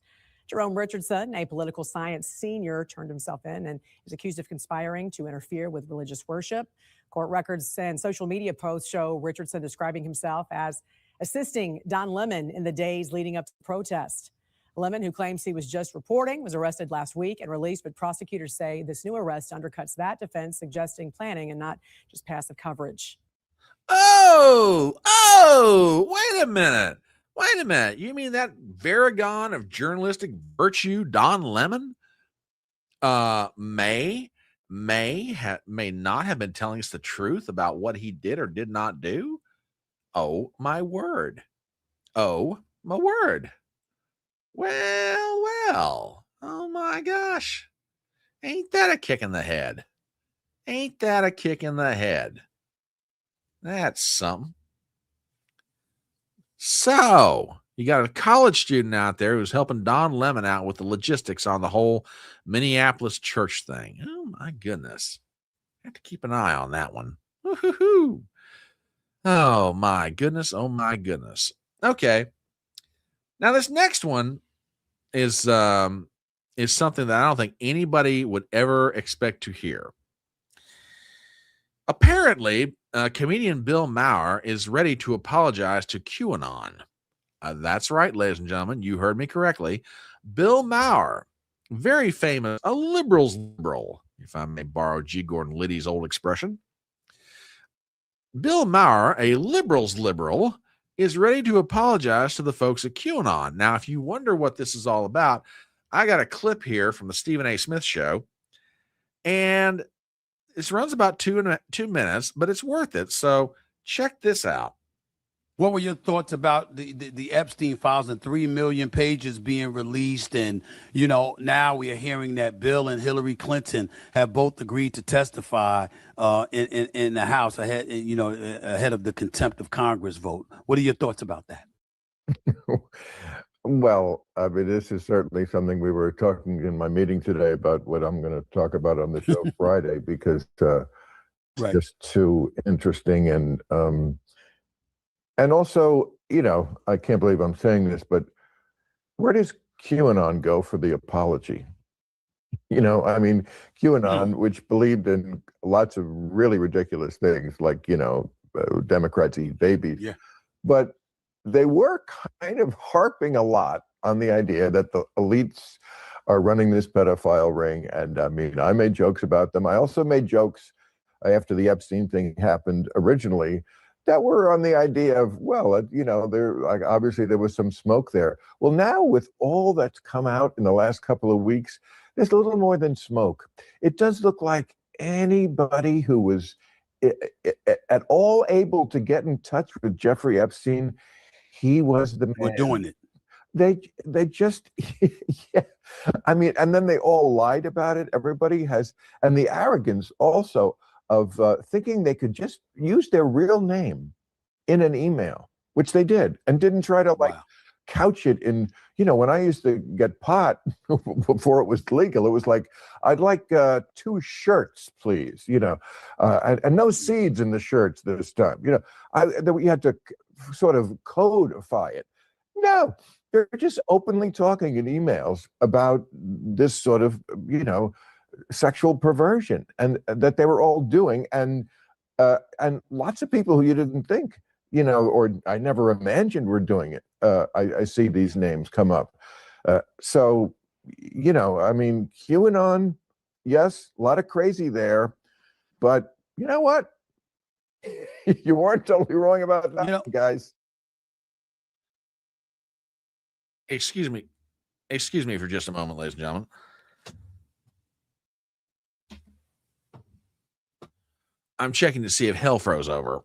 [SPEAKER 12] Jerome Richardson, a political science senior, turned himself in and is accused of conspiring to interfere with religious worship. Court records and social media posts show Richardson describing himself as assisting Don Lemon in the days leading up to the protest. Lemon, who claims he was just reporting, was arrested last week and released, but prosecutors say this new arrest undercuts that defense, suggesting planning and not just passive coverage.
[SPEAKER 1] Oh, wait a minute. Wait a minute. You mean that varagon of journalistic virtue, Don Lemon, may not have been telling us the truth about what he did or did not do? Oh, my word. Oh, my word. Well. Oh, my gosh. Ain't that a kick in the head? Ain't that a kick in the head? That's something. So, you got a college student out there who's helping Don Lemon out with the logistics on the whole Minneapolis church thing. Oh, my goodness. I have to keep an eye on that one. Woo-hoo-hoo. Oh, my goodness. Oh, my goodness. Okay. Now, this next one is something that I don't think anybody would ever expect to hear. Apparently, comedian Bill Maher is ready to apologize to QAnon. That's right, ladies and gentlemen. You heard me correctly. Bill Maher, very famous, a liberal's liberal, if I may borrow G. Gordon Liddy's old expression. Bill Maher, a liberal's liberal, is ready to apologize to the folks at QAnon. Now, if you wonder what this is all about, I got a clip here from the Stephen A. Smith show, and this runs about 2 minutes, but it's worth it. So check this out.
[SPEAKER 18] What were your thoughts about the Epstein files and 3 million pages being released? And, you know, now we are hearing that Bill and Hillary Clinton have both agreed to testify in the House ahead of the contempt of Congress vote. What are your thoughts about that?
[SPEAKER 19] Well, I mean, this is certainly something we were talking in my meeting today about what I'm going to talk about on the show Friday, because it's just too interesting. And also, you know, I can't believe I'm saying this, but where does QAnon go for the apology? You know, I mean, QAnon, which believed in lots of really ridiculous things, like, you know, Democrats eat babies, but they were kind of harping a lot on the idea that the elites are running this pedophile ring. And I mean, I made jokes about them. I also made jokes after the Epstein thing happened originally that were on the idea of, well, you know, obviously there was some smoke there. Well, now with all that's come out in the last couple of weeks, there's a little more than smoke. It does look like anybody who was at all able to get in touch with Jeffrey Epstein, he was the man.
[SPEAKER 18] We're doing it.
[SPEAKER 19] They just, yeah. I mean, and then they all lied about it. Everybody has, and the arrogance also of thinking they could just use their real name in an email, which they did, and didn't try to couch it in, you know, when I used to get pot before it was legal, it was like, I'd like 2 shirts, please, you know, and no seeds in the shirts this time, you know, you had to sort of codify it. No, they're just openly talking in emails about this sort of, you know, sexual perversion, and that they were all doing, and lots of people who you didn't think, you know, or I never imagined were doing it. I see these names come up. So, you know, I mean, QAnon, yes, a lot of crazy there, but you know what? You weren't totally wrong about that, guys.
[SPEAKER 1] Excuse me for just a moment, ladies and gentlemen. I'm checking to see if hell froze over.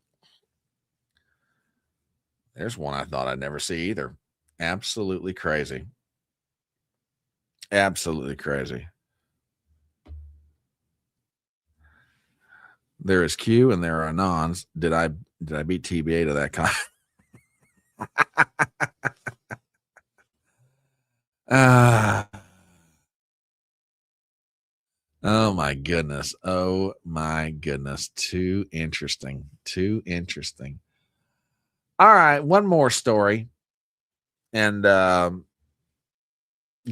[SPEAKER 1] There's one I thought I'd never see either. Absolutely crazy. Absolutely crazy. There is Q and there are Anons. Did I beat TBA to that kind? Oh my goodness. Oh my goodness. Too interesting. Too interesting. All right. One more story. And you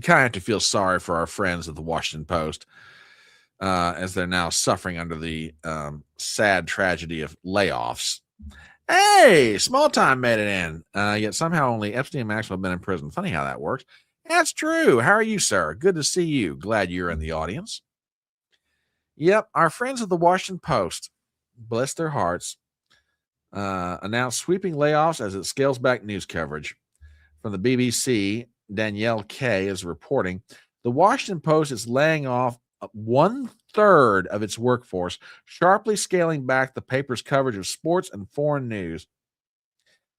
[SPEAKER 1] kind of have to feel sorry for our friends at the Washington Post as they're now suffering under the sad tragedy of layoffs. Hey, small time made it in. Yet somehow only Epstein and Maxwell have been in prison. Funny how that works. That's true. How are you, sir? Good to see you. Glad you're in the audience. Yep, our friends at the Washington Post, bless their hearts, announced sweeping layoffs as it scales back news coverage. From the BBC, Danielle Kay is reporting, the Washington Post is laying off 1/3 of its workforce, sharply scaling back the paper's coverage of sports and foreign news.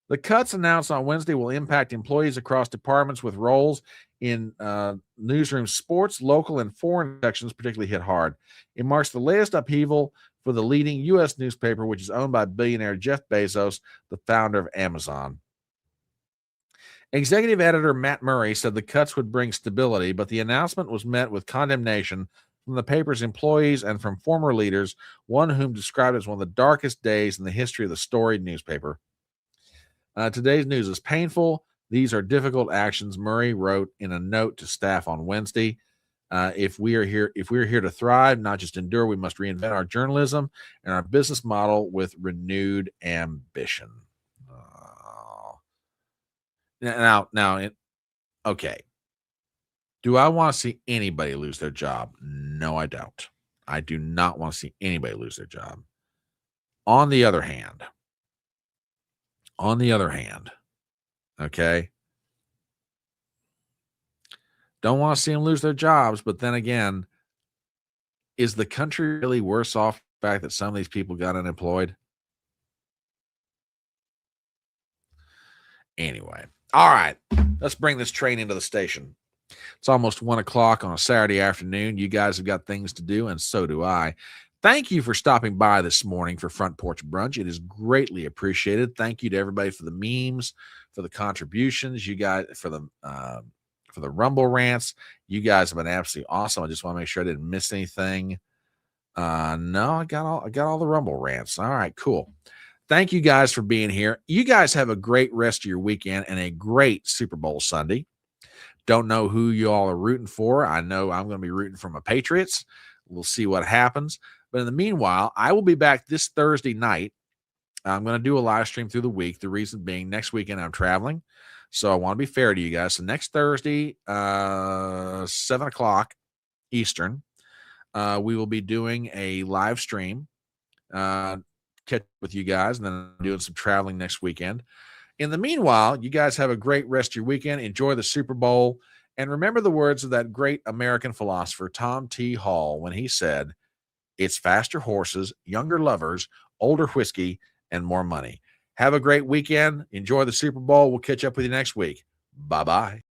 [SPEAKER 1] The cuts announced on Wednesday will impact employees across departments with roles in newsroom sports, local, and foreign sections particularly hit hard. It marks the latest upheaval for the leading U.S. newspaper, which is owned by billionaire Jeff Bezos, the founder of Amazon. Executive editor Matt Murray said the cuts would bring stability, but the announcement was met with condemnation from the paper's employees and from former leaders, one whom described it as one of the darkest days in the history of the storied newspaper. Today's news is painful. These are difficult actions, Murray wrote in a note to staff on Wednesday. If we are here to thrive, not just endure, we must reinvent our journalism and our business model with renewed ambition. Okay. Do I want to see anybody lose their job? No, I don't. I do not want to see anybody lose their job. On the other hand, okay, don't want to see them lose their jobs, but then again, is the country really worse off the fact that some of these people got unemployed? Anyway, all right, let's bring this train into the station. It's almost 1 o'clock on a Saturday afternoon. You guys have got things to do, and so do I. Thank you for stopping by this morning for Front Porch Brunch. It is greatly appreciated. Thank you to everybody for the memes, for the contributions, you guys, for the Rumble rants. You guys have been absolutely awesome. I just want to make sure I didn't miss anything. No, I got all the Rumble rants. All right, cool. Thank you guys for being here. You guys have a great rest of your weekend and a great Super Bowl Sunday. Don't know who you all are rooting for. I know I'm going to be rooting for my Patriots. We'll see what happens. But in the meanwhile, I will be back this Thursday night. I'm going to do a live stream through the week. The reason being, next weekend I'm traveling. So I want to be fair to you guys. So next Thursday, 7 o'clock Eastern, we will be doing a live stream. Catch up with you guys, and then I'm doing some traveling next weekend. In the meanwhile, you guys have a great rest of your weekend. Enjoy the Super Bowl. And remember the words of that great American philosopher, Tom T. Hall, when he said, "It's faster horses, younger lovers, older whiskey, and more money." Have a great weekend. Enjoy the Super Bowl. We'll catch up with you next week. Bye-bye.